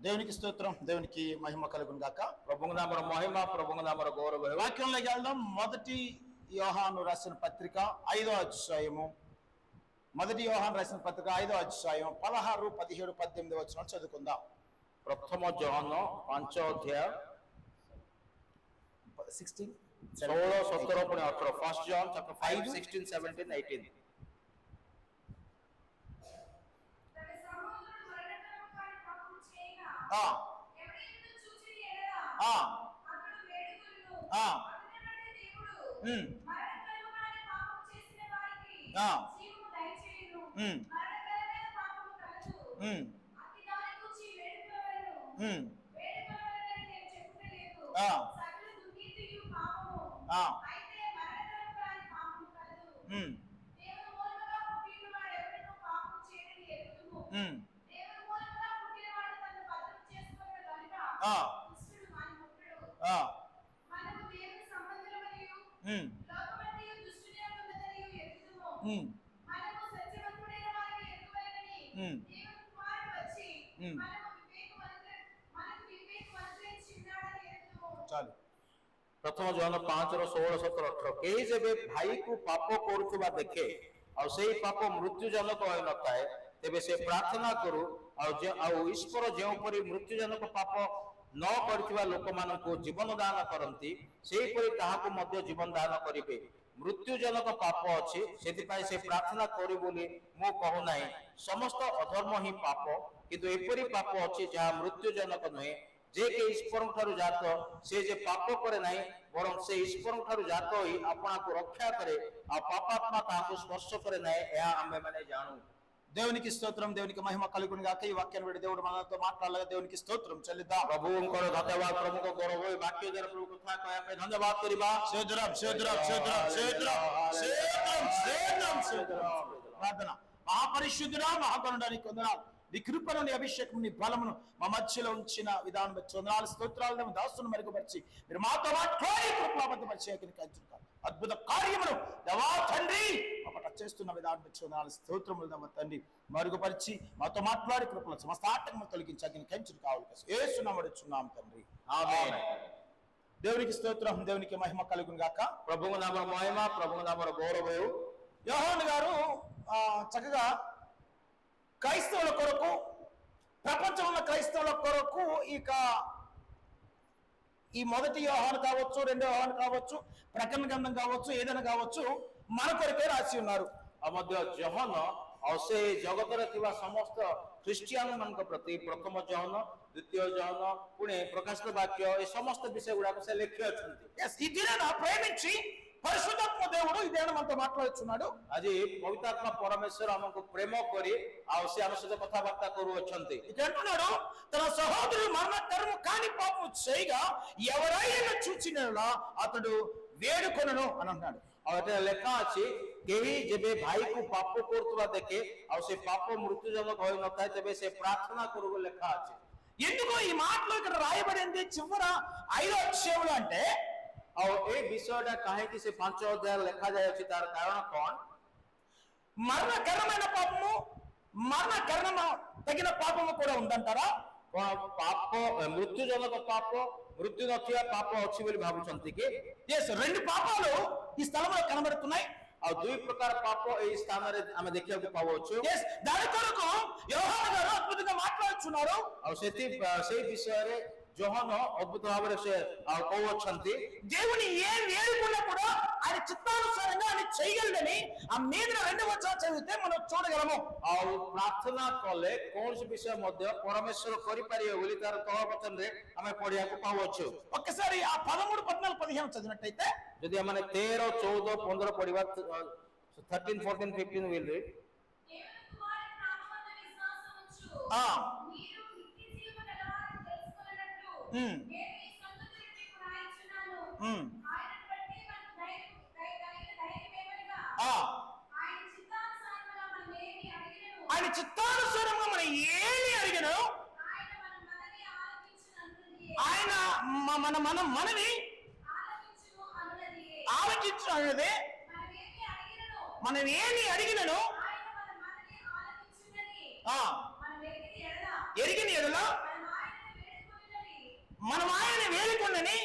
దేవునికి స్తోత్రం, దేవునికి మహిమ కలుగును గాక. ప్రభువు నామమున మహిమ, ప్రభువు నామమున గౌరవం. వాక్యంలోకి వెళ్దాం. మొదటి యోహాను రాసిన పత్రిక 5వ అధ్యాయము. మొదటి యోహాను రాసిన పత్రిక 5వ అధ్యాయం 16, 17, 18 వచనాలు చదువుకుందాం. ప్రథమ యోహాను 5వ అధ్యాయం 16, 16, 17, 18. First John chapter 5, 16, 17, 18. చాలు. ପ୍ରଥମ ଜନ 5ର 16, 17, 18. କେହି ଯେବେ ଭାଇକୁ ପାପ କରୁଥିବା ଦେଖେ ଆଉ ସେଇ ପାପ ମୃତ୍ୟୁଜନକ ହୋଇନଥାଏ, ତେବେ ସେ ପ୍ରାର୍ଥନା କରୁ ଆଉ ଈଶ୍ୱର ଯେଉଁପରି ମୃତ୍ୟୁଜନକ ପାପ ନ କରିଥିବା ଲୋକମାନଙ୍କୁ ଜୀବନ ଦାନ କରନ୍ତି, ସେହିପରି ତାହାକୁ ମଧ୍ୟ ଜୀବନ ଦାନ କରିବେ। ମୃତ୍ୟୁଜନକ ପାପ ଅଛି, ସେଥିପାଇଁ ସେ ପ୍ରାର୍ଥନା କରୁ ବୋଲି ମୁଁ କହୁନାହିଁ। ସମସ୍ତ ଅଧର୍ମ ହିଁ ପାପ, କିନ୍ତୁ ଏପରି ପାପ ଅଛି ଯାହା ମୃତ୍ୟୁଜନକ ନୁହେଁ। ଯେ କି ଈଶ୍ୱରଙ୍କ ଠାରୁ ଜାତ, ସେ ଯେ ପାପ କରେ ନାହିଁ, ବରଂ ସେ ଈଶ୍ୱରଙ୍କ ଠାରୁ ଜାତ ହୋଇ ଆପଣଙ୍କୁ ରକ୍ଷା କରେ ଆଉ ପାପାତ୍ମା ତାହାକୁ ସ୍ପର୍ଶ କରେ ନାହିଁ, ଏହା ଆମେମାନେ ଜାଣୁ। దేవునికి స్తోత్రం, దేవునికి మహిమ కలుగును గాక. ఈ వాక్యాన్ని బట్టి దేవుడు మనతో మాట్లాడలేక దేవునికి స్తోత్రం చెల్లిద్దాం. ప్రభువుଙ୍କର ଧନ୍ୟବାଦ, ପ୍ରଭୁଙ୍କ ଗୌରବ। ଏ ବାକ୍ୟ ଦ୍ୱାରା ପ୍ରଭୁ କଥା କହିବା ପାଇଁ ଧନ୍ୟବାଦ କରିବା। ప్రార్థన. మహాపరిశుద్ధుడా, మహాగణుడానికి వందనాలు. నీ కృపను, నీ అభిషేకం, నీ బలమును మా మధ్యలో ఉంచిన విధానం బట్టి వందనాలు, స్తోత్రాలు. దాసును మెరుగుపరిచి మీరు మాతో మాట్లాడి కృపలాబద్ధపరిచి అద్భుత కార్యములు దేవా తండ్రి ఒకట చేస్తున్న విధానం బట్టి వందనాలు, స్తోత్రములు. దేవ తండ్రి మరుగుపరిచి మాతో మాట్లాడి కృపల సమస్త ఆటంకములు తొలగించి కంచులు కావాలి. యేసు నామమున అడుగుచున్నాం తండ్రి, ఆమేన్. దేవునికి స్తోత్రం, దేవునికి మహిమ కలుగును గాక. ప్రభువు నామమున మహిమ, ప్రభువు నామమున గౌరవం. యోహాను గారు చక్కగా క్రైస్తవుల కొరకు, ప్రపంచంలో క్రైస్తవుల కొరకు ఇక ఈ మొదటి యోహాను కావచ్చు, రెండో యోహాను కావచ్చు, ప్రకటన గ్రంథం కావచ్చు, ఏదైనా కావచ్చు, మన కొరకే రాసి ఉన్నారు. ଆଉ ମଧ୍ୟ ଜହନ ଆଉ ସେ ଜଗତରେ ଥିବା ସମସ୍ତ ଖ୍ରୀଷ୍ଟିଆନ ମାନଙ୍କ ପ୍ରତି ପ୍ରଥମ ଜହନ, ଦ୍ୱିତୀୟ ଜହନ, ପୁଣି ପ୍ରକାଶିତ ବାକ୍ୟ, ଏ ସମସ୍ତ ବିଷୟ ଗୁଡାକ ସେ ଲେଖି ଅଛନ୍ତି। ఇదేనా ప్రేమించి పరిశుద్ధాత్మ దేవుడు ఇదేనా మనతో మాట్లాడుచున్నాడు। ଆଜି ପବିତ୍ରାତ୍ମା ପରମେଶ୍ୱର ଆମକୁ ପ୍ରେମ କରି ଆଉ ସେ ଆମ ସହିତ କଥାବାର୍ତ୍ତା କରୁଅଛନ୍ତି। ఇదంటున్నాడు, తన సహోదరుడు మరణకరము కాని పాపము చేయగా ఎవరైనా చూచినలా అతడు వేడుకొనును అని అంటున్నాడు। ଆଉ ଏଠାରେ ଲେଖା ଅଛି, କେହି ଯେବେ ଭାଇକୁ ପାପ କରୁଥିବା ଦେଖେ ଆଉ ସେ ପାପ ମୃତ୍ୟୁଜନକ ହୋଇନଥାଏ, ତେବେ ସେ ପ୍ରାର୍ଥନା କରୁ ବୋଲି ଲେଖା ଅଛି। ఎందుకు ఈ మాటలో ఇక్కడ రాయబడింది చివర 5వ అధ్యాయంలో అంటే, ଆଉ ଏ ବିଷୟଟା କାହିଁକି ସେ 5 ଅଧ୍ୟାୟରେ ଲେଖା ଯାଇଅଛି, ତାର କାରଣ କଣ? మరణకరమైన పాపము, మరణకరణ తగిన పాపము కూడా ఉందంటారా? କଣ ପାପ ମୃତ୍ୟୁଜନକ పాప, మృత్యు నଥିବା పాప ଅଛି ବୋଲି ଭାବୁଛନ୍ତି କି? రెండు పాపాలు ఈ స్థలంలో కనబడుతున్నాయి। ଆଉ 2 ପ୍ରକାର ପାପ ଏହି ସ୍ଥାନରେ ଆମେ ଦେଖିବାକୁ ପାଉଛୁ। దాని కొరకు యోహాను గారు అద్భుతంగా మాట్లాడుచున్నారు। ଆଉ ସେଇ ବିଷୟରେ జోహన అద్భుత భాବରେ ସେ କହୁଅଛନ୍ତି, దేవుని ఏ వేడుకున్నా కూడా ఆయన చిత్తానుసారంగా ఆయన చేయగలడని ఆ మీద 2వ వచనం చదివితే మనం చూడగలము। ଆଉ ପ୍ରାର୍ଥନା କଲେ କୌଣସି ବିଷୟ ମଧ୍ୟ ପରମେଶ୍ୱର କରିପାରିବେ ବୋଲି ତାର ତଳ ବଚନରେ ଆମେ ପଢିବାକୁ ପାଉଛୁ। ఒక్కసారి ఆ 13, 14, 15 చదివినట్టయితే, ଯଦି ଆମେ 13, 14, 15 పడిବା, 13, 14, 15 విల్ రీడ్। ఆయన చిత్తానుసారంగా మనం ఏమి అడిగినా ఆయన మన మనవి ఆలోచించు అన్నది మనం ఏమి అడిగినను ఎరిగిన ఎడల మనం ఆయన వేడుకొనని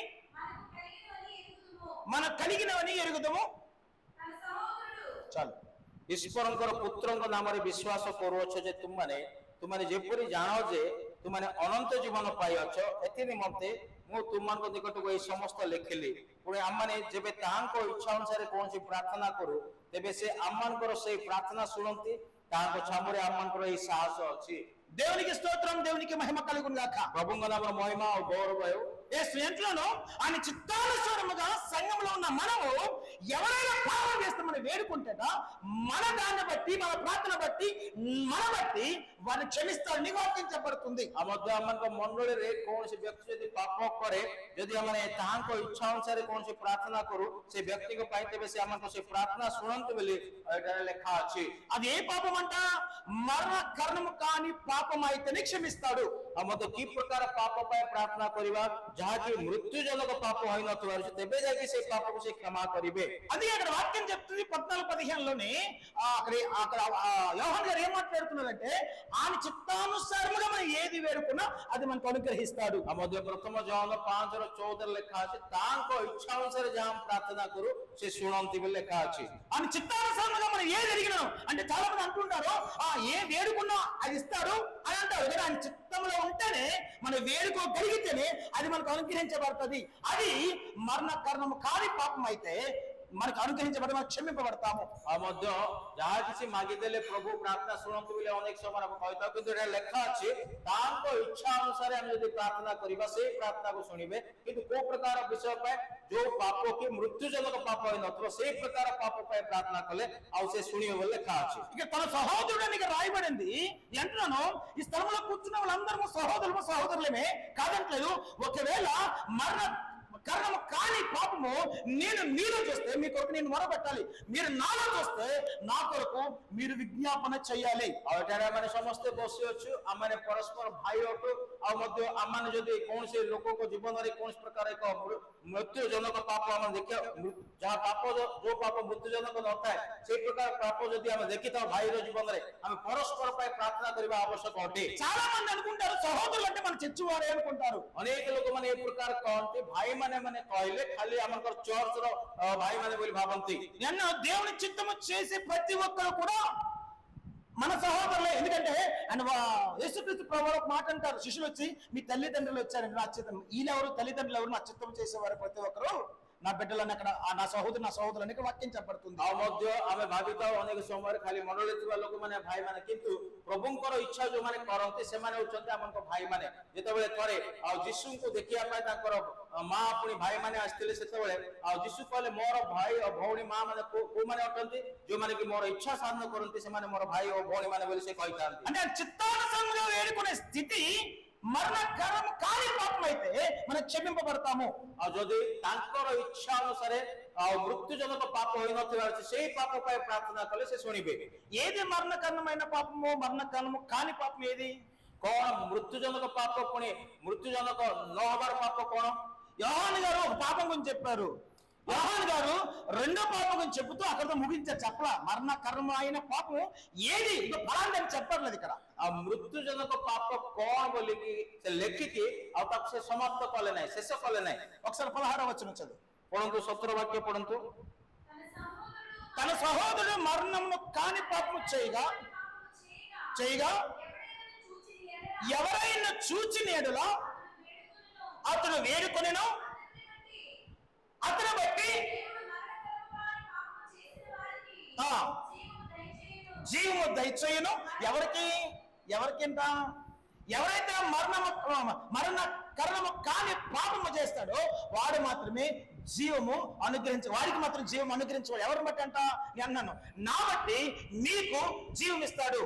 మన కలిగినవని ఎరుగుదము. చాలు. ଈଶ୍ୱରଙ୍କର ପୁତ୍ରଙ୍କ ନାମରେ ବିଶ୍ୱାସ କରୁଅଛ ଯେ ତୁମମାନେ ଯେପରି ଜାଣ ଯେ ତୁମମାନେ ଅନନ୍ତ ଜୀବନ ପାଇଅଛ, ଏଥି ନିମନ୍ତେ ମୁଁ ତୁମମାନଙ୍କ ନିକଟକୁ ଏହି ସମସ୍ତ ଲେଖିଲି। ପୁଣି ଆମମାନେ ଯେବେ ତାହାଙ୍କ ଇଚ୍ଛା ଅନୁସାରେ କୌଣସି ପ୍ରାର୍ଥନା କରୁ, ତେବେ ସେ ଆମମାନଙ୍କର ସେହି ପ୍ରାର୍ଥନା ଶୁଣନ୍ତି। ତାହାଙ୍କ ଛାମୁରେ ଆମମାନଙ୍କର ଏହି ସାହସ ଅଛି। దేవునికి స్తోత్రం, దేవునికి మహిమ కలుగును గాక. ప్రభుଙ୍କ ନାମର ମହିମା ଓ ଗୌରବ ହେଉ। ఏంట్లోనూ ఆయన చిత్తానుసారముగా సంఘంలో ఉన్న మనము ఎవరైనా పాపం చేస్తే మనం వేడుకుంటేట మన దాన్ని బట్టి, మన ప్రార్థన బట్టి, మన బట్టి వారిని క్షమిస్తాడు, నివారించబడుతుంది. ଆଉ ମଧ୍ୟ ଆମମାନଙ୍କ ମଣ୍ଡଳୀରେ କୌଣସି ବ୍ୟକ୍ତି ଯଦି ପାପ କରେ, ଯଦି ଆମେ ତାହାଙ୍କ ଇଚ୍ଛା ଅନୁସାରେ କୌଣସି ପ୍ରାର୍ଥନା କରୁ ସେ ବ୍ୟକ୍ତିଙ୍କ ପାଇଁ, ତେବେ ସେ ଆମକୁ ସେ ପ୍ରାର୍ଥନା ଶୁଣନ୍ତୁ ବୋଲି ଏଠାରେ ଲେଖା ଅଛି। అది ఏ పాపం అంట? మరణ కారణము కాని పాపం అయితేనే క్షమిస్తాడు। ଆଉ ମଧ୍ୟ କି ପ୍ରକାର పాప ପାଇଁ ପ୍ରାର୍ଥନା କରିବା, ଯାହାକି ମୃତ୍ୟୁଜନକ ପାପ ହୋଇନଥିବାରୁ ତେବେ ଯାଇକି ସେ ପାପକୁ ସେ କ୍ଷମା କରିବେ। అది అక్కడ వాక్యం చెప్తుంది 14:15లోనే అక్కడ యోహాను గారు ఏం మాట్లాడుతున్నారంటే ఆయన చిత్తానుసారముగా మనం ఏది వేడుకున్నా అది మనకు అనుగ్రహిస్తాడు। ଆଉ ମଧ୍ୟ ପ୍ରଥମ ଜହନ 5:14 ଲେଖା ଅଛି, ତାଙ୍କ ଇଚ୍ଛା ଅନୁସାରେ ଯାହା ପ୍ରାର୍ଥନା କରୁ ସେ ଶୁଣନ୍ତି ବୋଲି ଲେଖା ଅଛି। ఆయన చిత్తానుసారముగా మనం ఏది అడిగినాం అంటే చాలా మంది అంటుంటారు ఏ వేడుకున్నా అది ఇస్తాడు అని అంటారు కదా। ఆయన చిత్తంలో ఉంటేనే మనం వేడుకోగలిగితేనే అది మనకు అనుగ్రహించబడుతుంది। అది మరణ కారణము కాని పాపం అయితే మనకు అనుగ్రహించబడి మనం క్షమింపబడతాము। ଆଉ ମଧ୍ୟ ଯାହା କିଛି ମାଗିଦେଲେ ପ୍ରଭୁ ପ୍ରାର୍ଥନା ଶୁଣନ୍ତୁ ବୋଲି ଅନେକ ସମୟରେ ଆମେ କହିଥାଉ, କିନ୍ତୁ ଏଠାରେ ଲେଖା ଅଛି ତାଙ୍କ ଇଚ୍ଛା ଅନୁସାରେ ଆମେ ଯଦି ପ୍ରାର୍ଥନା କରିବା ସେଇ ପ୍ରାର୍ଥନାକୁ ଶୁଣିବେ। କିନ୍ତୁ କୋଉ ପ୍ରକାର ବିଷୟ ପାଇଁ? ଯୋଉ ପାପ କି మృత్యుజనక పాప అయినଥିବ ସେଇ ప్రకార పాప ପାଇଁ ପ୍ରାର୍ଥନା కలే ଆଉ ସେ ଶୁଣିବେ ବୋଲି ଲେଖା ଅଛି। ఇక తన సహోదరునికి రాయబడింది ఎంటున్నాను, ఈ స్థలంలో కూర్చున్న వాళ్ళందరూ సహోదరులమే కాదంటలేదు। ఒకవేళ మరణ కారణము కాని పాపము నేను మీలో చూస్తే మీ కొరకు నేను మొరపెట్టాలి, మీరు నాలో చూస్తే నా కొరకు మీరు విజ్ఞాపన చేయాలి। ଆଉ ଏଠାରେ ଆମେ ସମସ୍ତେ ବସି ଅଛୁ, ଆମେ ପରସ୍ପର ଭାଇ ଅଟୁ। ଆଉ ମଧ୍ୟ ଆମେ ଯଦି କୌଣସି ଲୋକଙ୍କ ଜୀବନରେ କୌଣସି ପ୍ରକାର ଏକ ମୃତ୍ୟୁଜନକ ପାପ ଆମେ ଦେଖିବା, ଯାହା ପାପ ଯୋଉ ପାପ ମୃତ୍ୟୁଜନକ ନଥାଏ ସେଇ ପ୍ରକାର ପାପ ଯଦି ଆମେ ଦେଖିଥାଉ ଭାଇର ଜୀବନରେ, ଆମେ ପରସ୍ପର ପାଇଁ ପ୍ରାର୍ଥନା କରିବା ଆବଶ୍ୟକ ଅଟେ। చాలా మంది అనుకుంటారు సహోదరులు అంటే మన చర్చి వారే అనుకుంటారు। ଅନେକ ଲୋକମାନେ ଏ ପ୍ରକାର କହନ୍ତି, ଭାଇମାନେ ମାନେ କହିଲେ ଖାଲି ଆମର ଚର୍ଚ୍ଚର ଭାଇମାନେ ବୋଲି ଭାବନ୍ତି। నిన్న దేవుని చిత్తము చేసే ప్రతి ఒక్కరు కూడా మన సహోదరులే। ఎందుకంటే ఆయన యేసుక్రీస్తు ప్రభువు ఒక మాట అంటారు, శిష్యులు వచ్చి మీ తల్లిదండ్రులు వచ్చారండి నా చిత్తం, వీళ్ళెవరు తల్లిదండ్రులు ఎవరు? నా చిత్తం చేసేవారు ప్రతి ఒక్కరు నా బిడ్డలని అక్కడ నా సహోదరు అని వాక్యం చెప్పబడుతుంది। ଆଉ ମଧ୍ୟ ଆମେ ଭାବିଥାଉ ଅନେକ ସମୟରେ ଖାଲି ମଣ୍ଡଳୀ ଥିବା ଲୋକମାନେ ଭାଇମାନେ, କିନ୍ତୁ ପ୍ରଭୁଙ୍କର ଇଚ୍ଛା ଯୋଉମାନେ କରନ୍ତି ସେମାନେ ହଉଛନ୍ତି ଆମଙ୍କ ଭାଇମାନେ। ଯେତେବେଳେ ଥରେ ଆଉ ଯୀଶୁଙ୍କୁ ଦେଖିବା ପାଇଁ ତାଙ୍କର ମା ପୁଣି ଭାଇମାନେ ଆସିଥିଲେ, ସେତେବେଳେ ଆଉ ଯୀଶୁ କହିଲେ ମୋର ଭାଇ ଓ ଭଉଣୀ ମା ମାନେ କୋଉମାନେ ଅଟନ୍ତି? ଯୋଉମାନେ କି ମୋର ଇଚ୍ଛା ସାଧନ କରନ୍ତି ସେମାନେ ମୋର ଭାଇ ଓ ଭଉଣୀ ମାନେ ବୋଲି ସେ କହିଥାନ୍ତି। అంటే చిత్తానుసారంగా వేడుకునే స్థితి మరణ కారణము కాని పాపం అయితే మనం క్షమింపబడతాము। ଆଉ ଯଦି ତାଙ୍କର ଇଚ୍ଛା ଅନୁସାରେ ଆଉ ମୃତ୍ୟୁଜନକ ପାପ ହୋଇନଥିବା ସେଇ ପାପ ପାଇଁ ପ୍ରାର୍ଥନା କଲେ ସେ ଶୁଣିବେ। ఏది మరణ కారణమైన పాపము, మరణ కారణము కాని పాపం ఏది? କଣ మృత్యుజనక పాప, పుଣି మృత్యుజనక ନ ହବାର పాప କଣ? యోహాను గారు ఒక పాపం గురించి చెప్పారు, యోహాను గారు రెండో పాపం గురించి చెబుతూ అక్కడతో ముగించారు, చెప్పలా మరణ కర్మ అయిన పాపం ఏది ఇక ఫలాన్ని చెప్పట్లేదు ఇక్కడ। ଆଉ ମୃତ୍ୟୁଜନକ ପାପ କଣ ବୋଲିକି ସେ ଲେଖିକି ଆଉ ତାକୁ ସେ ସମାପ୍ତ କଲେ ନାହିଁ, ଶେଷ କଲେ ନାହିଁ। ఒకసారి 16వ వచనం చదువు ପଢନ୍ତୁ, 17 వాక్య పଢନ୍ତୁ। తన సహోదరుడు మరణమును కాని పాపము చేయగా ఎవరైనా చూచిన ఎడల అతను వేడుకొనెను, అతను బట్టి జీవము దయచేయును। ఎవరికింట? ఎవరైతే మరణ కారణము కాని పాపము చేస్తాడో వాడు మాత్రమే జీవము వాడికి మాత్రం జీవం అనుగ్రహించవాడు। ఎవరిని బట్టి అంట? నేను అన్నాను, నా బట్టి మీకు జీవం ఇస్తాడు।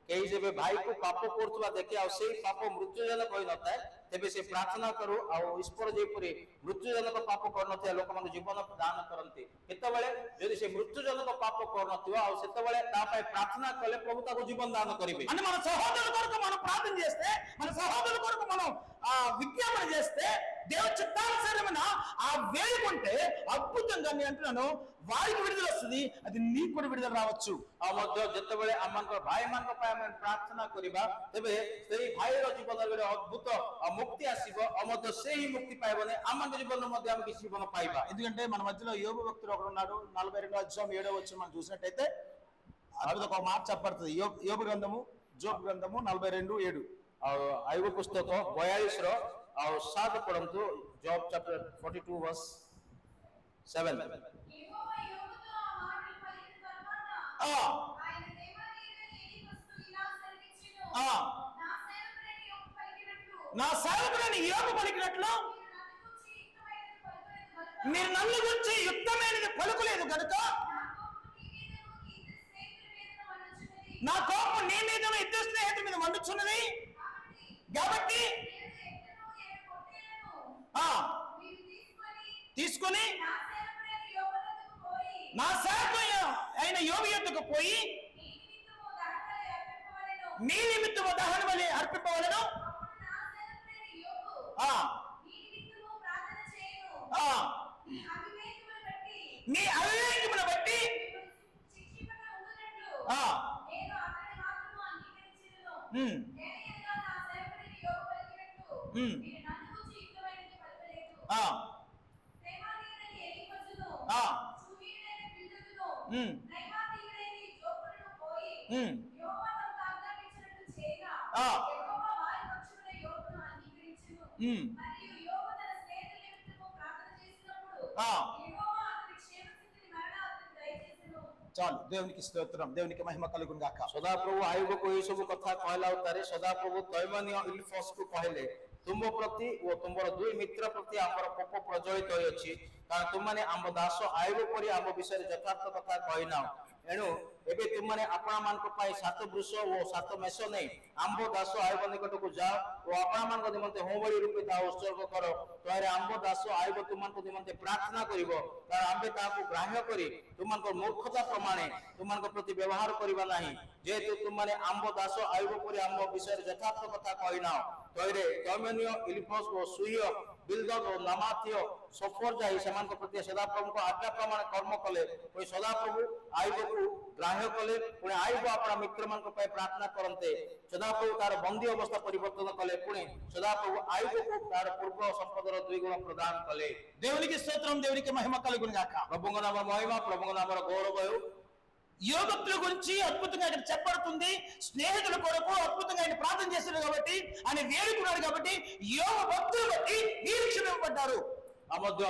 କେହି ଯେବେ ଭାଇକୁ ପାପ କରୁଥିବା ଦେଖେ ଆଉ ସେଇ ପାପ ମୃତ୍ୟୁଜନକ ହୋଇନଥାଏ, ତେବେ ସେ ପ୍ରାର୍ଥନା କରୁ ଆଉ ଈଶ୍ୱର ଯେପରି ମୃତ୍ୟୁଜନକ ପାପ କରୁନଥିବା ଲୋକମାନଙ୍କୁ ଜୀବନ ଦାନ କରନ୍ତି। କେତେବେଳେ ଯଦି ସେ ମୃତ୍ୟୁଜନକ ପାପ କରୁନଥିବ ଆଉ ସେତେବେଳେ ତା ପାଇଁ ପ୍ରାର୍ଥନା କଲେ ପ୍ରଭୁ ତାକୁ ଜୀବନ ଦାନ କରିବେ। అంటే మన సహోదరుల కొరకు మనం ప్రార్థన చేస్తే, మన సహోదరుల కొరకు మనం విజ్ఞాపన చేస్తే దేవుని చిత్తానుసారమైన ఆ వేడుకుంటే అద్భుతంగా నేను అంటున్నాను, వారికి విడుదల వస్తుంది, అది నీకు కూడా విడుదల రావచ్చు। ଆଉ ମଧ୍ୟ ଯେତେବେଳେ ଆମମାନଙ୍କର ଭାଇମାନଙ୍କ ପାଇଁ ଆମେ ପ୍ରାର୍ଥନା କରିବା, ତେବେ ସେଇ ଭାଇର ଜୀବନରେ ଗୋଟେ ଅଦ୍ଭୁତ ମୁକ୍ତି ଆସିବ, ଆଉ ମଧ୍ୟ ସେହି ମୁକ୍ତି ପାଇବନି ଆମମାନଙ୍କ ଜୀବନରେ ମଧ୍ୟ ଆମେ କିଛି ଜୀବନ ପାଇବା। ఎందుకంటే మన మధ్యలో యోబు భక్తుడు ఒకడు ఉన్నాడు, 42వ అధ్యాయం 7వ వచనం మనం చూసినట్టయితే అద్భుత ఒక మాట చెప్పబడుతుంది। యోబు గ్రంథము, జోబు గ్రంథము 42:7। ଆଉ ଆୟୁବ ପୁସ୍ତକ 42ର ଆଉ 7 ପଢନ୍ତୁ। Job chapter 42:7। యెహోవా యోబుతో ఆ మాటలు పలికిన తరువాత ఆ ఆయన దేవాలయములోని ఎలీఫజుతో ఇలా సెలవిచ్చెను, ఆ నా సేవకుడైన యోబు పలికినట్లు నా సేవకుడైన యోబు పలికినట్లు మీరు నన్ను గూర్చి యుక్తమైనది పలుకలేదు మీరు నన్ను గురించి యుక్తమైనది పలుకులేదు కనుక నా కోపము నీ మీదను ఇద్దరు స్నేహితుల మీద మండుచున్నది. నా కోపం నీ మీదను ఇద్దరు స్నేహితుల మీద మండుచున్నది కాబట్టి నేను ఎడ్లను 7 పొట్టేళ్లను ఆ మీరు తీసుకొని నా సేవకుడైన యోబు వద్దకు పోయి నా సేవకుడు అయిన యోబు యొద్దకు పోయి నీ నిమిత్తము దహన బలి నీ నిమిత్తము దహన బలి అర్పింపవలెను। అర్పింపవలెను. అప్పుడు నా సేవకుడైన యోబు ఆ నీ నిమిత్తము ప్రార్థన చేయును. ఆ నీ అవివేకమును బట్టి నీ అవివేకమును బట్టి మిమ్మల్ని శిక్షింపక ఉండునట్లు ఆ నేను అతని మాటను అంగీకరించెదను. ఉమ్, నేనెనగా నా సేవకుడైన యోబు పలికినట్లు ఉమ్. మీరు నన్ను గూర్చి యుక్తమైనది పలకలేదు. ఆ తేమానీయుడైన ఎలీఫజును, ఆ షూహీయుడైన బిల్దదును, ఉమ్, నయమాతీయుడైన జోఫరును పోయి ఉమ్, యెహోవా తమకు ఆజ్ఞాపించినట్లు చేయగా ఆ. యెహోవా వారి పక్షమున యోబును అంగీకరించెను. ఉమ్, మరియు యోబు తన స్నేహితుల నిమిత్తము ప్రార్థన చేసినప్పుడు ఆ. యెహోవా అతని క్షేమస్థితిని మరలా అతనికి దయచేసెను. చాలు, దేవునికి స్తోత్రం, దేవునికి మహిమ కలుగును గాక। ସଦାପ୍ରଭୁ ଆୟୁବକୁ ଏଇ ସବୁ କଥା କହିଲା ଉତ୍ତାରେ ସଦାପ୍ରଭୁ ଦୈମନୀୟ ଇଲିଫଜକୁ କହିଲେ, ତୁମ ପ୍ରତି ଓ ତୁମର ଦୁଇ ମିତ୍ର ପ୍ରତି ଆମର କୋପ ପ୍ରଜ୍ୱଳିତ ହୋଇଅଛି, କାରଣ ତୁମମାନେ ଆମ ଦାସ ଆୟୁବ ପରି ଆମ ବିଷୟରେ ଯଥାର୍ଥ କଥା କହିନାଅ। ଏଣୁ ଏବେ ତୁମମାନେ ଆପଣମାନଙ୍କ ପାଇଁ 7 ବୃଷ ଓ 7 ମେଷ ନେଇ ଆମ୍ଭ ଦାସ ଆୟୁବ ନିକଟକୁ ଯାଅ ଓ ଆପଣମାନଙ୍କ ନିମନ୍ତେ ହୋମବଳି ରୂପେ ତାହା ଉତ୍ସର୍ଗ କର। ତହିଁରେ ଆମ୍ଭ ଦାସ ଆୟୁବ ତୁମମାନଙ୍କ ନିମନ୍ତେ ପ୍ରାର୍ଥନା କରିବ, କାରଣ ଆମ୍ଭେ ତାହାକୁ ଗ୍ରାହ୍ୟ କରି ତୁମଙ୍କ ମୂର୍ଖତା ପ୍ରମାଣେ ତୁମଙ୍କ ପ୍ରତି ବ୍ୟବହାର କରିବା ନାହିଁ, ଯେହେତୁ ତୁମମାନେ ଆମ୍ଭ ଦାସ ଆୟୁବ ପରି ଆମ ବିଷୟରେ ଯଥାର୍ଥ କଥା କହିନାଅ। ତହିଁରେ ତୈମନୀୟ ଇଲିଫଜ ଓ ସୁହୀୟ ବିଲ୍ଦଦ ଓ ନାମାଥୀୟ ସଫର ଯାଇ ସେମାନଙ୍କ ପ୍ରତି ସଦାପ୍ରଭୁଙ୍କ ଆଜ୍ଞା ପ୍ରମାଣ କର୍ମ କଲେ। ପୁଣି ସଦାପ୍ରଭୁ ଆୟୁବକୁ ଗ୍ରାହ୍ୟ କଲେ। ପୁଣି ଆୟୁବ ଆପଣା ମିତ୍ରମାନଙ୍କ ପାଇଁ ପ୍ରାର୍ଥନା କରନ୍ତେ ସଦାପ୍ରଭୁ ତାର ବନ୍ଦୀ ଅବସ୍ଥା ପରିବର୍ତ୍ତନ କଲେ। ପୁଣି ସଦାପ୍ରଭୁ ଆୟୁବକୁ ତାର ପୂର୍ବ ସମ୍ପଦର 2 ଗୁଣ ପ୍ରଦାନ କଲେ। దేవునికి స్తోత్రం, దేవునికి మహిమ కలుగును గాక। ପ୍ରଭୁଙ୍କ ନାମର ମହିମା, ପ୍ରଭୁଙ୍କ నామର గౌరవ ହେଉ। యోగత్తుల గురించి అద్భుతంగా ఇక్కడ చెప్పబడుతుంది। స్నేహితుల కొరకు అద్భుతంగా ఆయన ప్రార్థన చేశాడు కాబట్టి, ఆయన వేడుకున్నాడు కాబట్టి యోగ భక్తులు బట్టి వీరు క్షమింపబడ్డారు। ଆଉ ମଧ୍ୟ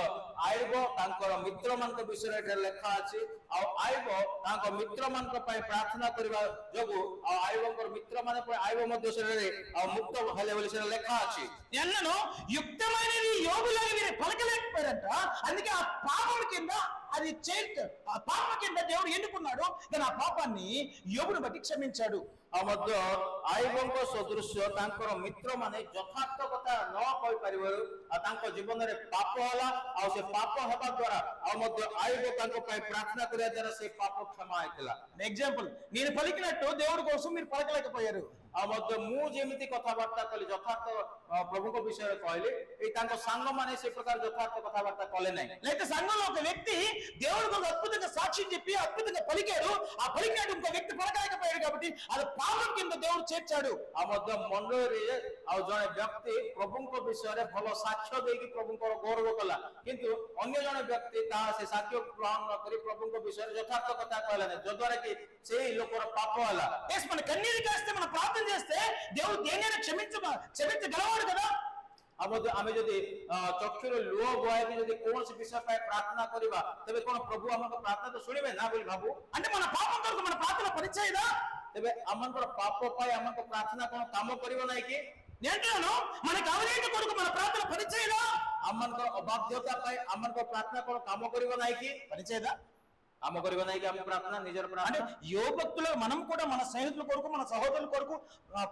ଆୟୁବ ତାଙ୍କର ମିତ୍ରମାନଙ୍କ ବିଷୟରେ ଏଠାରେ ଲେଖା ଅଛି। ଆଉ ଆୟୁବ ତାଙ୍କ ମିତ୍ରମାନଙ୍କ ପାଇଁ ପ୍ରାର୍ଥନା କରିବା ଯୋଗୁଁ ଆଉ ଆୟୁବଙ୍କର ମିତ୍ରମାନେ ଆୟୁବ ମଧ୍ୟ ସେଠାରେ ଆଉ ମୁକ୍ତ ହେଲେ ବୋଲି ସେଠାରେ ଲେଖା ଅଛି। ఎన్నను యుక్తమైనది యోగులాగా వీరు పలకలేకపోయారంట, అందుకే ఆ పాపం కింద అది ఆ పాపం కింద దేవుడు ఎన్నుకున్నాడు, కానీ ఆ పాపాన్ని యోగుని బట్టి క్షమించాడు। ଆଉ ମଧ୍ୟ ଆୟୁବଙ୍କ ସଦୃଶ୍ୟ ତାଙ୍କର ମିତ୍ରମାନେ ଯଥାର୍ଥ କଥା ନ କହିପାରିବାରୁ ଆଉ ତାଙ୍କ ଜୀବନରେ ପାପ ହେଲା। ଆଉ ସେ ପାପ ହେବା ଦ୍ୱାରା ଆଉ ମଧ୍ୟ ଆୟୁବ ତାଙ୍କ ପାଇଁ ପ୍ରାର୍ଥନା କରିବା ଦ୍ୱାରା ସେ ପାପ କ୍ଷମା ହେଇଥିଲା। ఎగ్జాంపుల్, నేను పలికినట్టు దేవుడి కోసం మీరు పలకలేకపోయారు। ଆଉ ମଧ୍ୟ ମୁଁ ଯେମିତି କଥାବାର୍ତ୍ତା କଲି ଯଥାର୍ଥ ପ୍ରଭୁଙ୍କ ବିଷୟରେ କହିଲି, ଏଇ ତାଙ୍କ ସାଙ୍ଗମାନେ ସେ ପ୍ରକାର ଯଥାର୍ଥ କଥାବାର୍ତ୍ତା କଲେ ନାହିଁ। లేకపోతే సంఘంలో ఒక వ్యక్తి దేవుడి కోసం అద్భుతంగా సాక్ష్యం చెప్పి అద్భుతంగా పలికాడు, ఆ పలికినట్టు ఇంకో వ్యక్తి పలకలేకపోయాడు కాబట్టి అది పాపం కింద దేవుడు చేర్చాడు। ଆଉ ମଧ୍ୟ ମଣ୍ଡଳୀରେ ଆଉ ଜଣେ ବ୍ୟକ୍ତି ପ୍ରଭୁଙ୍କ ବିଷୟରେ ଭଲ ସାକ୍ଷ୍ୟ ଦେଇକି ପ୍ରଭୁଙ୍କର ଗୌରବ କଲା, କିନ୍ତୁ ଅନ୍ୟ ଜଣେ ବ୍ୟକ୍ତି ତାହା ସେ ସାକ୍ଷ୍ୟ ଗ୍ରହଣ ନ କରି ପ୍ରଭୁଙ୍କ ବିଷୟରେ ଯଥାର୍ଥ କଥା କହିଲା ନାହିଁ, ଯଦ୍ୱାରା କି ସେଇ ଲୋକର ପାପ ହେଲା। మన కన్నీరు కాస్తే మనం ప్రార్థన చేస్తే దేవుడు దేనిని క్షమించగలవాడు కదా। ଆଉ ମଧ୍ୟ ଆମେ ଯଦି ଚକ୍ଷୁରୁ ଲୁହ ବୋହାଇକି ଯଦି କୌଣସି ବିଷୟ ପାଇଁ ପ୍ରାର୍ଥନା କରିବା, ତେବେ କଣ ପ୍ରଭୁ ଆମଙ୍କ ପ୍ରାର୍ଥନା ତ ଶୁଣିବେ ନା ବୋଲି ଭାବୁ? అంటే మన పాపం కొరకు మన ప్రార్థన పనిచేయదా? ତେବେ ଆମଙ୍କର ପାପ ପାଇଁ ଆମଙ୍କ ପ୍ରାର୍ଥନା କଣ କାମ କରିବ ନାହିଁ କି? నేను మనకు అవినీతి కొరకు మన ప్రార్థన పనిచేయదా? ଆମଙ୍କର ଅବାଧ୍ୟତା ପାଇଁ ଆମଙ୍କ ପ୍ରାର୍ଥନା କଣ କାମ କରିବ ନାହିଁ କି? పనిచేయదా? କାମ କରିବ ନାହିଁ କି ଆମ ପ୍ରାର୍ଥନା ନିଜର అంటే ପ୍ରାର୍ଥନା యోగ భక్తులు మనం కూడా మన స్నేహితుల కొరకు మన సహోదరుల కొరకు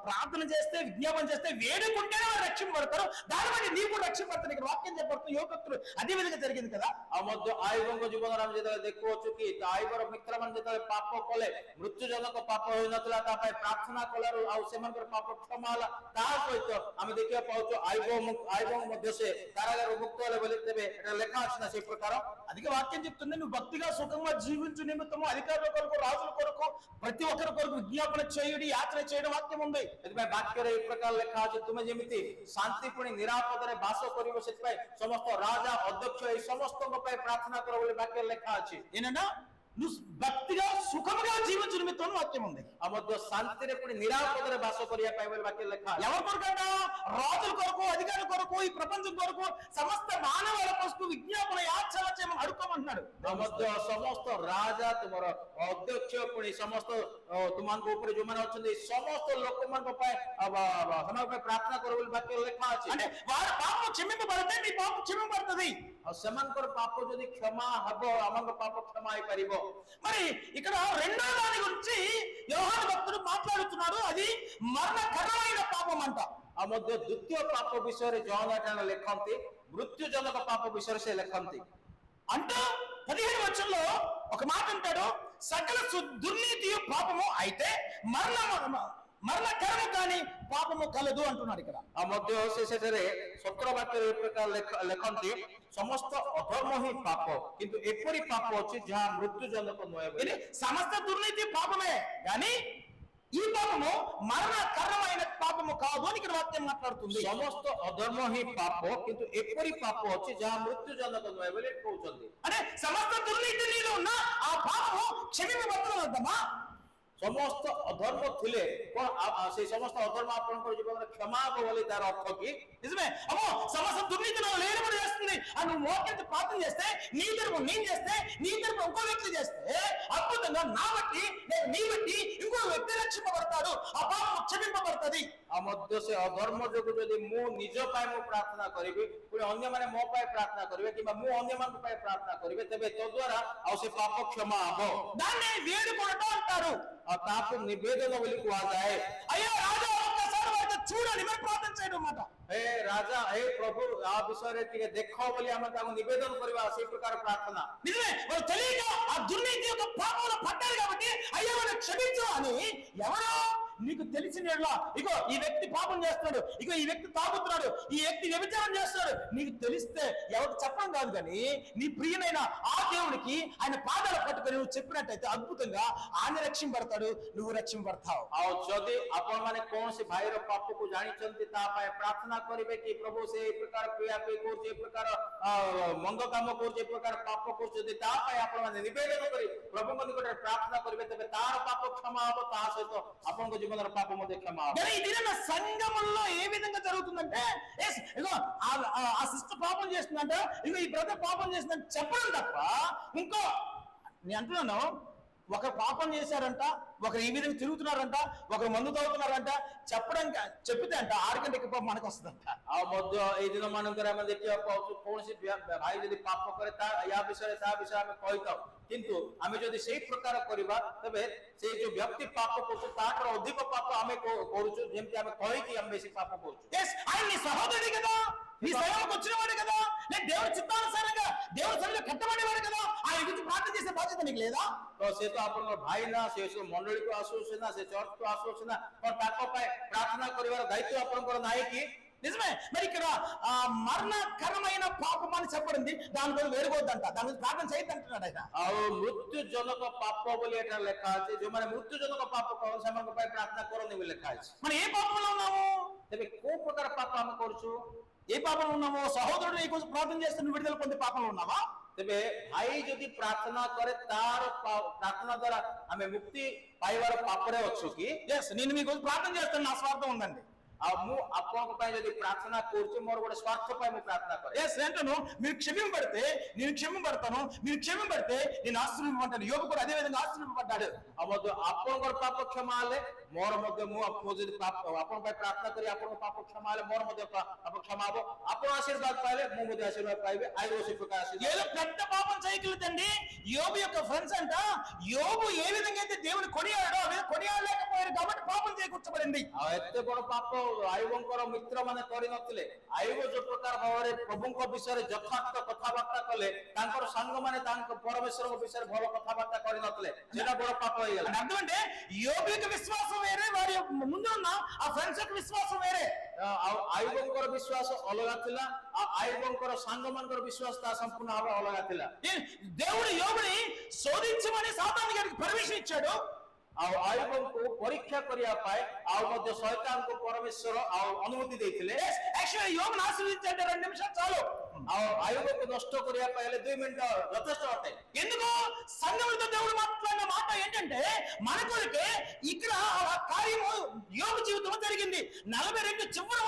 ప్రార్థన చేస్తే విజ్ఞాపన చేస్తే వేడుకుంటేనే వారు రక్షింపబడతారు. దాని బట్టి నీవు కూడా రక్షింపడతారు. ఇక్కడ వాక్యం చెప్పబడుతుంది యోగ భక్తులు అదే విధంగా జరిగింది కదా. ଆଉ ମଧ୍ୟ ଆୟୁବଙ୍କ ଜୀବନରେ ଆମେ ଯେତେବେଳେ ଦେଖୁଅଛୁ କି ଆୟୁବର ମିତ୍ରମାନେ ଯେତେବେଳେ ପାପ କଲେ, ମୃତ୍ୟୁଜନକ ପାପ ହୋଇନଥିଲା, ତା ପାଇଁ ପ୍ରାର୍ଥନା କଲାରୁ ଆଉ ସେମାନଙ୍କର ପାପ କ୍ଷମା ହେଲା, ତା ସହିତ ଆମେ ଦେଖିବାକୁ ପାଉଛୁ ଆୟୁବ ମଧ୍ୟ ସେ କାରାଗାରରୁ ମୁକ୍ତ ହେଲେ ବୋଲି। ତେବେ ଏଟା ଲେଖା ଅଛି ନା ସେଇ ପ୍ରକାର? అధిక వాక్యం చెప్తుంది నువ్వు భక్తిగా సుఖంగా జీవించు నిమిత్తము అధికారుల కొరకు రాజుల కొరకు ప్రతి ఒక్కరి కొరకు విజ్ఞాపన చేయుడి యాచన చేయడం వాక్యం ఉంది. ସେଥିପାଇଁ ବାକ୍ୟରେ ଏଇ ପ୍ରକାର ଲେଖା ଅଛି, ତୁମେ ଯେମିତି ଶାନ୍ତି ପୁଣି ନିରାପଦରେ ବାସ କରିବ, ସେଥିପାଇଁ ସମସ୍ତ ରାଜା ଅଧ୍ୟକ୍ଷ ଏଇ ସମସ୍ତଙ୍କ ପାଇଁ ପ୍ରାର୍ଥନା କର ବୋଲି ବାକ୍ୟରେ ଲେଖା ଅଛି। ఏనన్నా నువ్వు భక్తిగా సుఖముగా జీవించు నిమిత్తం వాక్యం ఉంది. ଆଉ ମଧ୍ୟ ଶାନ୍ତିରେ ପୁଣି ନିରାପଦରେ ବାସ କରିବା ପାଇଁ ବୋଲି ବାକ୍ୟରେ ଲେଖା ଅଛି। ఎవరి కొరకంట? రాజుల కొరకు అధికారుల కొరకు ఈ ప్రపంచం కొరకు సమస్త మానవాళి కొరకు విజ్ఞాపన యాచన చేయమని అడుక్కోమంటున్నాడు. ଆଉ ମଧ୍ୟ ସମସ୍ତ ରାଜା ତୁମର ଅଧ୍ୟକ୍ଷ ପୁଣି ସମସ୍ତ ତୁମମାନଙ୍କ ଉପରେ ଯୋଉମାନେ ଅଛନ୍ତି ସମସ୍ତ ଲୋକମାନଙ୍କ ପାଇଁ ସେମାନଙ୍କ ପାଇଁ ପ୍ରାର୍ଥନା କର ବୋଲି ବାକ୍ୟରେ ଲେଖା ଅଛି। అంటే వారి పాపం క్షమింపబడితే నీ పాపం క్షమింపబడుతుంది. ଆଉ ସେମାନଙ୍କର పాప ଯଦି କ୍ଷମା ହବ, ଆମଙ୍କ ପାପ କ୍ଷମା ହେଇପାରିବ। మరి ఇక్కడ రెండో దాని గురించి యోహాను భక్తుడు మాట్లాడుతున్నాడు, అది మరణకరమైన పాపం అంట। ଆଉ ମଧ୍ୟ ଦ୍ୱିତୀୟ ପାପ ବିଷୟରେ ଜହନ ଏଠାରେ ଲେଖନ୍ତି, ମୃତ୍ୟୁଜନକ ପାପ ବିଷୟରେ ସେ ଲେଖନ୍ତି। అంటూ 15 వచనంలో ఒక మాట అంటాడు, సకల దుర్నీతి పాపము అయితే మరణకరము కానీ పాపము కలదు అంటున్నాడు ఇక్కడ। ଆଉ ମଧ୍ୟ ସେ ସେଠାରେ 17 ବାକ୍ୟରେ ଏ ପ୍ରକାର ଲେଖନ୍ତି, ସମସ୍ତ ଅଧର୍ମ ହିଁ ପାପ, କିନ୍ତୁ ଏପରି ପାପ ଅଛି ଯାହା ମୃତ୍ୟୁଜନକ ନୁହେଁ ବୋଲି। ఇది సమస్త దుర్నీతి పాపమే కానీ ఈ పాపము మరణకరమైన పాపము కాదు అని ఇక్కడ వాక్యం మాట్లాడుతుంది। ସମସ୍ତ ଅଧର୍ମ ହିଁ ପାପ, କିନ୍ତୁ ଏପରି ପାପ ଅଛି ଯାହା ମୃତ୍ୟୁଜନକ ନୁହେଁ ବୋଲି କହୁଛନ୍ତି। అంటే సమస్త దుర్నీతి నీలో ఉన్న ఆ పాపము క్షమింపబడుతుందమ్మా। ସମସ୍ତ ଅଧର୍ମ ଥିଲେ କଣ ସେଇ ସମସ୍ତ ଅଧର୍ମ ଆପଣଙ୍କର ଜୀବନରେ କ୍ଷମା ହବ ବୋଲି ତାର ଅର୍ଥ କି? నిజమే, అమ్మో సమస్త దుర్నీతిలో లేనబడి చేస్తుంది అని నువ్వు మోకరించి ప్రార్థన చేస్తే, నీ తరపు నేను చేస్తే, నీ తరపు ఇంకో వ్యక్తి చేస్తే అద్భుతంగా నా బట్టి నేను నీ బట్టి ఇంకో వ్యక్తి రక్షింపబడతాడు, ఆ పాపం క్షమింపబడుతుంది। ଆଉ ମଧ୍ୟ ସେ ଅଧର୍ମ ଯୋଗୁ ଯଦି ମୁଁ ନିଜ ପାଇଁ ମୁଁ ପ୍ରାର୍ଥନା କରିବି, ପୁଣି ଅନ୍ୟମାନେ ମୋ ପାଇଁ ପ୍ରାର୍ଥନା କରିବେ କିମ୍ବା ମୁଁ ଅନ୍ୟମାନଙ୍କ ପାଇଁ ପ୍ରାର୍ଥନା କରିବେ, ତେବେ ତଦ୍ୱାରା ଆଉ ସେ ପାପ କ୍ଷମା ହବ। దాన్ని వేడుకొనటం అంటారు। ଆଉ ତାକୁ ନିବେଦନ ବୋଲି କୁହାଯାଏ। అయ్యో రాజా ఒక్కసారి వారితో చూడని మరి ప్రార్థన చేయడం మాట। ହେ ରାଜା, ହେ ପ୍ରଭୁ, ఆ ବିଷୟରେ ଟିକେ ଦେଖ ବୋଲି ଆମେ ତାକୁ ନିବେଦନ କରିବା, ସେଇ ପ୍ରକାର ପ୍ରାର୍ଥନା। నిజమే, వాళ్ళు తెలియక ఆ దుర్నీతి యొక్క పాపంలో పడ్డారు కాబట్టి అయ్యో వాళ్ళని క్షమించు అని ఎవరో నీకు తెలిసిన ఇగో ఈ వ్యక్తి పాపం చేస్తున్నాడు, ఇగో ఈ వ్యక్తి తాగుతున్నాడు, ఈ వ్యక్తి వ్యభిచారం చేస్తున్నాడు, నీకు తెలిస్తే ఎవరికి చెప్పడం కాదు కానీ నీ ప్రియనైన ఆ దేవుడికి ఆయన పాదాలు పట్టుకొని నువ్వు చెప్పినట్టయితే అద్భుతంగా ఆయన రక్షింపబడతాడు, నువ్వు రక్షింపబడతావు। ଆଉ ଯଦି ଆପଣମାନେ କୌଣସି ଭାଇର ପାପକୁ ଜାଣିଛନ୍ତି, ତା ପାଇଁ ପ୍ରାର୍ଥନା କରିବେ କି ପ୍ରଭୁ ସେ ଏ ପ୍ରକାର ପିଆପିଇ କରୁଛି, ଏ ପ୍ରକାର ମନ୍ଦ କାମ କରୁଛି, ଏ ପ୍ରକାର ପାପ କରୁଛି, ଯଦି ତା ପାଇଁ ଆପଣମାନେ ନିବେଦନ କରି ପ୍ରଭୁଙ୍କ ନିକଟରେ ପ୍ରାର୍ଥନା କରିବେ, ତେବେ ତାର ପାପ କ୍ଷମା ହବ, ତା ସହିତ ଆପଣଙ୍କ జీవనର పాప ମଧ୍ୟ క్షమా హବ। ఈ దిన సంఘముల్లో ఏ విధంగా జరుగుతుందంటే ఇగో ఆ సిస్టర్ పాపం చేస్తుందంట, ఇగో ఈ బ్రదర్ పాపం చేస్తుందంటే చెప్పడం తప్ప ఇంకో నేను అంటున్నాను, ఒకరు పాపం చేశారంట, ఒకరు ఈ విధంగా తిరుగుతున్నారంట, ఒకరు మందు తాగుతున్నారంట చెప్పడం చెప్పితే అంట 6 గంటలకి పాపం మనకు వస్తుందంట। ଆଉ ମଧ୍ୟ ଏଇ ଦିନ ମାନଙ୍କରେ ଆମେ ଦେଖିବାକୁ ପାଉଛୁ, କୌଣସି ଭାଇ ଯଦି ପାପ କରେ ୟା ବିଷୟରେ ତା ବିଷୟରେ ଆମେ କହିଥାଉ, କିନ୍ତୁ ଆମେ ଯଦି ସେଇ ପ୍ରକାର କରିବା, ତେବେ ସେଇ ଯୋଉ ବ୍ୟକ୍ତି పాప କରୁଛୁ ତାଠାରୁ ଅଧିକ ପାପ ଆମେ କରୁଛୁ, ଯେମିତି ଆମେ କହିକି ଆମେ ବେଶୀ ପାପ କରୁଛୁ। ఆయన నీ సహోదరుడు కదా, నీ సేవకు వచ్చిన వాడు కదా, నేను దేవుడి చిత్తానుసారంగా దేవుడి సన్నిధిలో కట్టబడేవాడు కదా, ఆయన గురించి ప్రార్థన చేసే బాధ్యత నీకు లేదా? ତ ସେ ତ ଆପଣଙ୍କ ଭାଇ ନା, ସେ ମଣ୍ଡଳୀକୁ ଆସୁଅଛି ନା, ସେ ଚର୍ଚ୍ଚକୁ ଆସୁଅଛି ନା, କଣ ତାଙ୍କ ପାଇଁ ପ୍ରାର୍ଥନା କରିବାର ଦାୟିତ୍ୱ ଆପଣଙ୍କର ନାହିଁ କି? నిజమే, మరి ఇక్కడ మరణకరమైన పాపం అని చెప్పడింది, దాని గురించి వేడుకోవద్దంట, దాని గురించి ప్రార్థన చేయొద్దు అంటున్నాడు ఆయన। ଆଉ ମୃତ୍ୟୁଜନକ ପାପ ବୋଲି ଏଠାରେ ଲେଖା ଅଛି, ଯୋଉମାନେ ମୃତ୍ୟୁଜନକ ପାପ କରନ୍ତି ସେମାନଙ୍କ ପାଇଁ ପ୍ରାର୍ଥନା କରନ୍ତି ବୋଲି ଲେଖା ଅଛି। మనం ఏ పాపంలో ఉన్నాము? ତେବେ କୋଉ ପ୍ରକାର ପାପ ଆମେ କରୁଛୁ? ఏ పాపంలో ఉన్నాము? సహోదరుడు నీ కోసం ప్రార్థన చేస్తే నువ్వు విడుదల పొందే పాపంలో ఉన్నావా? ତେବେ ଭାଇ ଯଦି ପ୍ରାର୍ଥନା କରେ, ତାର ପ୍ରାର୍ଥନା ଦ୍ୱାରା ଆମେ ମୁକ୍ତି ପାଇବାର ପାପରେ ଅଛୁ କି? నేను మీకోసం ప్రార్థన చేస్తాను, నా స్వార్థం ఉందండి। ଆଉ ମୁଁ ଆପଣଙ୍କ ପାଇଁ ଯଦି ପ୍ରାର୍ଥନା କରୁଛି ମୋର ଗୋଟେ ସ୍ୱାର୍ଥ ପାଇଁ ମୁଁ ପ୍ରାର୍ଥନା କରେ। ఎస్ అంటాను, మీరు క్షమింపబడితే నేను క్షమింపబడతాను, మీరు క్షమింపబడితే నేను ఆశీర్వదింపబడ్డాను. యోబు కూడా అదే విధంగా ఆశీర్వదింపబడ్డాడు. ଆଉ ମଧ୍ୟ ଆପଣଙ୍କର ପାପ କ୍ଷମା ହେଲେ ମୋର ମଧ୍ୟ ମୁଁ ଯଦି ଆପଣଙ୍କ ପାଇଁ ପ୍ରାର୍ଥନା କରି ଆପଣଙ୍କ ପାପ କ୍ଷମା ହେଲେ ମୋର ମଧ୍ୟ ପାପ କ୍ଷମା ହବ। ଆପଣ ଆଶୀର୍ବାଦ ପାଇଲେ ମୁଁ ମଧ୍ୟ ଆଶୀର୍ବାଦ ପାଇବେ। ఐదో ప్రకారం ఆశీర్వాద ఏదో పెద్ద పాపం చేయగలదండి. యోబు యొక్క ఫ్రెండ్స్ అంట, యోబు ఏ విధంగా అయితే దేవుని కొనియాడో అదే కొనియాడలేకపోయారు కాబట్టి పాపం చేకూర్చబడింది. ଆଉ ଏତେ ବଡ ପାପ ଆୟୁବଙ୍କର ମିତ୍ର ମାନେ କରିନଥିଲେ। ଆୟୁବ ଯୋଉ ପ୍ରକାର ଭାବରେ ପ୍ରଭୁଙ୍କ ବିଷୟରେ ଯଥାର୍ଥ କଥାବାର୍ତ୍ତା କଲେ ତାଙ୍କର ସାଙ୍ଗମାନେ ତାଙ୍କ ପରମେଶ୍ୱରଙ୍କ ବିଷୟରେ ଭଲ କଥାବାର୍ତ୍ତା କରିନଥିଲେ, ସେଟା ବଡ ପାପ ହେଇଗଲା। అని అర్థం అంటే యోబు యొక్క విశ్వాసం వేరే, వారి ముందు ఉన్న ఆ ఫ్రెండ్స్ యొక్క విశ్వాసం వేరే. ଆଉ ଆୟୁବଙ୍କର ବିଶ୍ୱାସ ଅଲଗା ଥିଲା, ଆଉ ଆୟୁବଙ୍କର ସାଙ୍ଗମାନଙ୍କର ବିଶ୍ୱାସ ତା ସମ୍ପୂର୍ଣ୍ଣ ଭାବେ ଅଲଗା ଥିଲା। దేవుడు యోబుని శోధించమని సాతాను గారికి పర్మిషన్ ఇచ్చాడు. ଆଉ ଆୟୁବଙ୍କୁ ପରୀକ୍ଷା କରିବା ପାଇଁ ଆଉ ମଧ୍ୟ ଶୈତାନଙ୍କୁ ପରମେଶ୍ୱର ଆଉ ଅନୁମତି ଦେଇଥିଲେ। యాక్చువల్లీ యోబుని ఆశీర్వదించాలంటే 2 నిమిషాలు చాలు. ଆଉ ଆୟୁବଙ୍କୁ ନଷ୍ଟ କରିବା ପାଇଁ ହେଲେ 2 ମିନିଟ ଯଥେଷ୍ଟ ଅଟେ। ఎందుకు? సంఘములతో దేవుడు మాట్లాడిన మాట ఏంటంటే మన కొరకే ఇక్కడ ఆ కార్యము యోబు జీవితంలో జరిగింది. 42 చివరి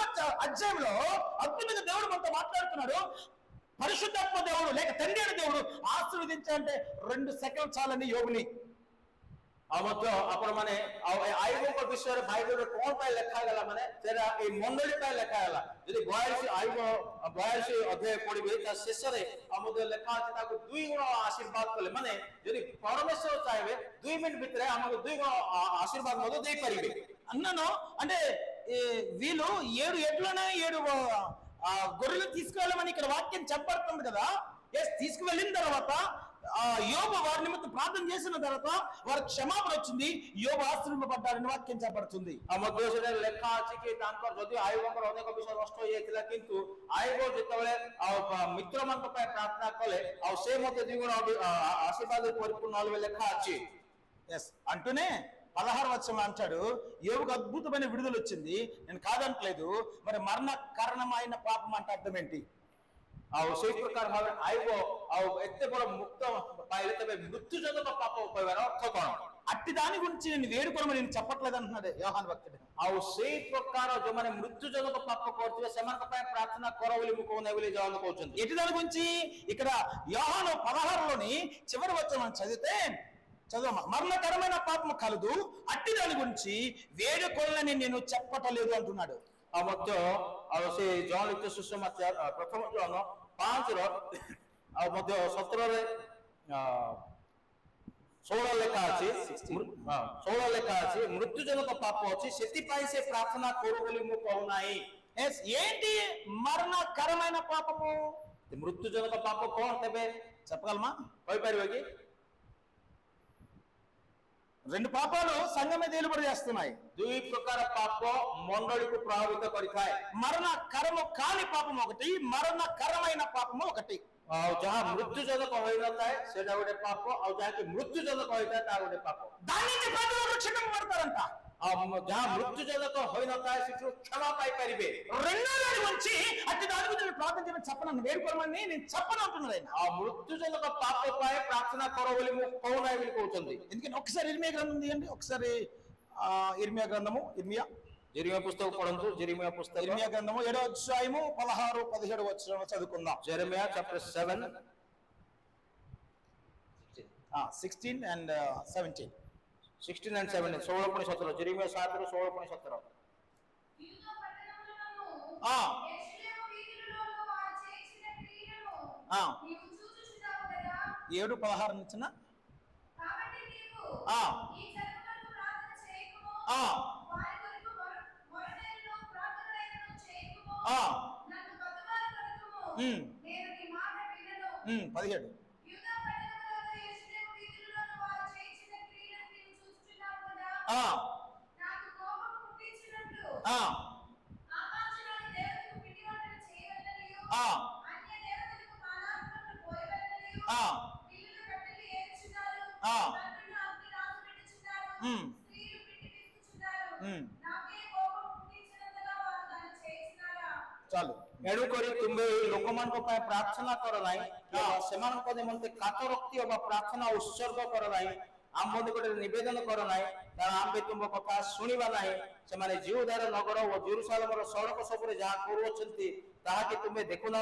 అధ్యాయంలో అద్భుతంగా దేవుడు మనతో మాట్లాడుతున్నాడు. పరిశుద్ధాత్మ దేవుడు లేక తండ్రి అయిన దేవుడు ఆశీర్వదించాలంటే 2 సెకండ్లు చాలని యోబుని। ଆଉ ମଧ୍ୟ ଆପଣମାନେ ଆଉ ଆୟୁବଙ୍କ ବିଷୟରେ ବାଇବଲରେ କଣ ପାଇଁ ଲେଖାଗଲା ମାନେ ସେଟା ଏଇ ମଣ୍ଡଳୀ ପାଇଁ ଲେଖାଗଲା। ଯଦି 42 ଆୟୁବ 42 ଅଧ୍ୟାୟ ପଢିବେ ତା ଶେଷରେ ଆଉ ମଧ୍ୟ ଲେଖା ଅଛି ତାକୁ 2 ଗୁଣ ଆଶୀର୍ବାଦ କଲେ। ମାନେ ଯଦି ପରମେଶ୍ୱର ଚାହିଁବେ 2 ମିନିଟ ଭିତରେ ଆମକୁ 2 ଗୁଣ ఆశీర్వాదం ମଧ୍ୟ ଦେଇପାରିବେ। అన్నాను అంటే వీళ్ళు 7 ఎడ్లను 7 గొర్రెలు తీసుకువెళ్ళమని ఇక్కడ వాక్యం చెప్పబడుతుంది కదా. ఎస్, తీసుకువెళ్ళిన తర్వాత యోబు వారి నిమిత్తం ప్రార్థన చేసిన తర్వాత వారి క్షమాపణ వచ్చింది, యోబు ఆశీర్వదింపబడ్డాడని వాక్యం చెప్పబడుతుంది। ଆଉ ମଧ୍ୟ ସେଟା ଲେଖା ଅଛି କି ତାଙ୍କର ଯଦି ଆୟୁବଙ୍କର ଅନେକ ବିଷୟ ନଷ୍ଟ ହେଇଯାଇଥିଲା କିନ୍ତୁ ଆୟୁବ ଯେତେବେଳେ ଆଉ ମିତ୍ରମାନଙ୍କ ପାଇଁ ପ୍ରାର୍ଥନା କଲେ ଆଉ ସେ ମଧ୍ୟ 2 ଗୁଣ ఆశీర్వాଦ ପରିପୂର୍ଣ୍ଣ ହେଲେ ଲେଖା ଅଛି। ఎస్ అంటూనే 16వ వచనం అంటాడు, యోబుకు అద్భుతమైన విడుదల వచ్చింది, నేను కాదంటలేదు, మరి మరణ కారణమైన పాపం అంటే అర్థం ఏంటి? ଆଉ ସେଇ ପ୍ରକାର ଭାବରେ ଆୟୁବ ଆଉ ଏତେ ବଡ ମୁକ୍ତ ପାଇଲେ ତେବେ ମୃତ୍ୟୁଜନକ ପାପ କହିବାର ଅର୍ଥ କଣ? అట్టి దాని గురించి నేను వేడుకోమని నేను చెప్పట్లేదు అంటున్నాడు యోహాను భక్తుడు। ଆଉ ସେଇ ପ୍ରକାର ଯୋଉମାନେ ମୃତ୍ୟୁଜନକ ପାପ କରୁଥିବେ ସେମାନଙ୍କ ପାଇଁ ପ୍ରାର୍ଥନା କର ବୋଲି ମୁଁ କହୁନାହିଁ ବୋଲି ଜବାନ କହୁଛନ୍ତି। ఎట్టి దాని గురించి? ఇక్కడ యోహాను 16లోని చివరి వచనం చదివితే చదువు, మరణకరమైన పాపము కలదు, అట్టి దాని గురించి వేడుకోవాలని నేను చెప్పటలేదు అంటున్నాడు। ଆଉ ମଧ୍ୟ ଆଉ ସେ ଜଣ ଲିଖିତ ସୁସମାଚାର ପ୍ରଥମ ଜଣ 5ର ଆଉ ମଧ୍ୟ 17ରେ 16 ଲେଖା ଅଛି, 16 ଲେଖା ଅଛି ମୃତ୍ୟୁଜନକ ପାପ ଅଛି ସେଥିପାଇଁ ସେ ପ୍ରାର୍ଥନା କରୁ ବୋଲି ମୁଁ କହୁନାହିଁ। ఎస్, ఏంటి మరణకరమైన పాపము? ମୃତ୍ୟୁଜନକ ପାପ କଣ ତେବେ చెప్పగలమా? କହିପାରିବେ କି? 2 పాపాలు సంఘమే తేలుబడి చేస్తున్నాయి। 2 ପ୍ରକାର ପାପ ମଣ୍ଡଳୀକୁ ପ୍ରଭାବିତ କରିଥାଏ। మరణకరము కాని పాపం ఒకటి, మరణకరమైన పాపము ఒకటి। ଆଉ ଯାହା ମୃତ୍ୟୁଜନକ ହୋଇନଥାଏ ସେଟା ଗୋଟେ ପାପ, ଆଉ ଯାହାକି ମୃତ୍ୟୁଜନକ ହୋଇଥାଏ ତା ଗୋଟେ ପାପ। దాని నుంచి ప్రజలు రక్షింపబడతారంట। ଆଉ ଯାହା ମୃତ୍ୟୁଜନକ ହୋଇନଥାଏ ସେଠୁ କ୍ଷମା ପାଇପାରିବେ। రెండో దాని గురించి అట్టి దాని గురించి నేను ప్రార్థన చేయమని చెప్పను, వేడుకోమని నేను చెప్పను అంటున్నాడు ఆయన। ଆଉ ମୃତ୍ୟୁଜନକ ପାପ ପାଇଁ ପ୍ରାର୍ଥନା କର ବୋଲି ମୁଁ କହୁନାହିଁ ବୋଲି କହୁଛନ୍ତି। ఎందుకని ఒకసారి ఇర్మియా గ్రంథం తీయండి, ఒకసారి ఇర్మియా గ్రంథము, జెరెమియా పుస్తకం పడంతు, జెరెమియా పుస్తకం, ఇర్మియా గ్రంథము 7వ అధ్యాయము 16, 17 వచనం చదువుకుందాం। Jeremiah chapter 7 16 and 17, 16 and 17, 16 పుని 17, Jeremiah 7 ରୁ 16 పుని 17। యూదా పట్టణములను ఆ యెరూషలేము వీధులలో వారు చేసిన క్రియలను ఆ నీవు చూచుచున్నావు కదా. 7:16 నుంచిన కాబట్టి నీవు ఆ ఈ జనములకు ప్రార్థన చేయకుము, ఆ వారి కొరకు మొరనైనను ప్రార్థనలైనను చేయకుము, ఆ నన్ను బతిమాలుకొనుము, నేను నీ మాట వినను। 17 యూదా పట్టణములలో యెరూషలేము వీధులలో వారు చేసిన క్రియలను నీవు చూచుచున్నావు కదా. ఆ నాకు కోపం పుట్టించినట్లు ఆ ఆకాశంలోని దేవతకు పిండి వంటలు చేయవలెననియు, ఆ అన్య దేవతలకు మాలార్పణలు పోయవలెననియు, ఆ పిల్లులు కట్టెలు ఏరుచున్నారు, ఆ తండ్రులు అగ్ని రాజు పెట్టుచున్నారు, స్త్రీలు పిండి పిసుకుచున్నారు, నాకే కోపం పుట్టించినంతగా వారు దాన్ని చేయుచున్నారా? చాలు। ଏଣୁକରି ତୁମେ ଏହି ଲୋକମାନଙ୍କ ପାଇଁ ପ୍ରାର୍ଥନା କର ନାହିଁ, ସେମାନଙ୍କ ନିମନ୍ତେ କାତରୋକ୍ତି ବା ପ୍ରାର୍ଥନା ଉତ୍ସର୍ଗ କର ନାହିଁ। आम गोटे निवेदन कर ना कारण आम भी तुम कथा शुणा ना से जीवदार नगर और जेरुसालेम सड़क सब जहाँ करुँच तुम्हें देखुन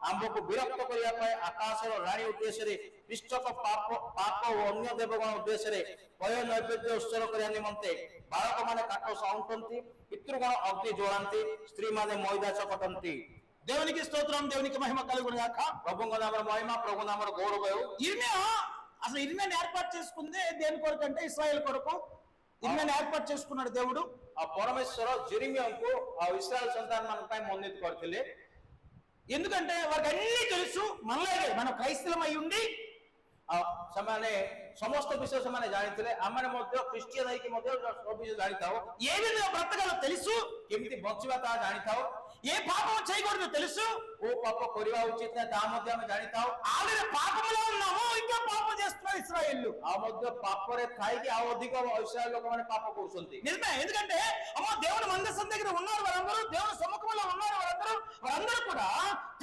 आंबको विरक्त करने आकाशर राणी उद्देश्य पृष्ठक पाप पाप और अन्य देवगण उद्देश्य भय नैवेद्य उत्सर्ग करने निमंते बालक माने काठ साउंटंती पितृगण अग्नि जोड़ाती स्त्री माने मैदा चकटंती దేవునికి స్తోత్రం, దేవునికి మహిమ కలుగును గాక. प्रभु नाम महिमा प्रभु नाम गौरव ఇర్మియా అసలు ఇర్మియాని ఏర్పాటు చేసుకుంది దేని కొరకు అంటే ఇశ్రాయేల్ కొరకు ఇర్మియాని ఏర్పాటు చేసుకున్నాడు దేవుడు. ఆ పరమేశ్వర జెరెమియాకు ఆ ఇశ్రాయేల్ సంతాన మనపై మన్నిత करथिले ఎందుకంటే వారికి అన్ని తెలుసు, మనలాగే మనం క్రైస్తవులమై ఉండి ସେମାନେ ସମସ୍ତ ବିଷୟ ସେମାନେ ଜାଣିଥିଲେ ଆମମାନେ ମଧ୍ୟ ଖ୍ରୀଷ୍ଟିଆନ ହେଇକି ମଧ୍ୟ ସବୁ ବିଷୟ ଜାଣିଥାଉ ఏ విధంగా బ్రతకాలో తెలుసు, କେମିତି ବଞ୍ଚିବା ତାହା ଜାଣିଥାଉ ఏ పాపం చేయకూడదో తెలుసు, କୋଉ ପାପ କରିବା ଉଚିତ ନାହିଁ ତାହା ମଧ୍ୟ ଆମେ ଜାଣିଥାଉ ఆల్రెడీ పాపంలో ఉన్నాము ఇంకా పాపం చేస్తున్నారు ఇశ్రాయేలు. ଆଉ ମଧ୍ୟ పాపରେ ଥାଇକି ଆଉ ଅଧିକ ଇସ୍ରାଏଲ ଲୋକମାନେ పాప କରୁଛନ୍ତି నిజమే, ఎందుకంటే అమ్మో దేవుని మందసం దగ్గర ఉన్నారు వారందరూ, దేవుని సముఖంలో ఉన్నారు వారందరూ కూడా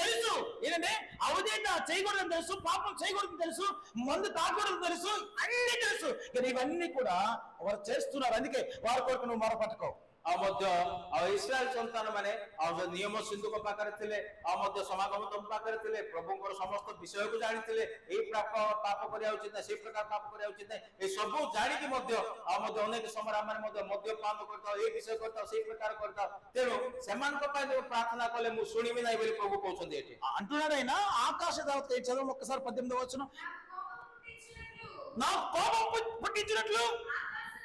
తెలుసు ఏంటంటే అవధేత చేయకూడదని తెలుసు, పాపం చేయకూడదని తెలుసు, మందు తాగకూడదని తెలుసు, అన్ని తెలుసు. కానీ ఇవన్నీ కూడా వారు చేస్తున్నారు. అందుకే వారి కొరకు నువ్వు మొరపట్టుకో. ଆଉ ମଧ୍ୟ ଆଉ ଇସ୍ରାଏଲ ସନ୍ତାନ ମାନେ ଆଉ ନିୟମ ସିନ୍ଧୁଙ୍କ ପାଖରେ ଥିଲେ ଆଉ ମଧ୍ୟ ସମାଗମ ତମ ପାଖରେ ଥିଲେ ପ୍ରଭୁଙ୍କର ସମସ୍ତ ବିଷୟକୁ ଜାଣିଥିଲେ ଏଇ ପାପ କରିବା ଉଚିତ ନାହିଁ ସେଇ ପ୍ରକାର ପାପ କରିବା ଉଚିତ ନାହିଁ ଏ ସବୁ ଜାଣିକି ମଧ୍ୟ ଆଉ ମଧ୍ୟ ଅନେକ ସମୟରେ ଆମେ ମଧ୍ୟ ମଦ୍ୟପାନ କରିଥାଉ ଏଇ ବିଷୟ କରିଥାଉ ସେଇ ପ୍ରକାର କରିଥାଉ ତେଣୁ ସେମାନଙ୍କ ପାଇଁ ଯୋଉ ପ୍ରାର୍ଥନା କଲେ ମୁଁ ଶୁଣିବି ନାହିଁ ବୋଲି ପ୍ରଭୁ କହୁଛନ୍ତି ଏଠି అంటున్నాడు ఆయన. ఆకాశ దేవత చదువు ఒక్కసారి 18వ వచనం. నాకు కోపం పుట్టించినట్లు నా కోపం పుట్టించినట్లు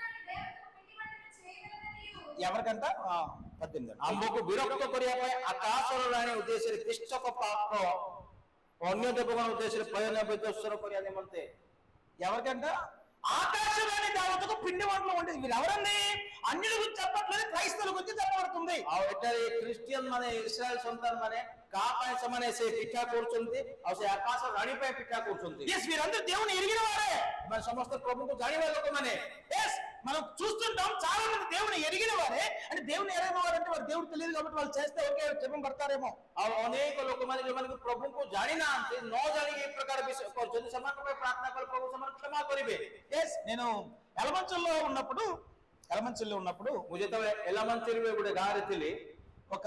ఆకాశంలోని దేవతకు పిండి వంటలు చేయగలననియు ఎవరికంట 18. ଆମ୍ଭକୁ ବିରକ୍ତ କରିବା ପାଇଁ ଆକାଶର ରାଣୀ ଉଦ୍ଦେଶ୍ୟରେ ତିଷ୍ଠକ ପାପ ଅନ୍ୟ ଦେବଗଣ ଉଦ୍ଦେଶ୍ୟରେ ଭୟ ନୈବେଦ୍ୟ ଉତ୍ସର୍ଗ କରିବା ନିମନ୍ତେ ఎవరికంట? ఆకాశవాణి దేవతకు పిండి వంటలు ఉండేది. వీరు ఎవరండి? అన్యుల గురించి చెప్పట్లేదు, క్రైస్తవుల గురించి చెప్పబడుతుంది. ଆଉ ଏଠାରେ ଖ୍ରୀଷ୍ଟିଆନ ମାନେ ଇସ୍ରାଏଲ ସନ୍ତାନ ମାନେ କାହା ପାଇଁ ସେମାନେ ସେ ପିଠା କରୁଛନ୍ତି ଆଉ ସେ ଆକାଶ ରାଣୀ ପାଇଁ ପିଠା କରୁଛନ୍ତି ఎస్, వీరందరూ దేవుని ఎరిగిన వారే. ମାନେ ସମସ୍ତେ ପ୍ରଭୁଙ୍କୁ ଜାଣିବା ଲୋକମାନେ ఎస్, మనం చూస్తుంటాం చాలా మంది దేవుని ఎరిగిన వారే. అంటే దేవుని ఎరగిన వారు అంటే వారు దేవుడు తెలియదు కాబట్టి వాళ్ళు చేస్తే ఓకే చెప్పం పడతారేమో. ଆଉ ଅନେକ ଲୋକମାନେ ଯୋଉମାନଙ୍କୁ ପ୍ରଭୁଙ୍କୁ ଜାଣିନାହାନ୍ତି ନ ଜାଣିକି ଏ ପ୍ରକାର ବିଷୟ କରୁଛନ୍ତି ସେମାନଙ୍କ ପାଇଁ ପ୍ରାର୍ଥନା କଲେ ପ୍ରଭୁ ସେମାନଙ୍କୁ କ୍ଷମା କରିବେ ఎస్, నేను ఎలమంచల్లో ఉన్నప్పుడు ମୁଁ ଯେତେବେଳେ ଏଲାମାଞ୍ଚଳରେ ଗୋଟେ ଗାଁରେ ଥିଲି ఒక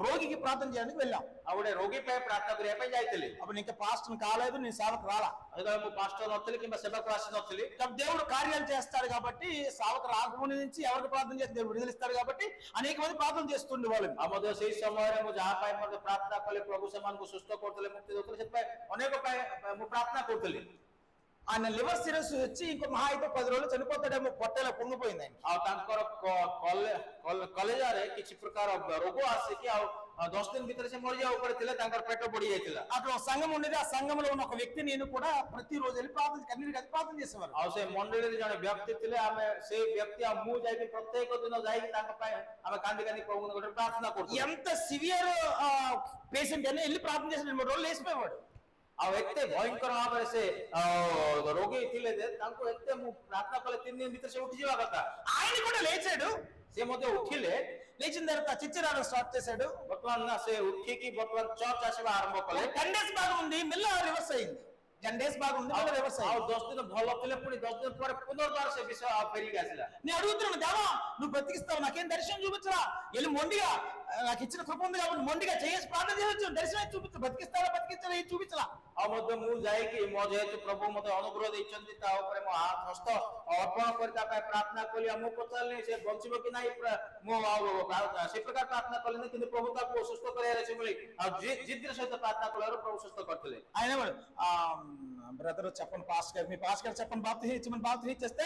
రోగికి ప్రార్థన చేయడానికి వెళ్ళాం. ଆଉ ଗୋଟେ ରୋଗୀ ପାଇଁ ପ୍ରାର୍ଥନା କରିବା ପାଇଁ ଯାଇଥିଲି అప్పుడు ఇంకా పాస్టర్ కాలేదు, నేను సేవకు రాలా. ଯେତେବେଳେ ମୁଁ ପାଷ୍ଟର ନଥିଲି କିମ୍ବା ସେବାକୁ ଆସିନଥିଲି కాబట్టి దేవుడు కార్యాలు చేస్తాడు కాబట్టి సేవకు రాకముందు నుంచి ఎవరికి ప్రార్థన చేస్తే దేవుడు విడుదలిస్తాడు కాబట్టి అనేక మంది ప్రార్థన చేస్తుండే వాళ్ళు. ଆଉ ମଧ୍ୟ ସେଇ ସମୟରେ ମୁଁ ଯାହା ପାଇଁ ମଧ୍ୟ ପ୍ରାର୍ଥନା କଲେ ପ୍ରଭୁ ସେମାନଙ୍କୁ ସୁସ୍ଥ କରୁଥିଲେ ମୁକ୍ତି ଦଉଥିଲେ ସେଥିପାଇଁ ଅନେକ ପାଇଁ ମୁଁ ପ୍ରାର୍ଥନା କରୁଥିଲି ఆయన లివర్ సిరస్ వచ్చి ఇంకో మహా అయితే 10 రోజులు చనిపోతాడేమో, పొట్టలో పొంగిపోయింది ఆయన. ଆଉ ତାଙ୍କର କଲେଜାରେ କିଛି ପ୍ରକାର ରୋଗ ଆସିକି ଆଉ 10 ଦିନ ଭିତରେ ସେ ମରିଯିବା ଉପରେ ଥିଲେ ତାଙ୍କର ପେଟ ବଢି ଯାଇଥିଲା అక్కడ ఒక సంఘం ఉండేది. ఆ సంఘంలో ఉన్న ఒక వ్యక్తి నేను కూడా ప్రతిరోజు వెళ్ళి ప్రార్థన చేసేవారు. ଆଉ ସେ ମଣ୍ଡଳୀରେ ଜଣେ ବ୍ୟକ୍ତି ଥିଲେ ଆମେ ସେଇ ବ୍ୟକ୍ତି ଆଉ ମୁଁ ଯାଇକି ପ୍ରତ୍ୟେକ ଦିନ ଯାଇକି ତାଙ୍କ ପାଇଁ ଆମେ କାନ୍ଦି କାନ୍ଦି ପ୍ରଭୁଙ୍କୁ ଗୋଟେ ପ୍ରାର୍ଥନା କରୁଛୁ ఎంత సివియర్ పేషెంట్ అని వెళ్ళి ప్రార్థన చేసిన 2 రోజులు లేచిపోయేవాడు. ଆଉ ଏତେ ଭୟଙ୍କର ଭାବରେ ସେ ରୋଗୀ ଥିଲେ ଯେ ତାଙ୍କୁ ଏତେ ମୁଁ ପ୍ରାର୍ଥନା କଲେ 3 ଦିନ ଭିତରେ ସେ ଉଠିଯିବା କଥା ఆయన కూడా లేచాడు. ସେ ମଧ୍ୟ ଉଠିଲେ లేచిన తర్వాత చిచ్చరాడు స్టార్ట్ చేశాడు. ବର୍ତ୍ତମାନ ସେ ଉଠିକି ବର୍ତ୍ତମାନ ଚର୍ଚ୍ଚ ଆସିବା ଆରମ୍ଭ କଲେ 10 డేస్ బాగా ఉంది, మెల్ల రివర్స్ అయింది. 10 డేస్ బాగా ఉంది, మెల్ల రివర్స్ ଆଉ అయింది. 10 ଦିନ ଭଲ ଥିଲେ ପୁଣି 10 ଦିନ ପରେ ପୁନର୍ବାର ସେ ବିଷୟ ଫେରିକି ଆସିଲା నేను అడుగుతున్నాను, దేవా నువ్వు బ్రతికిస్తావు, నాకేం దర్శనం చూపించరా? వెళ్ళి మొండిగా నాకు ఇచ్చిన కృప ఉంది కాబట్టి మొండిగా చేసి ప్రార్థన చేయొచ్చు, దర్శనం చూపించు, బతికిస్తారా బతికించారా ఏం చూపించలా. ଆଉ ମଧ୍ୟ ମୁଁ ଯାଇକି ମୋ ଯେହେତୁ ପ୍ରଭୁ ମୋତେ ଅନୁଗ୍ରହ ଦେଇଛନ୍ତି ତା ଉପରେ ମୋ ହସ୍ତ ଅର୍ପଣ କରି ତା ପାଇଁ ପ୍ରାର୍ଥନା କଲି ଆଉ ମୁଁ ପଚାରିଲି ସେ ବଞ୍ଚିବ କି ନାହିଁ ମୁଁ ଆଉ ସେ ପ୍ରକାର ପ୍ରାର୍ଥନା କଲିନି କିନ୍ତୁ ପ୍ରଭୁ ତାକୁ ସୁସ୍ଥ କରିବାର ଅଛି ବୋଲି ଆଉ ଜିଦ୍ର ସହିତ ପ୍ରାର୍ଥନା କଲାରୁ ପ୍ରଭୁ ସୁସ୍ଥ କରିଥିଲେ ఆయన బ్రదర్ చెప్పండి, పాస్ గారు మీ పాస్ గారు చెప్పండి బాప్తిజం ఇచ్చి బాప్తిజం ఇచ్చేస్తే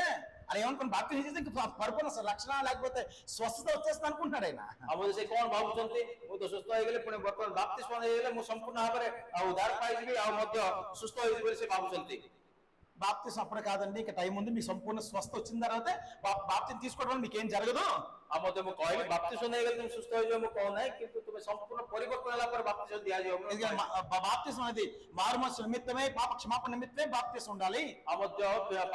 అది ఏమనుకోండి, బాప్తిజం ఇచ్చేస్తే ఇంకా పరిపూర్ణ రక్షణ లేకపోతే స్వస్థత వచ్చేస్తుంది అనుకుంటున్నాడు ఆయన. ଆଉ ସେ କଣ ଭାବୁଛନ୍ତି ମୁଁ ତ ସୁସ୍ଥ ହେଇଗଲେ ପୁଣି ବର୍ତ୍ତମାନ ବାପ୍ତିସ୍ମ ହେଇଗଲେ ମୁଁ ସମ୍ପୂର୍ଣ୍ଣ ଭାବରେ ଆଉ ଉଦ୍ଧାର ପାଇଯିବି ଆଉ ମଧ୍ୟ ସୁସ୍ଥ ହେଇଯିବି ବୋଲି ସେ ଭାବୁଛନ୍ତି. బాప్తిజం అప్పుడే కాదండి, ఇంకా టైం ఉంది, మీ సంపూర్ణ స్వస్థ వచ్చిన తర్వాత బాప్తిజం తీసుకోవడం మీకు ఏం జరగదు. ଆଉ ମଧ୍ୟ ମୁଁ କହିଲି ବାପ୍ତିସ୍ମ ହେଇଗଲେ ତୁମେ ସୁସ୍ଥ ହେଇଯିବ ମୁଁ କହୁନାହିଁ କିନ୍ତୁ ତୁମେ ସମ୍ପୂର୍ଣ୍ଣ ପରିବର୍ତ୍ତନ ହେଲା ପରେ ବାପ୍ତିସ୍ମ ଦିଆଯିବ. బాప్తిజం అనేది మారుమనసు నిమిత్తమే, పాప క్షమాపణ నిమిత్తమే బాప్తిజం ఉండాలి. ଆଉ ମଧ୍ୟ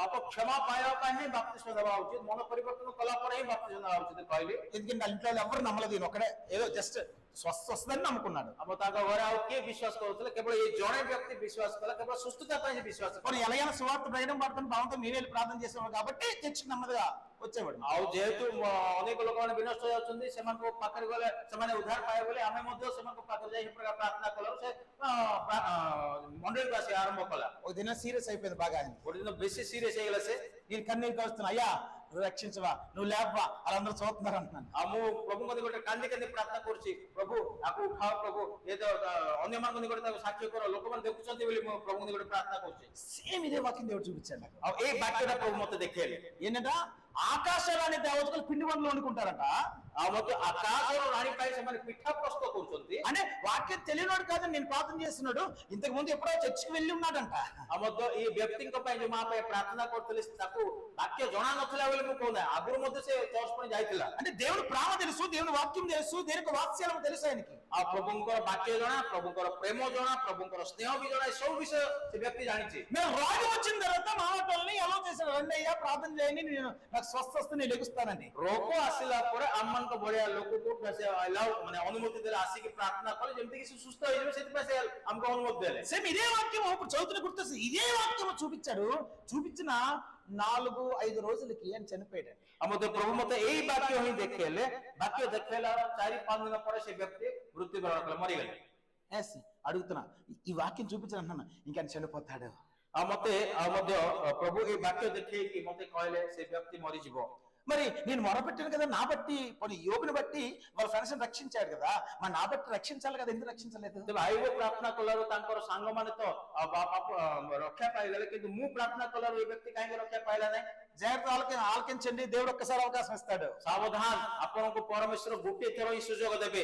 ପାପ କ୍ଷମା ପାଇବା ପାଇଁ ହିଁ ବାପ୍ତିସ୍ମ ଦେବା ଉଚିତ, ମନ ପରିବର୍ତ୍ତନ କଲା ପରେ ହିଁ ବାପ୍ତିସ୍ମ ଦେବା ଉଚିତ କହିଲି. ఎందుకంటే ఇంట్లో ఎవరు నమ్మలేదు, ఈయన ఒక్కడే ఏదో జస్ట్ స్వస్థ వస్తుందని నమ్ముకున్నాడు. ଆମ ତାଙ୍କ ଘରେ ଆଉ କିଏ ବିଶ୍ୱାସ କରୁଥିଲେ? କେବଳ ଏଇ ଜଣେ ବ୍ୟକ୍ତି ବିଶ୍ୱାସ କଲା, କେବଳ ସୁସ୍ଥତା ପାଇଁ ସେ ବିଶ୍ୱାସ କଲା। కొన్ని ఎలాగైనా సువార్త ప్రకటన పడుతున్న భావంతో మేము వెళ్ళి ప్రార్థన చేసేవాడు కాబట్టి చర్చికి నెమ్మదిగా వచ్చేవాడు. ଆଉ ଯେହେତୁ ଅନେକ ଲୋକମାନେ ବିନଷ୍ଟ ଯାଉଛନ୍ତି, ସେମାନଙ୍କ ପାଖରେ ଗଲେ ସେମାନେ ଉଦ୍ଧାର ପାଇବେ ବୋଲି ଆମେ ମଧ୍ୟ ସେମାନଙ୍କ ପାଖରେ ଯାଇ ସେ ପ୍ରକାର ପ୍ରାର୍ଥନା କଲାରୁ ସେ ମଣ୍ଡଳୀକୁ ଆସି ଆରମ୍ଭ କଲା। ఒక దినం సీరియస్ అయిపోయింది బాగా. ఆయన ଗୋଟେ ଦିନ ବେଶୀ ସିରିୟସ ହେଇଗଲା ସେ। నేను కన్నీరు కారుస్తున్నా, అయ్యా నువ్వు రక్షించవా, నువ్వు లేవా, వాళ్ళందరూ చూస్తున్నారు అంటున్నాను. ଆଉ ମୁଁ ପ୍ରଭୁଙ୍କ ନିକଟରେ କାନ୍ଦି କାନ୍ଦି ପ୍ରାର୍ଥନା କରୁଛି, ପ୍ରଭୁ ଆକୁ ଉଠାଅ, ପ୍ରଭୁ ଏ ତ ଅନ୍ୟମାନଙ୍କ ନିକଟରେ ତାକୁ ସାକ୍ଷ୍ୟ କର, ଲୋକମାନେ ଦେଖୁଛନ୍ତି ବୋଲି ମୁଁ ପ୍ରଭୁଙ୍କ ନିକଟରେ ପ୍ରାର୍ଥନା କରୁଛି। సేమ్ ఇదే వాక్యం దేవుడు చూపించాడు నాకు. ଆଉ ଏଇ ବାକ୍ୟଟା ପ୍ରଭୁ ମତେ ଦେଖେଇଲେ। ఏంటంట, ఆకాశవాణి దేవతలు పిండి వంటలు వండుకుంటారట. ଆଉ ମତେ ଆକାଶର ରାଣୀ ପାଇଁ ସେମାନେ ପିଠା ପ୍ରସ୍ତୁତ କରୁଛନ୍ତି। అంటే వాక్యం తెలియనోడు కాదు, నేను ప్రార్థన చేస్తున్నాడు, ఇంతకు ముందు ఎప్పుడో చర్చికి వెళ్ళి ఉన్నాడంట. ଆଉ ମଧ୍ୟ ଏଇ ବ୍ୟକ୍ତିଙ୍କ ପାଇଁ ଯୋଉ ମା ପାଇଁ ପ୍ରାର୍ଥନା କରୁଥିଲେ, ତାକୁ ବାକ୍ୟ ଜଣା ନଥିଲା ବୋଲି ମୁଁ କହୁନାହିଁ, ଆଗରୁ ମଧ୍ୟ ସେ ଚର୍ଚ୍ଚ ପାଇଁ ଯାଇଥିଲା। అంటే దేవుడు ପ୍ରେమ తెలుసు, దేవుని వాక్యం తెలుసు, దేవునికి వాత్సల్యం తెలుసు ఆయనకి. ଆଉ ପ୍ରଭୁଙ୍କର ବାକ୍ୟ ଜଣା, ପ୍ରଭୁଙ୍କର ପ୍ରେମ ଜଣା, ପ୍ରଭୁଙ୍କର ସ୍ନେହ ବି ଜଣା, ସବୁ ବିଷୟ ସେ ବ୍ୟକ୍ତି ଜାଣିଛି। నేను రోగం వచ్చిన తర్వాత మా వాళ్ళని ఎలా చేశాడు, రండి అయ్యా ప్రార్థన చేయండి, నేను నాకు స్వస్థ వస్తే నేను లెగుస్తానండి. ରୋଗ ଆସିଲା ପରେ ଆମମାନଙ୍କ ଭଳିଆ ଲୋକକୁ ସେ allow ମାନେ ଅନୁମତି ଦେଲେ, ଆସିକି ପ୍ରାର୍ଥନା କଲେ ଯେମିତି କି ସେ ସୁସ୍ଥ ହେଇଯିବ, ସେଥିପାଇଁ ସେ ଆମକୁ ଅନୁମତି ଦେଲେ। సేమ్ ఇదే వాక్యం ఇప్పుడు చదువుతున్న గుర్తొస్తుంది. ఇదే వాక్యం చూపించాడు, చూపించిన 4-5 రోజులకి ఆయన చనిపోయాడు. ଆଉ ମତେ ପ୍ରଭୁ ମତେ ଏଇ ବାକ୍ୟ ହିଁ ଦେଖେଇଲେ। ବାକ୍ୟ ଦେଖେଇଲା 4-5 ଦିନ ପରେ ସେ ବ୍ୟକ୍ତି ମୃତ୍ୟୁବରଣ କଲେ, ମରିଗଲେ। ఎస్ అడుగుతున్నా, ఈ వాక్యం చూపించాడు అంటున్నా, ఇంకా ఆయన చనిపోతాడు. ଆଉ ମତେ ଆଉ ମଧ୍ୟ ପ୍ରଭୁ ଏଇ ବାକ୍ୟ ଦେଖେଇକି ମତେ କହିଲେ ସେ ବ୍ୟକ୍ତି ମରିଯିବ। మరి నేను మొరపెట్టాను కదా, నా బట్టి పోనీ యోగుని బట్టి వాళ్ళ ఫ్రెండ్స్ రక్షించాడు కదా, మరి నా బట్టి రక్షించాలి కదా, ఎందుకు రక్షించలేదు? ତେବେ ଆଇବ ପ୍ରାର୍ଥନା କଲାରୁ ତାଙ୍କର ସାଙ୍ଗମାନେ ତ ରକ୍ଷା ପାଇଗଲେ, କିନ୍ତୁ ମୁଁ ପ୍ରାର୍ଥନା କଲାରୁ ଏ ବ୍ୟକ୍ତି କାହିଁକି ରକ୍ଷା ପାଇଲା ନାହିଁ? జాగ్రత్త ఆలకించండి, దేవుడు ఒక్కసారి అవకాశం ఇస్తాడు. ସାବଧାନ, ଆପଣଙ୍କୁ ପରମେଶ୍ୱର ଗୋଟିଏ ଥର ହିଁ ସୁଯୋଗ ଦେବେ।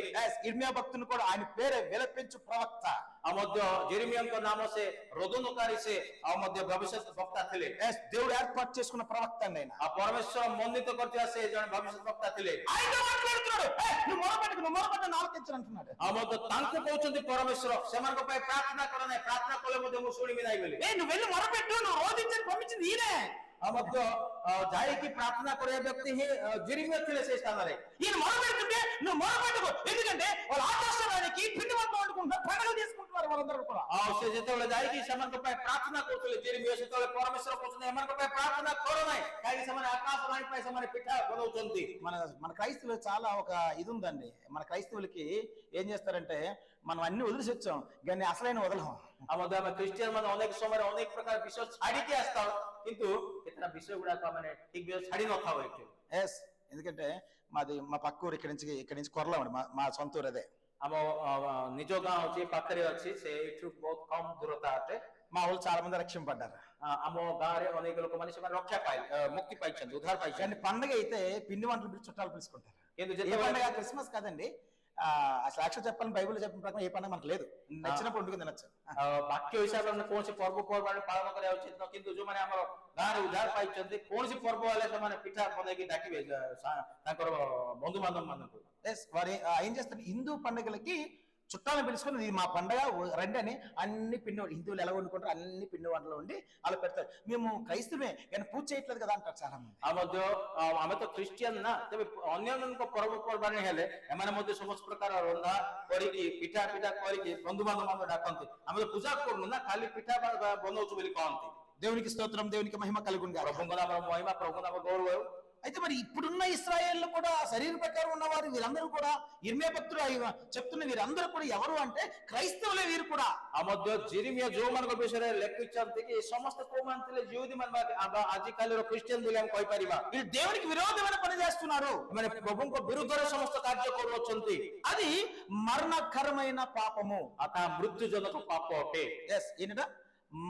ఇర్మియా భక్తుని కూడా ఆయన పేరే విలపించు ప్రవక్త. ଆଉ ମଧ୍ୟ ଜେରେମିୟାଙ୍କ ନାମ ସେ ରୋଦନକାରୀ, ସେ ଆଉ ମଧ୍ୟ ଭବିଷ୍ୟତ ବକ୍ତା ଥିଲେ। దేవుడు ఏర్పాటు చేసుకున్న ప్రవక్త అండి ఆయన. ଆଉ ପରମେଶ୍ୱର ମନୋନୀତ କରିଥିବା ସେ ଜଣେ ଭବିଷ୍ୟତ ବକ୍ତା ଥିଲେ। ఆయన మాట్లాడుతున్నాడు, నువ్వు మొరపెట్టుకు ఆలకించను అంటున్నాడు. ଆଉ ମଧ୍ୟ ତାଙ୍କୁ କହୁଛନ୍ତି ପରମେଶ୍ୱର, ସେମାନଙ୍କ ପାଇଁ ପ୍ରାର୍ଥନା କର ନାହିଁ, ପ୍ରାର୍ଥନା କଲେ ମଧ୍ୟ ମୁଁ ଶୁଣିବି ନାହିଁ ବୋଲି। నువ్వు వెళ్ళి మొరపెట్టు, నువ్వు రోధించని పంపించింది ఈయనే. ଆଉ ମଧ୍ୟ ଯାଇକି ପ୍ରାର୍ଥନା କରିବା ବ୍ୟକ୍ତି ହିଁ ଜେରେମିୟା ଥିଲେ ସେଇ ସ୍ଥାନରେ। ఈయన మొరపెడుతుంటే నువ్వు మొరపెట్టుకో, ఎందుకంటే వాళ్ళు ఆకాశవానికి పిండి వంటలు వండుకుంటున్నారు, పండుగ చేసుకుంటున్నారు వాళ్ళందరూ కూడా. ଆଉ ସେ ଯେତେବେଳେ ଯାଇକି ସେମାନଙ୍କ ପାଇଁ ପ୍ରାର୍ଥନା କରୁଥିଲେ ଜେରେମିୟା, ସେତେବେଳେ ପରମେଶ୍ୱର କହୁଛନ୍ତି ଏମାନଙ୍କ ପାଇଁ ପ୍ରାର୍ଥନା କର ନାହିଁ, କାହିଁକି ସେମାନେ ଆକାଶ ବାଣୀ ପାଇଁ ସେମାନେ ପିଠା ବନଉଛନ୍ତି। మన క్రైస్తవులు చాలా ఒక ఇది ఉందండి. మన క్రైస్తవులకి ఏం చేస్తారంటే, మనం అన్ని వదిలేసి వచ్చాం కానీ అసలైన వదలం. ଆଉ ମଧ୍ୟ ଆମେ ଖ୍ରୀଷ୍ଟିଆନ ମାନେ ଅନେକ ସମୟରେ ଅନେକ ପ୍ରକାର ବିଷୟ ଛାଡିକି ଆସିଥାଉ, କିନ୍ତୁ କେତେଟା ବିଷୟ ଗୁଡାକ ମାନେ ଠିକ ବିଷୟ ଛାଡି ନଥାଉ ଏଠି। ఎస్, ఎందుకంటే మా పక్క ఊరు ఇక్కడి నుంచి కొరలామండి, మా సొంత ఊరు అదే. ଆମ ନିଜ ଗାଁ ଅଛି, ପାଖରେ ଅଛି, ସେ ଏଠୁ ବହୁତ କମ ଦୂରତା ଅଟେ। మా వాళ్ళు చాలా మంది రక్షింపడ్డారు. ଆମ ଗାଁରେ ଅନେକ ଲୋକମାନେ ସେମାନେ ରକ୍ଷା ପାଇଲେ, ମୁକ୍ତି ପାଇଛନ୍ତି, ఉద్ଧାର ପାଇଛନ୍ତି। కానీ పండగ అయితే పిండి వంటలు పిలిచి చుట్టాలు పిలుచుకుంటారు. କିନ୍ତୁ ఏ ଯେତେବେଳେ పండగ? క్రిస్మస్ కాదండి. అసలు యాక్చువల్ చెప్పాలని బైబిల్ చెప్పిన ప్రకారం ఏ పండుగ మనకు లేదు, నచ్చినప్పుడు వండుకుని తినచ్చు. ବାକ୍ୟ ହିସାବରେ ଆମେ କୌଣସି ପର୍ବପର୍ବାଣି ପାଳନ କରିବା ଉଚିତ, କିନ୍ତୁ ଯୋଉମାନେ ଆମର ଗାଁରେ ଉଦ୍ଧାର ପାଇଛନ୍ତି, କୌଣସି ପର୍ବ ହେଲେ ସେମାନେ ପିଠା ବନେଇକି ଡାକିବେ ତାଙ୍କର ବନ୍ଧୁବାନ୍ଧବ ମାନଙ୍କୁ। వారు ఏం చేస్తారు, హిందూ పండుగలకి చుట్టాలను పిలుచుకొని ఇది మా పండగ రండి అని అన్ని పిండి హిందువులు ఎలా వండుకుంటారు అన్ని పిండి వంటలు వండి అలా పెడతారు. మేము క్రైస్తవే కానీ పూజ చేయట్లేదు కదా అంటారు చాలా మంది. ଆଉ ମଧ୍ୟ ଆମେ ତ ଖ୍ରୀଷ୍ଟିଆନ ନା, ତେବେ ଅନ୍ୟମାନଙ୍କ ପର୍ବପର୍ବାଣି ହେଲେ ଏମାନେ ମଧ୍ୟ ସମସ୍ତ ପ୍ରକାର ରନ୍ଧା କରିକି ପିଠା କରିକି ବନ୍ଧୁବାନ୍ଧବ ମାନଙ୍କୁ ଡାକନ୍ତି। ଆମେ ତ ପୂଜା କରୁନୁ ନା, ଖାଲି ପିଠା ବନଉଛୁ ବୋଲି କହନ୍ତି। దేవునికి స్తోత్రం, దేవునికి మహిమ కలుగును గాక. ପ୍ରଭୁଙ୍କ ନାମର ମହିମା, ପ୍ରଭୁଙ୍କ ନାମ ଗୌରବ ହେଉ। అయితే మరి ఇప్పుడున్న ఇశ్రాయేళ్ళు కూడా శరీర ప్రకారం ఉన్నవారు వీరందరూ కూడా ఇర్మియా భక్తుడు చెప్తున్న వీరందరూ కూడా ఎవరు అంటే క్రైస్తవులే వీరు కూడా। ଆଉ ମଧ୍ୟ ଜେରେମିୟା ଯୋଉମାନଙ୍କ ବିଷୟରେ ଲେଖିଛନ୍ତି କି ସମସ୍ତେ କୋଉମାନେ ଥିଲେ, ଯିହୁଦୀ ମାନେ ଆଜିକାଲିର ଖ୍ରୀଷ୍ଟିଆନ ବୋଲି ଆମେ କହିପାରିବା। వీళ్ళు దేవునికి విరోధమైన పని చేస్తున్నారు, ମାନେ ପ୍ରଭୁଙ୍କ ବିରୁଦ୍ଧରେ ସମସ୍ତ କାର୍ଯ୍ୟ କରୁଅଛନ୍ତି। అది మరణకరమైన పాపము, ତାହା ମୃତ୍ୟୁଜନକ ପାପ ଅଟେ। ఎస్ ఏంట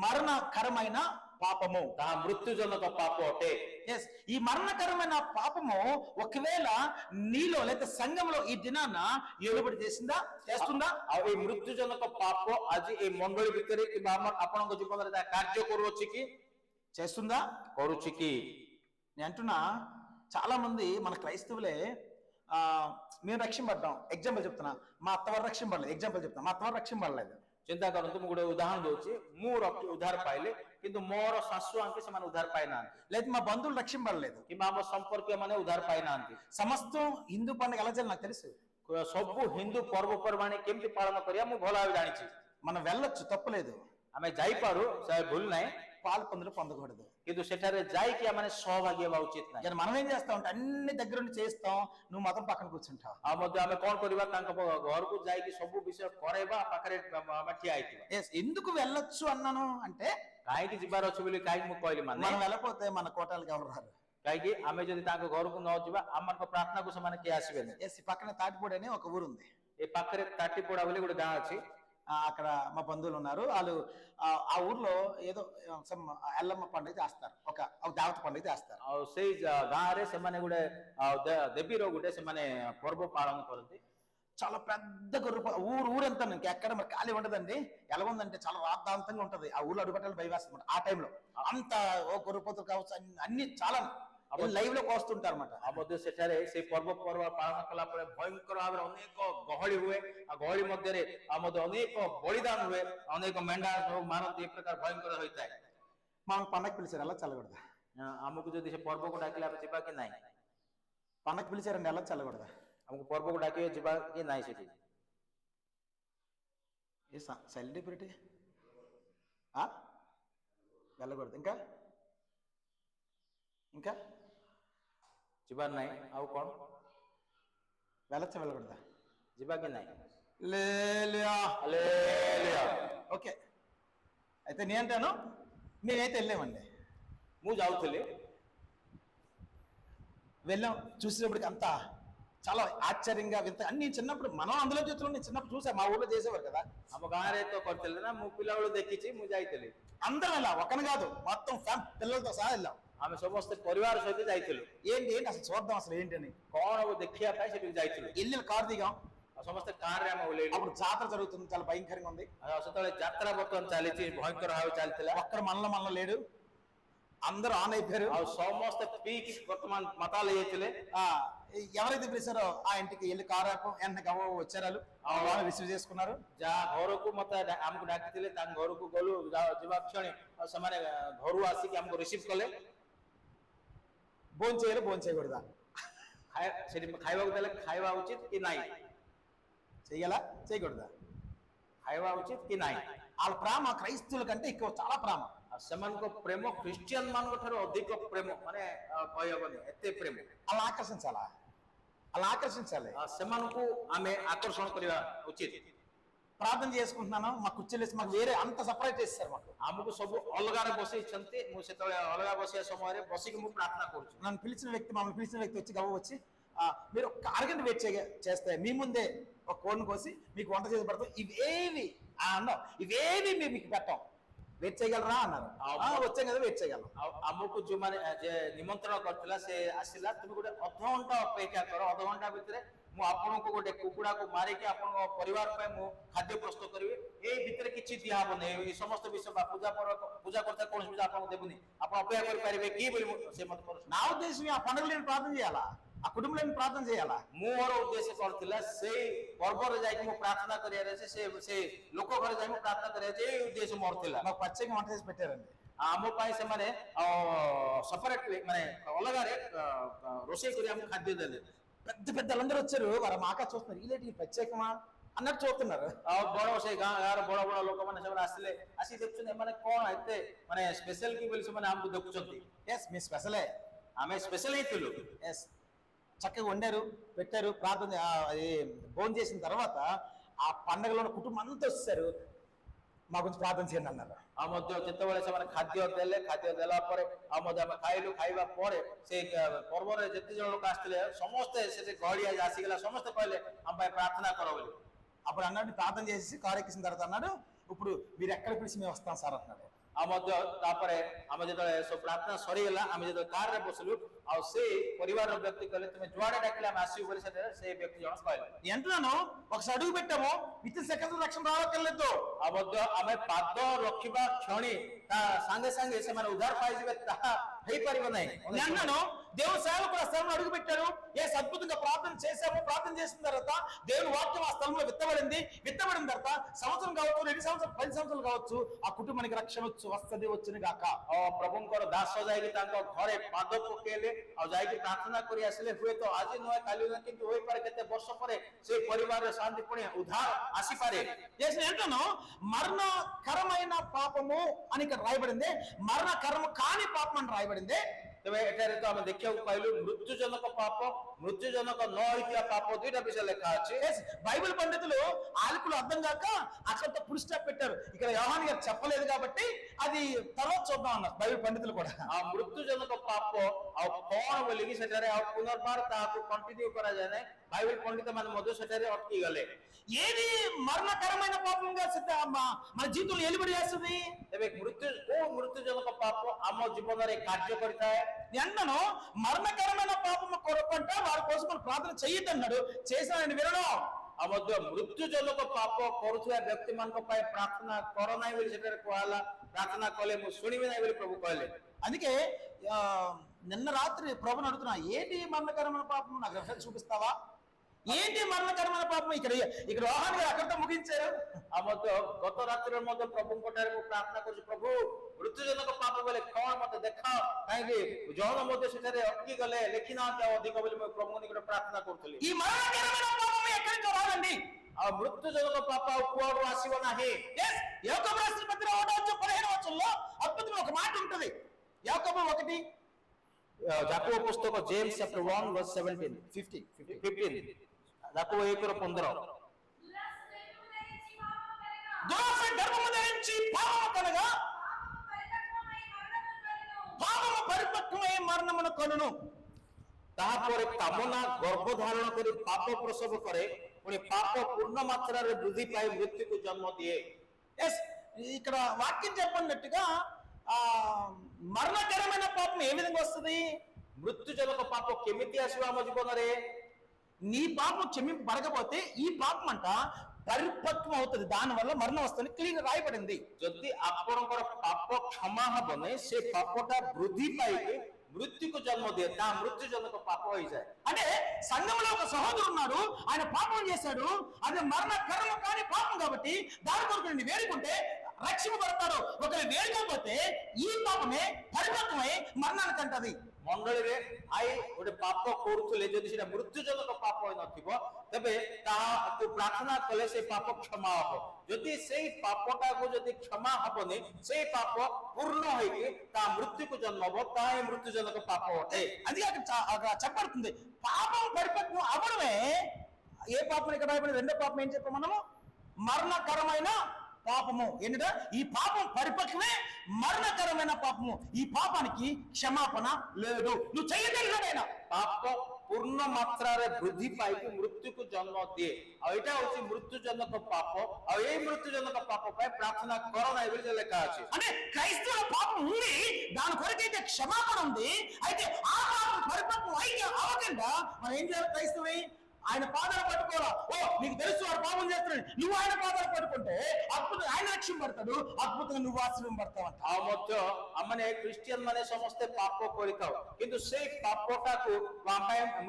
మరణకరమైన పాపము, ତାହା ମୃତ୍ୟୁଜନକ ପାପ ଅଟେ। ఎస్ ఈ మరణకరమైన పాపము ఒకవేళ నీలో లేదా సంఘంలో ఈ దినాన ఏలుబడి చేస్తుందా? ଆଉ ଏଇ ମୃତ୍ୟୁଜନକ ପାପ ଆଜି ଏଇ ମଣ୍ଡଳୀ ଭିତରେ କିମ୍ବା ଆପଣଙ୍କ ଜୀବନରେ ତାହା କାର୍ଯ୍ୟ କରୁଅଛି କି? చేస్తుందా? କରୁଛି କି? నేను అంటున్నా, చాలా మంది మన క్రైస్తవులే మేము రక్షింపడ్డాం. ఎగ్జాంపుల్ చెప్తున్నా, మా అత్తవారు రక్షింపడలేదు. ఎగ్జాంపుల్ చెప్తున్నా, మా అత్తవారు రక్షింపడలేదు. ଚିନ୍ତା କରନ୍ତୁ, ମୁଁ ଗୋଟେ ଉଦାହରଣ ଦଉଛି, ମୁଁ ଉଦ୍ଧାର ପାଇଲେ କିନ୍ତୁ ମୋର ଶାଶୁ ଆଙ୍କେ ସେମାନେ ଉଦ୍ଧାର ପାଇନାହାନ୍ତି, లేదా మా బంధువులు రక్షింపడలేదు, କିମ୍ବା ଆମ ସମ୍ପର୍କୀୟ ମାନେ ଉଦ୍ଧାର ପାଇନାହାନ୍ତି। సమస్తం హిందూ పండుగ ఎలా చేయాలి నాకు తెలుసు, ସବୁ ହିନ୍ଦୁ ପର୍ବପର୍ବାଣି କେମିତି ପାଳନ କରିବା ମୁଁ ଭଲ ଭାବେ ଜାଣିଛି। మనం వెళ్ళొచ్చు, తప్పులేదు, ଆମେ ଯାଇପାରୁ, ସେ ଭୁଲ ନାହିଁ, పాలు పందులు పొందకూడదు. କିନ୍ତୁ ସେଠାରେ ଯାଇକି ଆମେ ସହଭାଗୀ ହେବା ଉଚିତ ନାହିଁ। కానీ మనం ఏం చేస్తాం అంటే అన్ని దగ్గరుండి చేస్తాం, నువ్వు మాత్రం పక్కన కూర్చుంటావు. ଆଉ ମଧ୍ୟ ଆମେ କଣ କରିବା, ତାଙ୍କ ଘରକୁ ଯାଇକି ସବୁ ବିଷୟ କରାଇବା, ପାଖରେ ଆମେ ଠିଆ ହେଇଥିବା। Yes, ఎందుకు వెళ్ళొచ్చు అన్నాను అంటే କାହିଁକି ଯିବାର ଅଛି ବୋଲି କାହିଁକି ମୁଁ କହିଲି ମାନେ, మనం వెళ్ళకపోతే మన కోటాలకి ఎవరు రారు. କାହିଁକି ଆମେ ଯଦି ତାଙ୍କ ଘରକୁ ନ ଯିବା ଆମମାନଙ୍କ ପ୍ରାର୍ଥନାକୁ ସେମାନେ କେହି ଆସିବେନି। ఎస్, ఈ పక్కన తాటిపూడి అని ఒక ఊరు ఉంది. ଏ ପାଖରେ ତାଟିପୋଡା ବୋଲି ଗୋଟେ ଗାଁ ଅଛି। అక్కడ మా బంధువులు ఉన్నారు. వాళ్ళు ఆ ఊర్లో ఏదో ఎల్లమ్మ పండుగ చేస్తారు, ఒక దేవత పండుగ చేస్తారు. ଆଉ ସେଇ ଗାଁରେ ସେମାନେ ଗୋଟେ ଦେବୀର ଗୋଟେ ସେମାନେ ପର୍ବ ପାଳନ କରନ୍ତି। చాలా పెద్ద ఊరంతా ఎక్కడ మరి ఖాళీ ఉండదండి. ఎలా ఉందంటే చాలా రాద్ధాంతంగా ఉంటది. ఆ ఊర్లో అడుగుపెట్టాలి భయం వేస్తుంది ఆ టైంలో. అంత ఓ గొర్రెపోతులు కావచ్చు, అన్ని చాలా లైవ్ లో కోస్తుంటారు అన్నమాట. ଆଉ ମଧ୍ୟ ସେଠାରେ ସେଇ ପର୍ବ ପାଳନ କଲା ପରେ ଭୟଙ୍କର ଭାବରେ ଅନେକ ଗହଳି ହୁଏ। ଆଉ ଗହଳି ମଧ୍ୟରେ ଆଉ ମଧ୍ୟ ଅନେକ ବଳିଦାନ ହୁଏ, ଅନେକ ମେଣ୍ଢା ସବୁ ମାରନ୍ତି, ଏ ପ୍ରକାର ଭୟଙ୍କର ହୋଇଥାଏ। మనం పండగ పిలిచారు, ఎలా చల్లకూడదా? ଆମକୁ ଯଦି ସେ ପର୍ବକୁ ଡାକିଲେ ଆମେ ଯିବା କି ନାହିଁ? పండగ పిలిచారండి, ఎలా చల్లకూడదా? ଆମକୁ ପର୍ବକୁ ଡାକିବେ, ଯିବା କି ନାହିଁ ସେଠି? ఏ సెలబ్రిటీ వెళ్ళకూడదు. ఇంకా ఇంకా ଯିବାର ନାହିଁ। ଆଉ କଣ? వెళ్ళొచ్చా వెళ్ళకూడదా? ଯିବା କି ନାହିଁ? ఓకే, అయితే నేనంటాను, మేమైతే వెళ్ళామండి. ମୁଁ ଯାଉଥିଲି, వెళ్ళాం. చూసేటప్పటికి అంతా చాలా ఆశ్చర్యంగా వింత అన్ని. చిన్నప్పుడు మనం అందులో చూస్తున్నాం, నేను చిన్నప్పుడు చూసా, మా ఊళ్ళో చేసేవారు కదా. ଆମ ଗାଁରେ ତ କରିଥିଲେ ନା, ମୁଁ ପିଲାବେଳୁ ଦେଖିଛି, ମୁଁ ଯାଇଥିଲି। అందరం వెళ్ళాం, ఒకని కాదు, మొత్తం పిల్లలతో సహా వెళ్ళాం. ଆମେ ସମସ୍ତେ ପରିବାର ସହିତ ଯାଇଥିଲୁ। ఏంటి ఏంటి అసలు చూద్దాం అసలు ఏంటి అని କଣ ଦେଖିବା ପାଇଁ ସେଠିకి ଯାଇଥିଲୁ। వెళ్ళి కారు దిగాం. ଆଉ ସମସ୍ତେ କାରରେ ଆମେ ଓହ୍ଲେଇଲୁ। అప్పుడు జాతర జరుగుతుంది, చాలా భయంకరంగా ఉంది. ଆଉ ସେତେବେଳେ ଯାତ୍ରା ବର୍ତ୍ତମାନ ଚାଲିଛି, ଭୟଙ୍କର ଭାବେ ଚାଲିଥିଲା। ఒక్కడు మనలో లేడు, అందరూ ఆన్ అయిపోయారు. ଆଉ ସମସ୍ତେ ପିଇକି ବର୍ତ୍ତମାନ ମାତାଲ ହେଇଯାଇଥିଲେ। ఎవరైతే పిలిచారో ఆ ఇంటికి వెళ్ళి కారు వెంటనే గవ్వ వచ్చారు, వాళ్ళు రిసీవ్ చేసుకున్నారు. ଯାହା ଘରକୁ ମତେ ଆମକୁ ଡାକିଥିଲେ ତାଙ୍କ ଘରକୁ ଗଲୁ। ଯିବା କ୍ଷଣି ସେମାନେ ଘରୁ ଆସିକି ଆମକୁ ରିସିଭ୍ କଲେ। భోజనం చేయాలి, భోజనం చేయకూడదా? ସେଠି ଖାଇବାକୁ ଦେଲେ ଖାଇବା ଉଚିତ କି ନାହିଁ? చెయ్యాలా చేయకూడదా? ଖାଇବା ଉଚିତ କି ନାହିଁ? వాళ్ళ ప్రేమ క్రైస్తవుల కంటే ఎక్కువ, చాలా ప్రేమ. ସେମାନଙ୍କ ପ୍ରେମ ଖ୍ରୀଷ୍ଟିଆନ ମାନଙ୍କ ଠାରୁ ଅଧିକ ପ୍ରେମ, ମାନେ କହିହବନି ଏତେ ପ୍ରେମ। అలా ఆకర్షించాలా, అలా ఆకర్షించాలి. ସେମାନଙ୍କୁ ଆମେ ଆକର୍ଷଣ କରିବା ଉଚିତ। ప్రార్థన చేసుకుంటున్నాను, మా కుర్చీలు మాకు వేరే అంత సపరేట్ చేస్తారు. మాకు ଆମକୁ ସବୁ ଅଲଗାରେ ବସେଇଛନ୍ତି। ମୁଁ ସେତେବେଳେ ଅଲଗା ବସିବା ସମୟରେ బసికి ମୁଁ ప్రార్థన କରୁଛି। నన్ను పిలిచిన వ్యక్తి, మమ్మల్ని పిలిచిన వ్యక్తి వచ్చి గవ్వ వచ్చి, మీరు ఒక అరగంట వెయిట్ చేస్తే మీ ముందే ఒక కోడిని కోసి మీకు వంట చేసి పెడతాం, ఇవేవి అన్నాం, ఇవేవి మీకు పెట్టాం, వెయిట్ చేయగలరా అన్నారు. వచ్చాం కదా, వెయిట్ చేయగలం। ଆମକୁ ଯୋଉମାନେ ନିମନ୍ତ୍ରଣ କରିଥିଲା ସେ ଆସିଲା, ତୁମେ ଗୋଟେ ଅଧଘଣ୍ଟା ଅପେକ୍ଷା କର, ଅଧଘଣ୍ଟା ଭିତରେ ମୁଁ ଆପଣଙ୍କୁ ଗୋଟେ କୁକୁଡ଼ାକୁ ମାରିକି ଆପଣଙ୍କ ପରିବାର ପାଇଁ ମୁଁ ଖାଦ୍ୟ ପ୍ରସ୍ତୁତ କରିବି। ଏଇ ଭିତରେ କିଛି ଦିଆହବନି, ଏଇ ସମସ୍ତ ବିଷୟ ପୂଜା କରିଥାଏ କୌଣସି ବିଷୟ ଆପଣଙ୍କୁ ଦେବୁନି, ଆପଣ ଅପେକ୍ଷା କରିପାରିବେ କି ବୋଲି ସେ ମତେ ପ୍ରଶ୍ନ। నా ఉద్దేశం ఆ పండుగలు నేను ప్రార్థన చేయాలా, ఆ కుటుంబంలో ప్రార్థన చేయాలా? ମୋର ଉଦ୍ଦେଶ୍ୟ କରିଥିଲା ସେଇ ପର୍ବରେ ଯାଇକି ମୁଁ ପ୍ରାର୍ଥନା କରିବାର ଅଛି, ସେ ଲୋକ ଘରେ ଯାଇ ମୁଁ ପ୍ରାର୍ଥନା କରିବାର ଅଛି, ଏଇ ଉଦ୍ଦେଶ୍ୟ ମୋର ଥିଲା। మాకు ప్రత్యేకంగా వంట చేసి పెట్టారండి. ଆମ ପାଇଁ ସେମାନେ ସେପାରେଟଲି ମାନେ ଅଲଗାରେ ରୋଷେଇ କରି ଆମକୁ ଖାଦ୍ୟ ଦେଲେ। పెద్ద పెద్దలందరూ వచ్చారు, వారు మాక చూస్తున్నారు, ఇలాంటి ప్రత్యేకమా అన్నట్టు చూస్తున్నారు. ଆଉ ବଡ ସେଇ ଗାଁର ବଡ ବଡ ଲୋକମାନେ ସେମାନେ ଆସିଲେ, ଆସି ଦେଖୁଛନ୍ତି ଏମାନେ କଣ ଏତେ ମାନେ ସ୍ପେଶାଲ କି ବୋଲି ସେମାନେ ଆମକୁ ଦେଖୁଛନ୍ତି। ఎస్, మీ స్పెషలే, ଆମେ ସ୍ପେଶାଲ ହେଇଥିଲୁ। ఎస్, చక్కగా వండారు, పెట్టారు, ప్రార్థన భోజనం చేసిన తర్వాత ఆ పండగలో కుటుంబం అంతా వచ్చారు, మా గురించి ప్రార్థన చేయండి అన్నారు. ଆଉ ମଧ୍ୟ ଯେତେବେଳେ ସେମାନେ ଖାଦ୍ୟ ଦେଲେ, ଖାଦ୍ୟ ଦେଲା ପରେ ଆଉ ମଧ୍ୟ ଆମେ ଖାଇଲୁ। ଖାଇବା ପରେ ସେ ପର୍ବରେ ଯେତେ ଜଣ ଲୋକ ଆସିଥିଲେ ସମସ୍ତେ ସେଠି ଗହଳି ଆସିଗଲା, ସମସ୍ତେ କହିଲେ ଆମ ପାଇଁ ପ୍ରାର୍ଥନା କର ବୋଲି। అప్పుడు అన్నాడు, ప్రార్థన చేసి కారు ఎక్కిన తర్వాత అన్నాడు, ఇప్పుడు మీరు ఎక్కడ పిలిచి మేము వస్తాం సార్ అన్నాడు. ଆଉ ମଧ୍ୟ ତାପରେ ଆମେ ଯେତେବେଳେ ସବୁ ପ୍ରାର୍ଥନା ସରିଗଲା, ଆମେ ଯେତେବେଳେ କାରରେ ବସିଲୁ, ଆଉ ସେ ପରିବାରର ବ୍ୟକ୍ତି କହିଲେ ତୁମେ ଯୁଆଡେ ଡାକିଲେ ଆମେ ଆସିବୁ ବୋଲି ସେ ବ୍ୟକ୍ତି ଜଣ କହିଲେ। ఎంటున్నాను, ఒకసారి అడుగు పెట్టాము, విత్ ఇన్ సెకండ్స్ రక్షణ రావక్కర్లేదు। ଆଉ ମଧ୍ୟ ଆମେ ପାଦ ରଖିବା କ୍ଷଣି ତା ସାଙ୍ଗେ ସାଙ୍ଗେ ସେମାନେ ଉଦ୍ଧାର ପାଇଯିବେ, ତାହା ହେଇପାରିବ ନାହିଁ। అన్నాను, దేవుని సేవకుడు ఆ స్థలంలో అడుగు పెట్టారు, అద్భుతంగా ప్రార్థన చేశాము, ప్రార్థన చేసిన తర్వాత దేవుని వాక్యం ఆ స్థలంలో విత్తబడిన తర్వాత సంవత్సరం కావచ్చు, 2 సంవత్సరాలు 10 సంవత్సరాలు కావచ్చు, ఆ కుటుంబానికి రక్షణ వస్తుంది వచ్చును గాక। ପ୍ରଭୁଙ୍କର ଦାସ ଯାଇକି ତାଙ୍କ ଘରେ ପାଦ ପକେଇଲେ, ଆଉ ଯାଇକି ପ୍ରାର୍ଥନା କରି ଆସିଲେ ହୁଏତ ଆଜି ନୁହେଁ କାଲି ନୁହେଁ କିନ୍ତୁ ହୋଇପାରେ କେତେ ବର୍ଷ ପରେ ସେ ପରିବାରରେ ଶାନ୍ତି ପୁଣି ଉଦ୍ଧାର ଆସିପାରେ। ఏంటనో మరణకరమైన పాపము అని ఇక్కడ రాయబడింది, మరణకరము కాని పాపం అని రాయబడింది। ତେବେ ଏଠାରେ ତ ଆମେ ଦେଖିବାକୁ ପାଇଲୁ ମୃତ୍ୟୁଜନକ ପାପ, ମୃତ୍ୟୁଜନକ ନ ହୋଇଥିବା ପାପ ଦୁଇଟା ବିଷୟ ଲେଖା ଅଛି। బైబిల్ పండితులు ఆలికులు అర్థం కాక అక్కడితో ఫుల్ స్టాప్ పెట్టారు, ఇక్కడ యోహాన్ గారు చెప్పలేదు కాబట్టి అది తర్వాత చూద్దాం అన్నారు బైబిల్ పండితులు కూడా। ఆ మృత్యుజనక పాପ ଆଉ କଣ ବୋଲିକି ସେଠାରେ ଆଉ ପୁନର୍ବାର ତାହାକୁ କଣ୍ଟିନ୍ୟୁ କରାଯାଏ ନାହିଁ। బైబిల్ పండిత ମାନେ ମଧ୍ୟ ସେଠାରେ ଅଟକି ଗଲେ। ఏది మరణకరమైన పాపంగా మన జీవితంలో ఎలుబడి చేస్తుంది? ତେବେ କୋଉ మృత్యుజనక పాప ଆମ ଜୀବନରେ କାର୍ଯ୍ୟ କରିଥାଏ? ఎండను మరణకరమైన పాపము కొరకంట వారి కోసం మనం ప్రార్థన చెయ్యొద్దన్నాడు, చేసిన ఆయన వినడం। ଆଉ ମଧ୍ୟ ମୃତ୍ୟୁଜନକ ପାପ କରୁଥିବା ବ୍ୟକ୍ତି ମାନଙ୍କ ପାଇଁ ପ୍ରାର୍ଥନା କର ନାହିଁ ବୋଲି ସେଠାରେ କୁହାହେଲା। ପ୍ରାର୍ଥନା କଲେ ମୁଁ ଶୁଣିବି ନାହିଁ ବୋଲି ପ୍ରଭୁ କହିଲେ। అందుకే నిన్న రాత్రి ప్రభుని అడుగుతున్నా, ఏంటి మరణకరమైన పాపం నాకు రెఫరెన్స్ చూపిస్తావా? ఏంటి మరణకరమైన పాపం? ఇక్కడ యోహాను గారు అక్కడితో ముగించారు। ଆଉ ମଧ୍ୟ ଗତ ରାତ୍ରିରେ ମଧ୍ୟ ପ୍ରଭୁଙ୍କ ଠାରେ ମୁଁ ପ୍ରାର୍ଥନା କରୁଛି, ପ୍ରଭୁ ମୃତ୍ୟୁଜନକ ପାପ ବୋଲେ କଣ ମତେ ଦେଖାଅ, କାହିଁକି ଜଣ ମଧ୍ୟ ସେଠାରେ ଅଟକି ଗଲେ ଲେଖିନାହାନ୍ତି ଆଉ ଅଧିକ ବୋଲି ମୁଁ ପ୍ରଭୁଙ୍କ ନିକଟରେ ପ୍ରାର୍ଥନା କରୁଥିଲି। ఈ మరణకరమైన పాపం ఎక్కడి నుంచి రాదండి? ଆଉ ମୃତ୍ୟୁଜନକ ପାପ ଆଉ କୁଆଡୁ ଆସିବ ନାହିଁ। యాకోబు రాసిన పత్రిక 1:15 వచనంలో అద్భుతమైన ఒక మాట ఉంటుంది। యాకోబు 1 ଯାକୋବ ପୁସ୍ତକ ଜେମ୍ସ ଚାପ୍ଟର 1 verse 17 15 ଯାକୋବ 1:15 దురాశ గర్భము ధరించి పాపము కలగా పాపము పరిపక్వమై మరణమును కలును। ତାହାପରେ କାମନା ଗର୍ଭ ଧାରଣ କରି ପାପ ପ୍ରସବ କରେ, ପୁଣି ପାପ ପୂର୍ଣ୍ଣ ମାତ୍ରାରେ ବୃଦ୍ଧି ପାଇ ମୃତ୍ୟୁକୁ ଜନ୍ମ ଦିଏ। ఇక్కడ వాక్యం చెప్పినట్టుగా మరణకరమైన పాపం ఏ విధంగా వస్తుంది? మృత్యుజనక పాప କେମିତି ଆସିବ ଆମ ଜୀବନରେ? నీ పాపం క్షమింపబడకపోతే ఈ పాపం అంట పరిపక్వం అవుతుంది, దాని వల్ల మరణం వస్తుంది, క్లియర్ రాయబడింది। ଯଦି ଆପଣଙ୍କର ପାପ କ୍ଷମା ହବ ନାହିଁ, ସେ ପାପଟା ବୃଦ୍ଧି ପାଇକି మృత్యుకు జన్మ దే, తా మృత్యుజనక పాప ହୋଇଯାଏ। అంటే సంఘంలో ఒక సహోదరుడు ఉన్నాడు, ఆయన పాపం చేశాడు, అది మరణకరమ కాని పాపం కాబట్టి దాని కొరకు నిన్ను వేడుకుంటే రక్షింపబడతాడు। ఒకవేళ వేడుకోకపోతే ఈ పాపమే పరిపక్వమై మరణానికి అంటది। ମଣ୍ଡଳୀରେ ଆଇ ଗୋଟେ ପାପ କରୁଥିଲେ, ଯଦି ସେଟା ମୃତ୍ୟୁଜନକ ପାପ ହୋଇନଥିବ ତେବେ ତାହାକୁ ପ୍ରାର୍ଥନା କଲେ ସେ ପାପ କ୍ଷମା ହବ। ଯଦି ସେଇ ପାପଟାକୁ ଯଦି କ୍ଷମା ହବନି, ସେଇ ପାପ ପୂର୍ଣ୍ଣ ହେଇକି ତା ମୃତ୍ୟୁକୁ ଜନ୍ମ ହବ, ତାହା ହିଁ మృత్యుజనక పాప ଅଟେ। అది అక్కడ చెప్పబడుతుంది, పాపం పరిపక్వం అవడమే। ఏ పాపం ఇక్కడ రాయబడింది? రెండో పాపం ఏం చెప్పాం మనము? మరణకరమైన పాపము। ఏంటంటే ఈ పాపం పరిపక్వమే మరణకరమైన పాపము, ఈ పాపానికి క్షమాపణ లేదు, నువ్వు చెయ్యగలిగాడైనా। ପାପ ପୂର୍ଣ୍ଣ ମାତ୍ରାରେ ବୃଦ୍ଧି ପାଇକି ମୃତ୍ୟୁକୁ ଜନ୍ମ ଦିଏ, ଆଉ ଏଇଟା ହଉଛି ମୃତ୍ୟୁଜନକ ପାପ। ଆଉ ଏଇ ମୃତ୍ୟୁଜନକ ପାପ ପାଇଁ ପ୍ରାର୍ଥନା କର ନାହିଁ ବୋଲି ଲେଖା ଅଛି। అంటే క్రైస్తవ పాపం ఉంది, దాని కొరకైతే క్షమాపణ ఉంది, అయితే ఆ పాపం పరిపక్వం అయితే అవ్వకుండా మనం ఏం చేయాలి? క్రైస్తవై ఆయన పాదాలు పట్టుకోవాలా? ఓ నీకు తెలుసు వాడు పాపం చేస్తున్నాడు, నువ్వు ఆయన పాదాలు పట్టుకుంటే అద్భుతంగా ఆయన రక్షింపబడతాడు, అద్భుతంగా నువ్వు ఆశ్రయింపబడతావంట। ଆଉ ମଧ୍ୟ ଆମେ ଖ୍ରୀଷ୍ଟିଆନ ମାନେ ସମସ୍ତେ ପାପ କରିଥାଉ, କିନ୍ତୁ ସେଇ ପାପଟାକୁ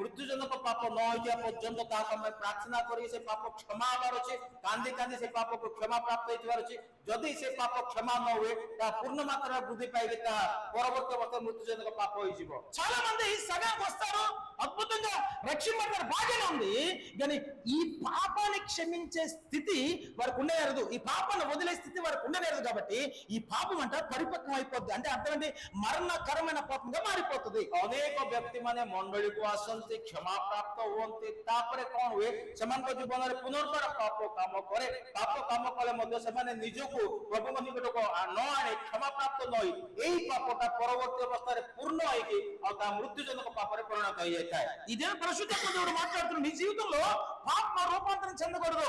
ମୃତ୍ୟୁଜନକ ପାପ ନ ହୋଇଥିବା ପର୍ଯ୍ୟନ୍ତ ତାହାକୁ ଆମେ ପ୍ରାର୍ଥନା କରିକି ସେ ପାପ କ୍ଷମା ହେବାର ଅଛି, କାନ୍ଦି କାନ୍ଦି ସେ ପାପକୁ କ୍ଷମା ପ୍ରାପ୍ତ ହେଇଥିବାର ଅଛି। ଯଦି ସେ ପାପ କ୍ଷମା ନ ହୁଏ, ତାହା ପୂର୍ଣ୍ଣ ମାତ୍ରାରେ ବୃଦ୍ଧି ପାଇକି ତାହା ପରବର୍ତ୍ତୀ ଅବସ୍ଥାରେ మృత్యుజనక పాప ହୋଇଯିବ। చాలా మంది సగానికి వస్తారు, అద్భుతంగా రక్షింపబడతారు, బాగానే ఉంది, కానీ ఈ పాపాన్ని క్షమించే స్థితి వారికి ఉండనేరదు, ఈ పాపాన్ని వదిలే స్థితి వారికి ఉండనేరదు। కాబట్టి ఈ పాపం అంట పరిపక్వం అయిపోద్ది, అంటే అర్థం ఏంటి? మరణకరమైన పాపంగా మారిపోతుంది। ଅନେକ ବ୍ୟକ୍ତି ମାନେ ମଣ୍ଡଳୀକୁ ଆସନ୍ତି, କ୍ଷମା ପ୍ରାପ୍ତ ହୁଅନ୍ତି, ତାପରେ କଣ ହୁଏ? ସେମାନଙ୍କ ଜୀବନରେ ପୁନର୍ବାର ପାପ କାମ କରେ। ପାପ କାମ କଲେ ମଧ୍ୟ ସେମାନେ ନିଜକୁ ପ୍ରଭୁଙ୍କ ନିକଟକୁ ନ ଆଣି କ୍ଷମା ପ୍ରାପ୍ତ ନ ହୋଇ ଏହି ପାପଟା ପରବର୍ତ୍ତୀ ଅବସ୍ଥାରେ ପୂର୍ଣ୍ଣ ହେଇକି ଆଉ ତା ମୃତ୍ୟୁଜନକ ପାପରେ ପରିଣତ ହେଇଯାଇଥାଏ। ఇదే పరిశుద్ధాత్మ దేవుడు మాట్లాడుతున్నాడు, నీ జీవితంలో పాప రూపాంతరం చెందకూడదు।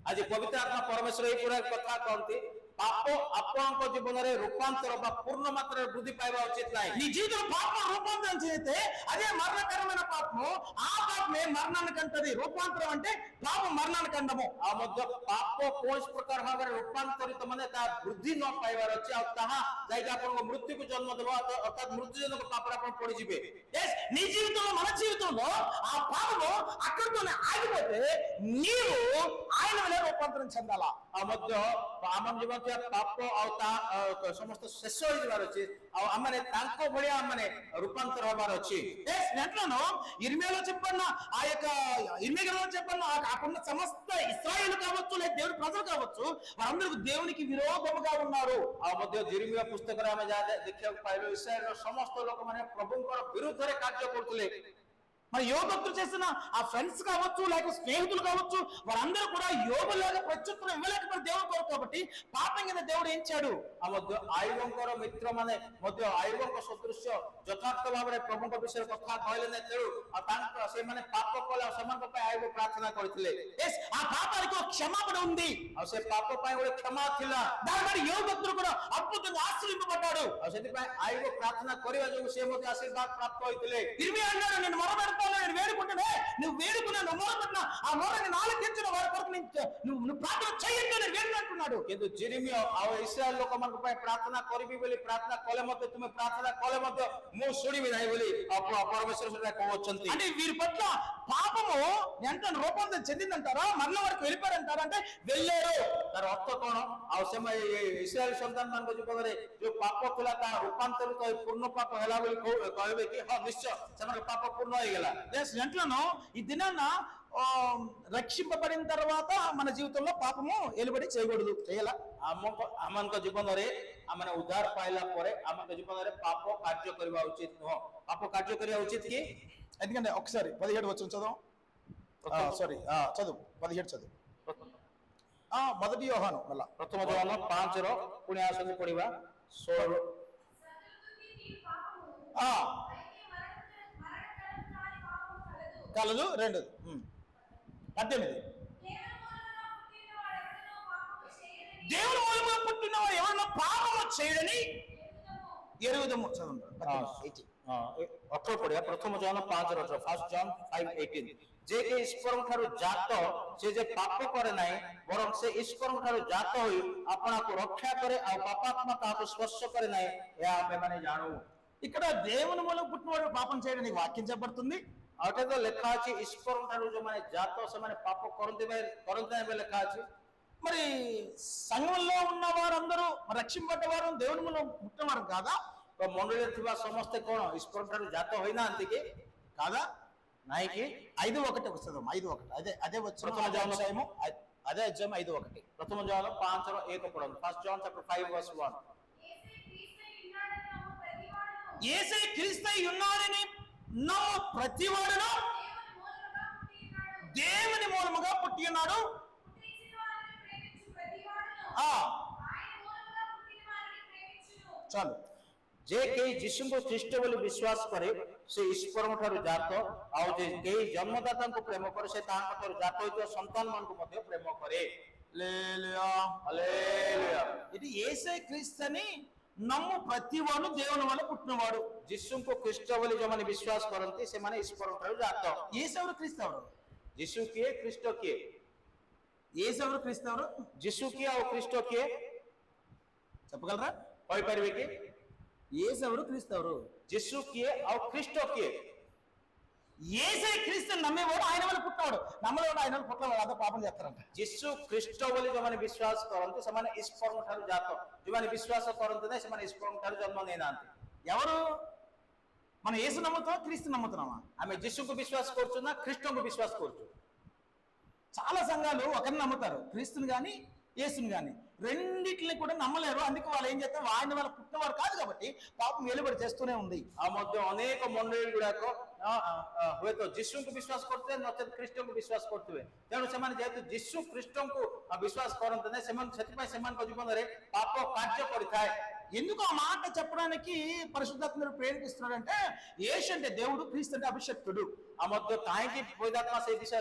ଆଜି ପବିତ୍ର ଆତ୍ମା ପରମେଶ୍ୱର ଏହି ପୁରା କଥା କହନ୍ତି, ପାପ ଆପଣଙ୍କ ଜୀବନରେ ରୂପାନ୍ତର ବା ପୂର୍ଣ୍ଣ ମାତ୍ରାରେ ବୃଦ୍ଧି ପାଇବା ଉଚିତ ନାହିଁ। నీ జీవితంలో పాప రూపాంతరం చేస్తే అదే మరణకరమైన పాపము, ఆ పాపమే మరణానికి అంటది। రూపాంతరం అంటే పాపం మరణానికి అండము। ଆଉ ମଧ୍ୟ ପାପ କୌଣସି ପ୍ରକାର ଭାବରେ ରୂପାନ୍ତରିତ ମାନେ ତାହା ବୃଦ୍ଧି ନ ପାଇବାର ଅଛି, ଆଉ ତାହା ଯାଇକି ଆପଣଙ୍କ ମୃତ୍ୟୁକୁ ଜନ୍ମ ଦେବ, ଅର୍ଥାତ୍ ମୃତ୍ୟୁଜନକ ପାପରେ ଆପଣ ପଡିଯିବେ। నీ జీవితంలో మన జీవితంలో ఆ పాపము అక్కడితోనే ఆగిపోతే నీవు ఆయన వల్ల రూపాంతరం చెందాలా। ଆଉ ମଧ୍ୟ ଆମ ଜୀବନ ପାପ ଆଉ ତା ସମସ୍ତ ଶେଷ ହେଇଯିବାର ଅଛି ଆଉ ଆମେ ତାଙ୍କ ଭଳିଆ ଆମେ రూపాంతర హବାର వచ్చి అంటున్నాను ఇర్మియాలో చెప్పన్న ఆ యొక్క ఇర్మియా గ్రంథంలో చెప్పన్న అక్కడున్న సమస్త ఇశ్రాయేలు కావచ్చు లేదా దేవుడి ప్రజలు కావచ్చు వారందరూ దేవునికి విరోధముగా ఉన్నారు ଆଉ ମଧ୍ୟ ଜିର୍ମିୟା ପୁସ୍ତକରେ ଆମେ ଯାହା ଦେଖିବାକୁ ପାଇଲୁ ଇସ୍ରାଏଲର ସମସ୍ତ ଲୋକମାନେ ପ୍ରଭୁଙ୍କର ବିରୁଦ୍ଧରେ କାର୍ଯ୍ୟ କରୁଥିଲେ మరి యోగభక్తులు చేసిన ఆ ఫ్రెండ్స్ కావచ్చు లేక స్నేహితులు కావచ్చు వారందరూ కూడా యోగులాగా ప్రత్యుత్తరం ఇవ్వలేకపోతే దేవుడు కోరు కాబట్టి పాపం కింద దేవుడు ఏం చేయడు ଆଉ ମଧ୍ୟ ଆୟୁବଙ୍କର ମିତ୍ରମାନେ ମଧ୍ୟ ଆୟୁବଙ୍କ ସଦୃଶ୍ୟ ଯଥାର୍ଥ ଭାବରେ ପ୍ରଭୁଙ୍କ ବିଷୟରେ କଥା କହିଲେ ନାହିଁ ତେଣୁ ଆଉ ତାଙ୍କ ସେମାନେ ପାପ କଲେ ଆଉ ସେମାନଙ୍କ ପାଇଁ ଆୟୁବ ପ୍ରାର୍ଥନା କରିଥିଲେ ఆ పాపానికి ఒక క్షమాపణ ఉంది ଆଉ ସେ ପାପ ପାଇଁ ଗୋଟେ କ୍ଷମା ଥିଲା దాని మరి యోగభక్తుడు కూడా అద్భుతంగా ఆశీర్వదింపబడ్డాడు ଆଉ ସେଥିପାଇଁ ଆୟୁବ ପ୍ରାର୍ଥନା କରିବା ଯୋଗୁଁ ସେ ମଧ୍ୟ ଆଶୀର୍ବାଦ ପ୍ରାପ୍ତ ହୋଇଥିଲେ ఇర్మియా అన్నాడు నేను మొరపెడతాను నేను వేడుకుంటానే నువ్వు వేడుకున్నాను మొరపెట్టిన ఆ మొరని ఆలకించిన వారి కొరకు నువ్వు ప్రార్థన చెయ్యండి నేను వేడుకుంటున్నాడు କିନ୍ତୁ ଜିର୍ମିୟା ଆଉ ଇସ୍ରାଏଲ ଲୋକମାନଙ୍କ ପାଇଁ ପ୍ରାର୍ଥନା କରିବି ବୋଲି ପ୍ରାର୍ଥନା କଲେ ମଧ୍ୟ ତୁମେ ପ୍ରାର୍ଥନା କଲେ ମଧ୍ୟ ମୁଁ ଶୁଣିବି ନାହିଁ ବୋଲି ପରମେଶ୍ୱର ସେଟା କହୁଛନ୍ତି అంటే వీరి పట్ల పాపము ఎంత రూపాంతరం చెందిందంటారా మరణ వరకు వెళ్ళిపోయారంటారా అంటే వెళ్ళారు ତାର ଅର୍ଥ କଣ ଆଉ ସେମାନେ ଇସ୍ରାଏଲ ସନ୍ତାନ ମାନଙ୍କ ଜୀବନରେ ଯୋଉ ପାପ ଥିଲା ତାହା ରୂପାନ୍ତରିତ ହୋଇ ପୂର୍ଣ୍ଣ ପାପ ହେଲା ବୋଲି କହିବେ କି ହଁ ନିଶ୍ଚୟ ସେମାନଙ୍କ ପାପ ପୂର୍ଣ୍ଣ ହେଇଗଲା అంటున్నాను ఈ దినాన్న రక్షింపబడిన తర్వాత మన జీవితంలో పాపము ఎలుబడి చేయకూడదు చేయాలా ଆମଙ୍କ ଜୀବନରେ ଆମେ ଉଦ୍ଧାର ପାଇଲା ପରେ ଆମଙ୍କ ଜୀବନରେ ପାପ କାର୍ଯ୍ୟ କରିବା ଉଚିତ ନୁହଁ ପାପ କାର୍ଯ୍ୟ କରିବା ଉଚିତ କି ఎందుకంటే ఒకసారి 17 వచ్చిన చదువు సారీ చదువు 17 చదువు మొదటి యోహాను మళ్ళా ପ୍ରଥମ ଯୋହାନ 5 ର ପୁଣି ଆସନ୍ତୁ ପଢିବା 16 కలదు 2 18 దేవుని మూలంగా పుట్టిన వాడు ఎవరన్నా పాపము చేయడని ఎరుగుదము చదవండి 18 ପଢିବା ପ୍ରଥମ ଯୋହାନ 5 ର 1 ଜନ୍ 5:18 ଯେ କି ଈଶ୍ୱରଙ୍କ ଠାରୁ ଜାତ ସେ ଯେ ପାପ କରେ ନାହିଁ ବରଂ ସେ ଈଶ୍ୱରଙ୍କ ଠାରୁ ଜାତ ହୋଇ ଆପଣାକୁ ରକ୍ଷା କରେ ଆଉ ପାପାତ୍ମା ତାହାକୁ ସ୍ପର୍ଶ କରେ ନାହିଁ ଏହା ଆମେମାନେ ଜାଣୁ ఇక్కడ దేవుని మూలం పుట్టినవాడు పాపం చేయడానికి వాక్యం చెప్పబడుతుంది ଆଉ ଏଠି ତ ଲେଖା ଅଛି ଈଶ୍ୱରଙ୍କ ଠାରୁ ଯୋଉମାନେ ଜାତ ସେମାନେ ପାପ କରନ୍ତି ନାହିଁ ଲେଖା ଅଛି మరి సంఘంలో ఉన్న వారందరూ రక్షింపబడ్డ వారు దేవుని మూలం పుట్టినవారు కాదా ତ ମଣ୍ଡଳୀରେ ଥିବା ସମସ୍ତେ କଣ ଈଶ୍ୱରଙ୍କ ଠାରୁ ଜାତ ହୋଇନାହାନ୍ତି କି కాదా ନାହିଁ କି 5:1 వస్తుందాం 5:1 అదే వచ్చిన ప్రథమ అధ్యాయము అదే అధ్యాయం 5:1 ପ୍ରଥମ ଯୋହାନ 5 ର 1 ପଢନ୍ତୁ ଫାଷ୍ଟ ଜନ୍ ଚାପ୍ଟର 5 verse 1 యేసే క్రీస్తై ఉన్నాడని నమ్ము ప్రతివాడును దేవుని మూలముగా పుట్టి ఉన్నాడు చాలు जे केही ଯୀଶୁଙ୍କୁ ଖ୍ରୀଷ୍ଟ ବୋଲି ବିଶ୍ୱାସ କରେ ସେ ଈଶ୍ୱରଙ୍କ ଠାରୁ ଜାତ ଆଉ ଯେ କେହି ଜନ୍ମଦାତାଙ୍କୁ ପ୍ରେମ କରେ ସେ ତାଙ୍କ ଠାରୁ ଜାତ ହୋଇଥିବା ସନ୍ତାନମାନଙ୍କୁ ମଧ୍ୟ ପ୍ରେମ କରେ హల్లెలూయా ఇది యేసే క్రీస్తు అని నమ్ము ప్రతివాడు దేవుని వల్ల పుట్టినవాడు ଯୀଶୁଙ୍କୁ ଖ୍ରୀଷ୍ଟ ବୋଲି ଯୋଉମାନେ ବିଶ୍ୱାସ କରନ୍ତି ସେମାନେ ଈଶ୍ୱରଙ୍କ ଠାରୁ ଜାତ యేసు ఎవరు క్రీస్తు ఎవరు ଯୀଶୁ କିଏ ଖ୍ରୀଷ୍ଟ କିଏ యేసు ఎవరు క్రీస్తు ఎవరు ଯୀଶୁ କିଏ ଆଉ ଖ୍ରୀଷ୍ଟ କିଏ చెప్పగలరా କହିପାରିବେ କି యేసు ఎవరు క్రీస్తు ఎవరు ଯୀଶୁ କିଏ ଆଉ ଖ୍ରୀଷ୍ଟ କିଏ యేసే క్రీస్తు నమ్మేవాడు ఆయన వల్ల పుట్టినవాడు నమ్మలేవాడు ఆయన వల్ల పుట్టినవాడు అదే పాపం చేస్తారంట ଯୀଶୁ ଖ୍ରୀଷ୍ଟ ବୋଲି ଯୋଉମାନେ ବିଶ୍ୱାସ କରନ୍ତି ସେମାନେ ଈଶ୍ୱରଙ୍କ ଠାରୁ ଜାତ ଯୋଉମାନେ ବିଶ୍ୱାସ କରନ୍ତି ନାହିଁ ସେମାନେ ଈଶ୍ୱରଙ୍କ ଠାରୁ ଜନ୍ମ ନେଇନାହାନ୍ତି ఎవరు మనం యేసు నమ్ముతామా క్రీస్తు నమ్ముతున్నామా ଆମେ ଯୀଶୁଙ୍କୁ ବିଶ୍ୱାସ କରୁଛୁ ନା ଖ୍ରୀଷ୍ଟଙ୍କୁ ବିଶ୍ୱାସ କରୁଛୁ చాలా సంఘాలు ఒకరిని నమ్ముతారు క్రీస్తుని కానీ యేసుని కానీ రెండిట్లని కూడా నమ్మలేరు అందుకే వాళ్ళు ఏం చేస్తారు ఆయన వాళ్ళ పుట్టినవాడు కాదు కాబట్టి పాపం వెలుబడి చేస్తూనే ఉంది ଆଉ ମଧ୍ୟ ଅନେକ ମଣ୍ଡଳୀ ଗୁଡାକ ହୁଏତ ଯୀଶୁଙ୍କୁ ବିଶ୍ୱାସ କରୁଥିବେ ନଚେତ ଖ୍ରୀଷ୍ଟଙ୍କୁ ବିଶ୍ୱାସ କରୁଥିବେ ତେଣୁ ସେମାନେ ଯେହେତୁ ଯୀଶୁ ଖ୍ରୀଷ୍ଟଙ୍କୁ ବିଶ୍ୱାସ କରନ୍ତି ନାହିଁ ସେମାନେ ସେଥିପାଇଁ ସେମାନଙ୍କ ଜୀବନରେ ପାପ କାର୍ଯ୍ୟ କରିଥାଏ ఎందుకు ఆ మాట చెప్పడానికి పరిశుద్ధాత్మను ప్రేరేపిస్తున్నాడంటే యేసు అంటే దేవుడు క్రీస్తు అంటే అభిషక్తుడు ଆଉ ମଧ୍ୟ କାହିଁକି ପବିତ୍ରାତ୍ମା ସେଇ ବିଷୟ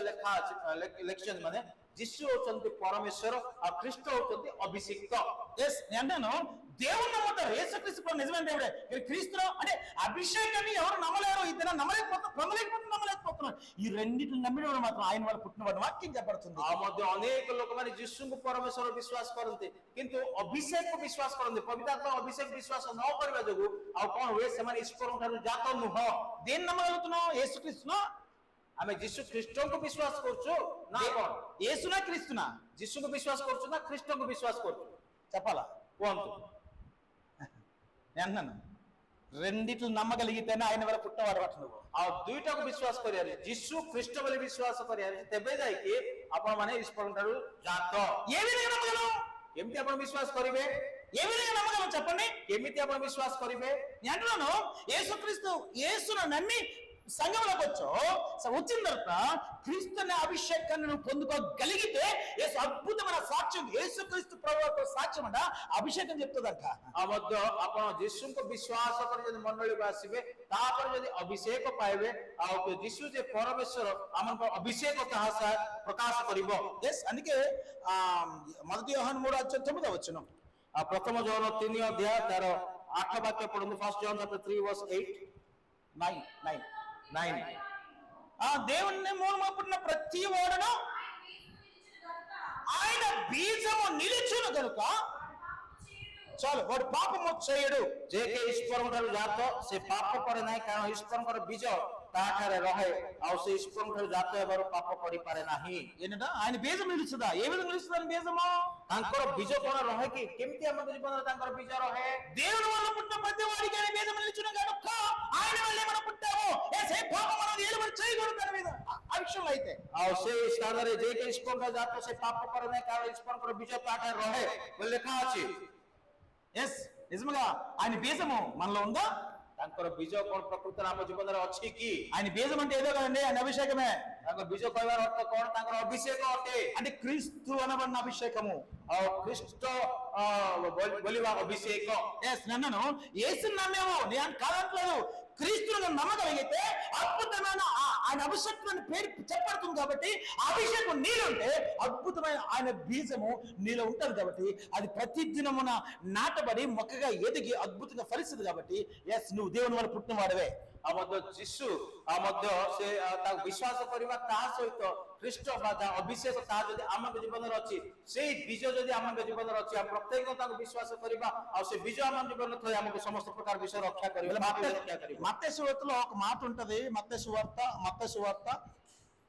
ଲେଖିଛନ୍ତି ମାନେ ଯୀଶୁ ହଉଛନ୍ତି ପରମେଶ୍ୱର ଆଉ ଖ୍ରୀଷ୍ଟ ହଉଛନ୍ତି ଅଭିଷିକ୍ତ అంటాను దేవుని నమ్ముతారు యేసుక్రీస్తు నిజమైన దేవుడే క్రీస్తులో అంటే అభిషేకాన్ని ఎవరు నమ్మలేరు ఇద్దరు నమ్మలేకపోతున్నారు ఈ రెండింటిని నమ్మినవాడు మాత్రం ఆయన వాళ్ళు పుట్టినవాడు వాక్యం చెప్పబడుతుంది ଆଉ ମଧ୍ୟ ଅନେକ ଲୋକମାନେ ଯୀଶୁଙ୍କୁ ପରମେଶ୍ୱର ବିଶ୍ୱାସ କରନ୍ତି କିନ୍ତୁ ଅଭିଷେକକୁ ବିଶ୍ୱାସ କରନ୍ତି ପବିତ୍ରାତ୍ମା ଅଭିଷେକ ବିଶ୍ୱାସ ନ କରିବା ଯୋଗୁଁ ଆଉ କଣ ହୁଏ ସେମାନେ ଈଶ୍ୱରଙ୍କ ଠାରୁ ଜାତ ନୁହଁ దేన్ని నమ్మగలుగుతున్నావు యేసుక్రీస్తును ଆମେ ଯୀଶୁ ଖ୍ରୀଷ୍ଟଙ୍କୁ ବିଶ୍ୱାସ କରୁଛୁ ନା କଣ యేసునా క్రీస్తునా ଯୀଶୁଙ୍କୁ ବିଶ୍ୱାସ କରୁଛୁ ନା ଖ୍ରୀଷ୍ଟଙ୍କୁ ବିଶ୍ୱାସ କରୁଛୁ చెప్పాలా? କୁହନ୍ତୁ। నేను అన్నాను రెండిట్లు నమ్మగలిగితేనే ఆయన వల్ల పుట్టవాడు అట్లా నువ్వు. ଆଉ ଦୁଇଟାକୁ ବିଶ୍ୱାସ କରିବାର ଅଛି, ଯୀଶୁ ଖ୍ରୀଷ୍ଟ ବୋଲି ବିଶ୍ୱାସ କରିବାର ଅଛି, ତେବେ ଯାଇକି ଆପଣ ମାନେ ଈଶ୍ୱରଙ୍କ ଠାରୁ ଜାତ। ఏ విధంగా నమ్మగలం? କେମିତି ଆପଣ ବିଶ୍ୱାସ କରିବେ? ఏ విధంగా నమ్మగలం చెప్పండి? କେମିତି ଆପଣ ବିଶ୍ୱାସ କରିବେ? నేను అంటున్నాను యేసుక్రీస్తు యేసును నమ్మి సంఘంలోకి వచ్చిన తర్వాత క్రీస్తు అనే అభిషేకాన్ని నువ్వు పొందుకోగలిగితే యేసు అద్భుతమైన సాక్ష్యం, యేసుక్రీస్తు ప్రభువుకు సాక్ష్యం అంట అభిషేకం చెప్తుందంట। ଆଉ ମଧ୍ୟ ଆପଣ ଯୀଶୁଙ୍କୁ ବିଶ୍ୱାସ କରି ଯଦି ମଣ୍ଡଳୀକୁ ଆସିବେ, ତାପରେ ଯଦି ଅଭିଷେକ ପାଇବେ, ଆଉ ଯୀଶୁ ଯେ ପରମେଶ୍ୱର ଆମଙ୍କ ଅଭିଷେକ ତାହା ପ୍ରକାଶ କରିବ। ఎస్ అందుకే మొదటి యోహాను 3:9 ଆଉ ପ୍ରଥମ ଜୋହନ 3 ତାର 8 ବାକ୍ୟ ପଢନ୍ତୁ। ଫାର୍ଷ୍ଟ ଜୋହନ ଚାପ୍ଟର 3 verse 8 9 9। దేవుని మూలము పుట్టిన ప్రతి వాడును ఆయన బీజము నిలిచును కనుక చాలు వాడు పాపము చేయడు। ଯେ କି ଈଶ୍ୱରଙ୍କ ଠାରୁ ଜାତ ସେ ପାପ କରେ ନାହିଁ, କାରଣ ଈଶ୍ୱରଙ୍କର ବୀଜ ତାଠାରେ ରହେ, ଆଉ ସେ ଈଶ୍ୱରଙ୍କ ଠାରୁ ଜାତ ହେବାରୁ ପାପ କରିପାରେ ନାହିଁ। ఏంటంట ఆయన బీజం నిలుచుదా? ఏ విధంగా నిలుస్తుంది ఆయన బీజము? ତାଙ୍କର ବୀଜ କଣ ରହେ କି? କେମିତି ଆମ ଜୀବନରେ ତାଙ୍କର ବୀଜ రహే? దేవుని వల్ల పుట్టిన ప్రతి వాడికి ఆయన బీజం నిలుచును కనుక ఆయన వల్లే మనం పుట్టాము। ఏ పాపం మనం ఏలుబడి చేయకూడదు దాని మీద ఆ విషయంలో అయితే। ଆଉ ସେଇ ସ୍ଥାନରେ ଯେ କି ଈଶ୍ୱରଙ୍କ ଜାତ ସେ ପାପ କରେ ନାହିଁ, କାରଣ ଈଶ୍ୱରଙ୍କର ବୀଜ ତାଠାରେ ରହେ ବୋଲି ଲେଖା ଅଛି। ఎస్ నిజంగా ఆయన బీజము మనలో ఉందా? ତାଙ୍କର ବୀଜ କଣ ପ୍ରକୃତରେ ଆମ ଜୀବନରେ ଅଛି କି? ఆయన బీజం అంటే ఏదో కదండి, ఆయన అభిషేకమే। ତାଙ୍କ ବୀଜ କହିବାର ଅର୍ଥ କଣ? ତାଙ୍କର ଅଭିଷେକ ଅଟେ। అంటే క్రీస్తు అనబడిన అభిషేకము, ଆଉ ଖ୍ରୀଷ୍ଟ ବୋଲିବା ଅଭିଷେକ। ఎస్ నన్నను యేసుని నమ్మేమో నేను కాదంటలేదు, క్రీస్తును నమ్మగలిగితే అద్భుతమైన ఆయన అభిషేకం పేరు చెప్పబడుతుంది కాబట్టి అభిషేకం నీలో ఉంటే అద్భుతమైన ఆయన బీజము నీలో ఉంటుంది కాబట్టి అది ప్రతి దినమున నాటబడి మొక్కగా ఎదిగి అద్భుతంగా ఫలిస్తుంది కాబట్టి ఎస్ నువ్వు దేవుని వల్ల పుట్టిన వాడవే। ଆଉ ମଧ୍ୟ ଯୀଶୁ ଆଉ ମଧ୍ୟ ସେ ତାକୁ ବିଶ୍ୱାସ କରିବା, ତା ସହିତ ଖ୍ରୀଷ୍ଟ ବା ତା ଅଭିଷେକ ତାହା ଯଦି ଆମ ଜୀବନରେ ଅଛି, ସେଇ ବୀଜ ଯଦି ଆମ ଜୀବନରେ ଅଛି, ଆମେ ପ୍ରତ୍ୟେକ ତାକୁ ବିଶ୍ୱାସ କରିବା, ଆଉ ସେ ବୀଜ ଆମ ଜୀବନରେ ଥଇ ଆମକୁ ସମସ୍ତ ପ୍ରକାର ବିଷୟ ରକ୍ଷା କରିବ, ରକ୍ଷା କରିବ। మత్తయి సువార్తలో ఒక మాట ఉంటది, మత్తయి సువార్త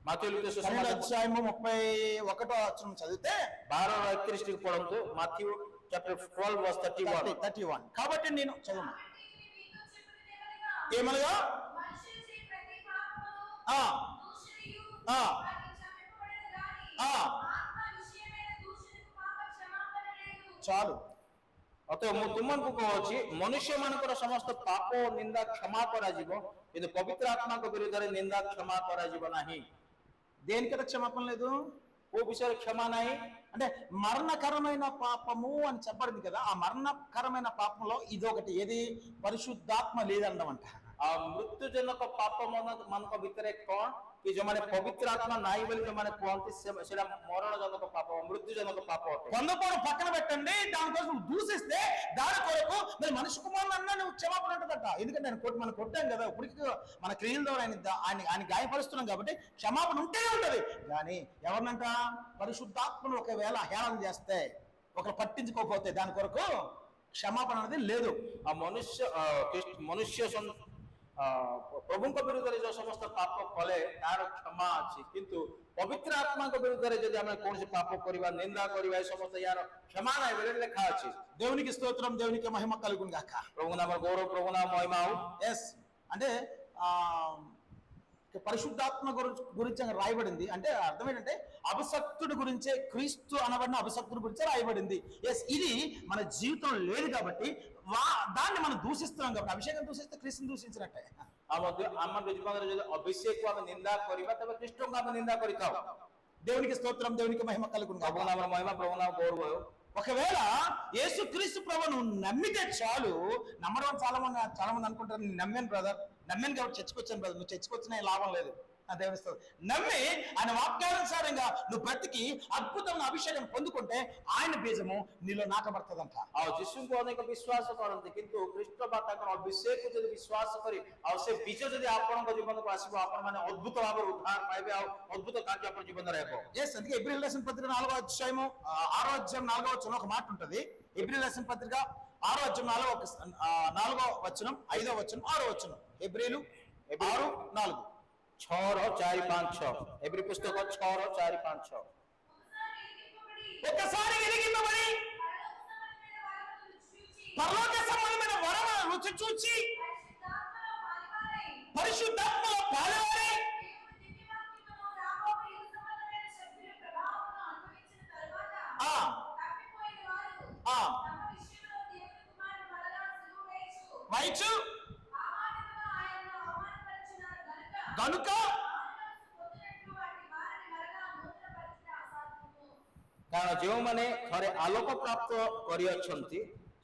ମାଥିଉ ଲିଖିତ ସୁସମାଚାର 12:31 చదివితే 12:31 ପଢନ୍ତୁ। Matthew chapter 12 verse 31। కాబట్టి నేను చదువు ఏమనగా చాలు। ଅତଃ ମୁଁ ତୁମକୁ କହୁଛି, ମନୁଷ୍ୟ ମାନଙ୍କର ସମସ୍ତ ପାପ ଓ ନିନ୍ଦା କ୍ଷମା କରାଯିବ, କିନ୍ତୁ ପବିତ୍ର ଆତ୍ମାଙ୍କ ବିରୁଦ୍ଧରେ ନିନ୍ଦା କ୍ଷମା କରାଯିବ ନାହିଁ। దేనికైతే క్షమాపణ లేదు? କୋଉ ବିଷୟରେ କ୍ଷମା ନାହିଁ? అంటే మరణకరమైన పాపము అని చెప్పబడింది కదా, ఆ మరణకరమైన పాపంలో ఇదొకటి, ఏది? పరిశుద్ధాత్మ లేదన్నమాట। ଆଉ ମୃତ୍ୟୁଜନକ ପାପ ମାନଙ୍କ ଭିତରେ କଣ କି ଯୋଉମାନେ ପବିତ୍ର ଆତ୍ମା ନାହିଁ ବୋଲି ଯୋଉମାନେ କୁହନ୍ତି, ସେଟା ମରଣଜନକ ପାପ, ମୃତ୍ୟୁଜନକ పాప ଅଟେ। పొందపోవడం పక్కన పెట్టండి, దానికోసం దూషిస్తే దాని కొరకు మరి మనిషి కుమారుని అన్నా నువ్వు క్షమాపణ ఉంటుందట। ఎందుకంటే మనం కొట్టాం కదా, ఇప్పటికీ మన క్రియల ద్వారా ఆయన గాయపరుస్తున్నాం కాబట్టి క్షమాపణ ఉంటేనే ఉంటది। కానీ ఎవరినంట? పరిశుద్ధాత్మను ఒకవేళ హేళన చేస్తే, ఒకరు పట్టించుకోకపోతే దాని కొరకు క్షమాపణ అనేది లేదు। ఆ ମନୁଷ୍ୟ ପ୍ରଭୁଙ୍କ ବିରୁଦ୍ଧରେ ଯୋଉ ସମସ୍ତ ପାପ କଲେ ତାର କ୍ଷମା ଅଛି, କିନ୍ତୁ ପବିତ୍ର ଆତ୍ମାଙ୍କ ବିରୁଦ୍ଧରେ ଯଦି ଆମେ କୌଣସି ପାପ କରିବା, ନିନ୍ଦା କରିବା, ଏ ସମସ୍ତ ୟାର କ୍ଷମା ନାହିଁ ବୋଲି ଲେଖା ଅଛି। దేవునికి స్తోత్రం, దేవునికి మహిమ కలుగును గాక। ప్రభు నామ గౌరవ, ప్రభు నామ మహిమ హౌ। ఎస్ అంటే పరిశుద్ధాత్మ గురించి రాయబడింది అంటే అర్థం ఏంటంటే అభిషక్తుడి గురించే, క్రీస్తు అనబడిన అభిషక్తుడి గురించే రాయబడింది। ఎస్ ఇది మన జీవితంలో లేదు కాబట్టి దాన్ని మనం దూషిస్తున్నాం కాబట్టి, అభిషేకం దూషిస్తే క్రీస్తుని దూషించినట్టే। ଆମ ଜୀବନରେ ଯଦି ଅଭିଷେକକୁ ଆମେ ନିନ୍ଦା କରିବା, ତେବେ ଖ୍ରୀଷ୍ଟଙ୍କୁ ଆମେ ନିନ୍ଦା କରିଥାଉ। దేవునికి స్తోత్రం, దేవునికి మహిమ కలుగును గాక। ప్రభు నామ మహిమ, ప్రభు నామ గౌరవ। ఒకవేళ యేసుక్రీస్తు ప్రభువును నమ్మితే చాలు, నమ్మడం చాలా మంది అనుకుంటారు, నేను నమ్మాను బ్రదర్, నమ్మాను కాబట్టి చర్చకొచ్చాను బ్రదర్, నువ్వు చర్చకొచ్చినా లాభం లేదు। దేవుని నమ్మి ఆయన వాక్యానుసారంగా నువ్వు బ్రతికి అద్భుతమైన అభిషేకం పొందుకుంటే ఆయన బీజము నీలో నాటబడుతుందంట। ଆଉ ଯୀଶୁଙ୍କୁ ଅନେକ ବିଶ୍ୱାସ କରନ୍ତି, କିନ୍ତୁ ଖ୍ରୀଷ୍ଟ ବା ତାଙ୍କର ଅଭିଷେକକୁ ଯଦି ବିଶ୍ୱାସ କରି ଆଉ ସେ ବୀଜ ଯଦି ଆପଣଙ୍କ ଜୀବନକୁ ଆସିବ, ଆପଣ ମାନେ ଅଦ୍ଭୁତ ଭାବରେ ଉଦ୍ଧାର ପାଇବେ, ଆଉ ଅଦ୍ଭୁତ କାର୍ଯ୍ୟ ଆପଣଙ୍କ ଜୀବନରେ ହେବ। ఎస్ అందుకే ఎబ్రియల్ రాసిన పత్రిక 4వ అధ్యాయము 6వ అధ్యాయం 4వ వచనం ఒక మాట ఉంటది। ఎబ్రియల్ రాసిన పత్రిక 6వ అధ్యాయం 4వ వచనం, 5వ వచనం, 6వ వచనం। ఎబ్రియలు 6:4 6:4-5-6 ఎబ్రీ పుస్తకం 6:4-5-6 ఒకసారి వెలిగింపబడి పరలోక సంబంధమైన వరములను రుచి చూచి పరిశుద్ధాత్మలో పాలువారై పరిశుద్ధాత్మలో పాలువారై దేవుని దివ్యవాక్యమును రాబోవు యుగ సంబంధమైన శక్తుల ప్రభావమును అనుభవించిన తరువాత ఆ. తప్పిపోయిన వారు ఆ. తమ విషయంలో దేవుని కుమారుని మరలా సిలువ వేయచ్చు వైచు ఆహారముగా ఆయనను అవమానపరచున్నారు గనుక గనుక మానవసు పొందినట్లు వాటి వారిని మరలా నూతనపరచుట అసాధ్యము. କାରଣ ଯେଉଁମାନେ ଥରେ ଆଲୋକ ପ୍ରାପ୍ତ କରିଅଛନ୍ତି,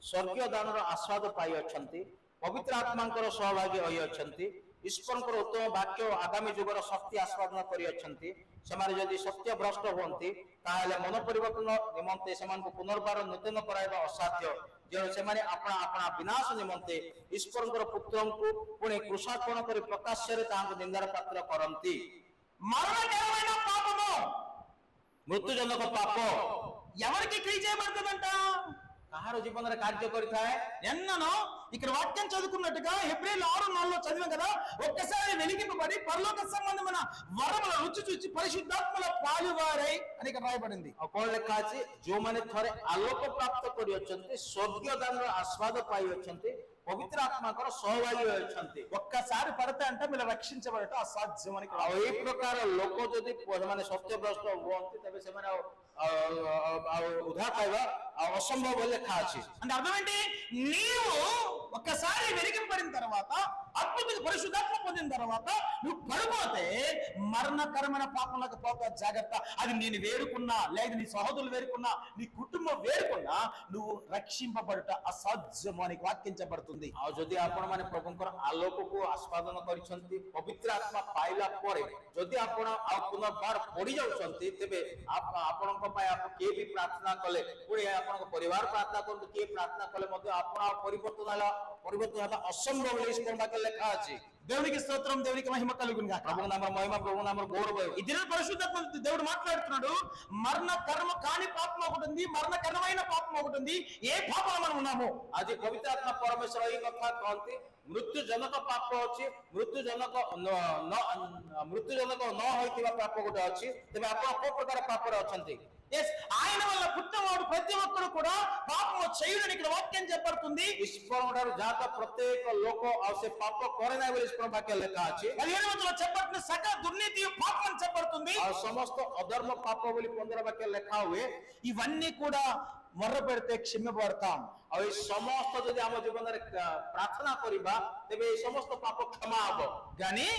ସ୍ୱର୍ଗୀୟ ଦାନର ଆସ୍ୱାଦ ପାଇଅଛନ୍ତି, ପବିତ୍ର ଆତ୍ମାଙ୍କର ସହଭାଗୀ ହୋଇଅଛନ୍ତି, ଈଶ୍ୱରଙ୍କର ଉତ୍ତମ ବାକ୍ୟ ଓ ଆଗାମୀ ଯୁଗର ଶକ୍ତି ଆସ୍ୱାଦନ କରିଅଛନ୍ତି, ସେମାନେ ଯଦି ସତ୍ୟ ଭ୍ରଷ୍ଟ ହୁଅନ୍ତି ତାହେଲେ ମନ ପରିବର୍ତ୍ତନ ନିମନ୍ତେ ସେମାନଙ୍କୁ ପୁନର୍ବାର ନୂତନ କରାଇବା ଅସାଧ୍ୟ, ଯେଣୁ ସେମାନେ ଆପଣା ଆପଣା ବିନାଶ ନିମନ୍ତେ ଈଶ୍ୱରଙ୍କର ପୁତ୍ରଙ୍କୁ ପୁଣି କୃଷାର୍ପଣ କରି ପ୍ରକାଶ୍ୟରେ ତାହାଙ୍କୁ ନିନ୍ଦାର ପାତ୍ର କରନ୍ତି। మరణకరమైన పాపము ମୃତ୍ୟୁଜନକ ପାପ ఎవరికి క్రియ చేయబడుతుందంట? କାହାର ଜୀବନରେ କାର୍ଯ୍ୟ କରିଥାଏ? ఎన్ననో ఇక్కడ వాక్యం చదువుకున్నట్టుగా హెబ్రీయులు 6:4 చదివాం కదా, ఒక్కసారి వెలిగింపబడి పరలోక సంబంధమైన వరముల రుచి చూచి పరిశుద్ధాత్మల పాలువారై అని ఇక్కడ రాయబడింది. ଆଉ କଣ ଲେଖା ଅଛି? ଯୋଉମାନେ ଥରେ ଆଲୋକ ପ୍ରାପ୍ତ କରିଅଛନ୍ତି, ସ୍ୱର୍ଗୀୟ ଦାନର ଆସ୍ୱାଦ ପାଇଅଛନ୍ତି, ପବିତ୍ର ଆତ୍ମାଙ୍କର ସହଭାଗୀ ହୋଇଛନ୍ତି। ఒక్కసారి పడితే అంటే మీరు రక్షించబడటం అసాధ్యం అని ఇక్కడ ଆଉ ଏଇ ପ୍ରକାର ଲୋକ ଯଦି ସେମାନେ ସତ୍ୟଭ୍ରଷ୍ଟ ହୁଅନ୍ତି ତେବେ ସେମାନେ ଆଉ ଉଦ୍ଧାର ପାଇବା ଆଉ ଅସମ୍ଭବ ବୋଲି ଲେଖା ଅଛି। అంటే అర్థం ఏంటి? నీవు ఒక్కసారి వెలిగింపబడిన తర్వాత అద్భుత పరిశుద్ధాత్మ పొందిన తర్వాత నువ్వు పడిపోతే మరణకరమైన పాపంలోకి పోక జాగ్రత్త. అది నేను వేరుకున్నా, లేదు నీ సహోదరులు వేరుకున్నా, నీ కుటుంబం వేరుకున్నా నువ్వు రక్షింపబడుట అసాధ్యం అని వాక్యించబడుతుంది. ଆଉ ଯଦି ଆପଣ ମାନେ ପ୍ରଭୁଙ୍କର ଆଲୋକକୁ ଆସ୍ୱାଦନ କରିଛନ୍ତି, ପବିତ୍ର ଆତ୍ମା ପାଇଲା ପରେ ଯଦି ଆପଣ ଆଉ ପୁନର୍ବାର ପଡି ଯାଉଛନ୍ତି ତେବେ ଆପଣଙ୍କ ପାଇଁ କିଏ ବି ପ୍ରାର୍ଥନା କଲେ, ପୁଣି ଆପଣଙ୍କ ପରିବାର ପ୍ରାର୍ଥନା କରନ୍ତୁ, କିଏ ପ୍ରାର୍ଥନା କଲେ ମଧ୍ୟ ଆପଣ ଆଉ ପରିବର୍ତ୍ତନ ହେବା ଅସମ୍ଭବ ବୋଲି ଈଶ୍ୱର ବାକ୍ୟରେ ଲେଖା ଅଛି। దేవునికి స్తోత్రం, దేవునికి మహిమ కలుగును గాక. ప్రభు నామర మహిమ, ప్రభు నామర గౌరవ। ఈ దిన పరిశుద్ధాత్మ దేవుడు మాట్లాడుతున్నాడు. మరణ కర్మ కాని పాపం ఒకటి ఉంది, మరణకరమైన పాపం ఒకటి ఉంది. ఏ పాపం మనం ఉన్నాము? ଆଜି ପବିତ୍ର ଆତ୍ମା ପରମେଶ୍ୱର ଏଇ କଥା କହନ୍ତି, ମୃତ୍ୟୁଜନକ ପାପ ଅଛି, ମୃତ୍ୟୁଜନକ ନ ହୋଇଥିବା ପାପ ଗୋଟେ ଅଛି। ତେବେ ଆପଣ କୋଉ ପ୍ରକାର ପାପରେ ଅଛନ୍ତି? ఆయన వల్ల పుట్టినవాడు ప్రతి ఒక్కరు కూడా పాపం చేయడని ఇక్కడ వాక్యం చెప్పబడుతుంది. ଈଶ୍ୱରଙ୍କ ଠାରୁ ଯାହା ପ୍ରତ୍ୟେକ ଲୋକ ଆଉ ସେ ପାପ କରେ ନାହିଁ ବୋଲି ଈଶ୍ୱର ବାକ୍ୟ ଲେଖା ଅଛି। 15 చెప్పబడిన సకల దుర్నీతి పాపం అని చెప్పబడుతుంది. ଆଉ ସମସ୍ତ ଅଧର୍ମ ପାପ ବୋଲି 15 ବାକ୍ୟ ଲେଖା ହୁଏ। ఇవన్నీ కూడా మొర్ర పెడితే క్షమింపబడతాం. ଆଉ ଏଇ ସମସ୍ତ ଯଦି ଆମ ଜୀବନରେ ପ୍ରାର୍ଥନା କରିବା ତେବେ ଏଇ ସମସ୍ତ ପାପ କ୍ଷମା ହବ। కానీ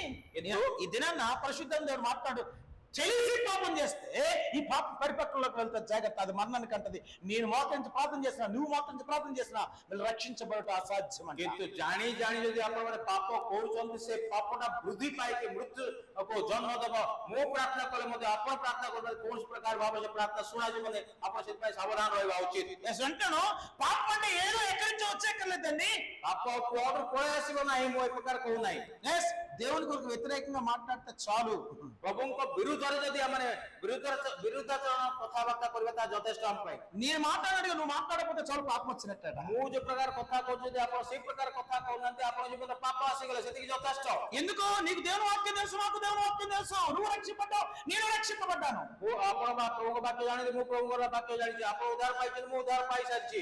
ఈ దినాన్న పరిశుద్ధం దేవుడు మాట్లాడు, తెలిసి పాపం చేస్తే ఈ పాపం పరిపక్వంలోకి వెళ్తే జాగ్రత్త, అది మరణానికి అంటది. నేను మోకరించి ప్రార్థన చేసినా, నువ్వు మోకరించి ప్రార్థన చేసినా వీళ్ళు రక్షించబడటం అసాధ్యం అంట. କିନ୍ତୁ ଜାଣି ଯଦି ଆପଣମାନେ ପାପ କରୁଛନ୍ତି, ସେ ପାପଟା ବୃଦ୍ଧି ପାଇକି ମୃତ୍ୟୁକୁ ଜନ୍ମ ଦେବ। ମୁଁ ପ୍ରାର୍ଥନା କଲେ ମଧ୍ୟ ଆପଣ ପ୍ରାର୍ଥନା କରୁଛନ୍ତି, କୌଣସି ପ୍ରକାର ଭାବରେ ସେ ପ୍ରାର୍ଥନା ଶୁଣାଯିବନି। ଆପଣ ସେଥିପାଇଁ ସାବଧାନ ରହିବା ଉଚିତ। అంటాను పాపం అంటే ఏదో ఎక్కడి నుంచి వచ్చేక్కర్లేదండి. ପାପ କୁଆଡୁ ପଳେଇ ଆସିବ ନାହିଁ, ମୁଁ ଏ ପ୍ରକାର କହୁନାହିଁ। దేవుని కొరకు వ్యతిరేకంగా మాట్లాడితే చాలు. ପ୍ରଭୁଙ୍କ ବିରୁଦ୍ଧରେ ଯଦି ଆମେ ବିରୁଦ୍ଧାଚରଣ କଥାବାର୍ତ୍ତା କରିବା ତାହା ଯଥେଷ୍ଟ ଆମ ପାଇଁ। నేను మాట్లాడినట్టుగా నువ్వు మాట్లాడకపోతే చాలు పాపం వచ్చినట్ట. ମୁଁ ଯୋଉ ପ୍ରକାର କଥା କହୁଛି, ଯଦି ଆପଣ ସେଇ ପ୍ରକାର କଥା କହୁନାହାନ୍ତି, ଆପଣ ଜୀବନରେ ପାପ ଆସିଗଲେ ସେତିକି ଯଥେଷ୍ଟ। ఎందుకు? నీకు దేవుని వాక్యం తెలుసు, నాకు దేవుని వాక్యం తెలుసు. నువ్వు రక్షింపడ్డావు, నేను రక్షింపబడ్డాను. ଆପଣ ପ୍ରଭୁଙ୍କ ବାକ୍ୟ ଜାଣିଛନ୍ତି, ମୁଁ ପ୍ରଭୁଙ୍କର ବାକ୍ୟ ଜାଣିଛି। ଆପଣ ଉଦ୍ଧାର ପାଇଛନ୍ତି, ମୁଁ ଉଦ୍ଧାର ପାଇସାରିଛି।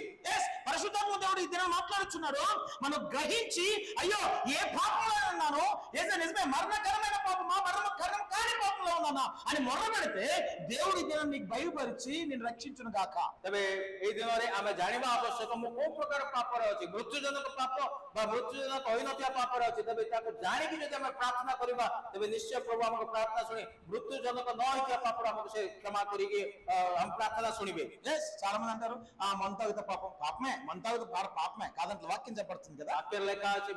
పరిశుద్ధాత్మ దేవుడు ఈ దినం మాట్లాడుచున్నాడు. మనం గ్రహించి అయ్యో ఏ పాపంలో ఉన్నాను, ఏదో నిజమే మరణకరమైన పాపమా, మరణకరం కాని పాపంలో ఉన్నానా అని మొర్ర పెడితే దేవుడు ఈ దినం నీకు బయలుపరిచి నేను రక్షించును గాక। ତେବେ ଏଇ ଦିନରେ ଆମେ ଜାଣିବା ଆବଶ୍ୟକ, ମୁଁ କୋଉ ପ୍ରକାର ପାପରେ ଅଛି। ମୃତ୍ୟୁଜନକ ପାପ ବା ମୃତ୍ୟୁଜନକ ହୋଇନଥିବା ପାପରେ ଅଛି। ତେବେ ତାକୁ ଜାଣିକି ଯଦି ଆମେ ପ୍ରାର୍ଥନା କରିବା ତେବେ ନିଶ୍ଚୟ ପ୍ରଭୁ ଆମର ପ୍ରାର୍ଥନା ଶୁଣି ମୃତ୍ୟୁଜନକ ନ ହୋଇଥିବା ପାପର ଆମକୁ ସେ କ୍ଷମା କରିକି ଆମ ପ୍ରାର୍ଥନା ଶୁଣିବେ। చాలా మంది అంటారు ఆ మంతాగిత పాపం పాపమే, మంతాగిత పాపమే కాదంటే వాక్యం చెప్పబడుతుంది కదా। ବାକ୍ୟରେ ଲେଖା ଅଛି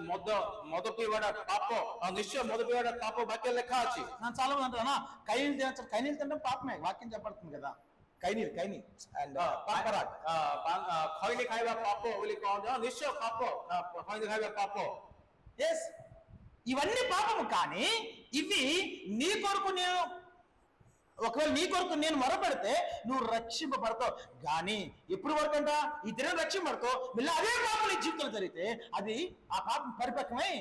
ମଦ ପିଇବାଟା ପାପ। ନିଶ୍ଚୟ ମଦ ପିଇବାଟା ପାପ ବାକ୍ୟରେ ଲେଖା ଅଛି। చాలా మంది అంటారు కైనీళ్ళు తినచ్చు, కైనీళ్ళు తినడం పాపమే, వాక్యం చెప్పబడుతుంది కదా। కైనీళ్ళు అండ్ ଖଇନି ଖାଇବା ପାପ ବୋଲି କହନ୍ତି। ନିଶ୍ଚୟ ପାପ, ଖଇନି ଖାଇବା ପାପ। ఇవన్నీ పాపము, కానీ ఇవి నీ కొరకు నేను, ఒకవేళ నీ కొరకు నేను మొరపెడితే నువ్వు రక్షింపబడతావు. కానీ ఎప్పుడు వరకు అంట ఈ దినం రక్షింపబడతావు, మళ్ళీ అదే పాపం నీ జీవితంలో జరిగితే అది ఆ పాపం పరిపక్వమై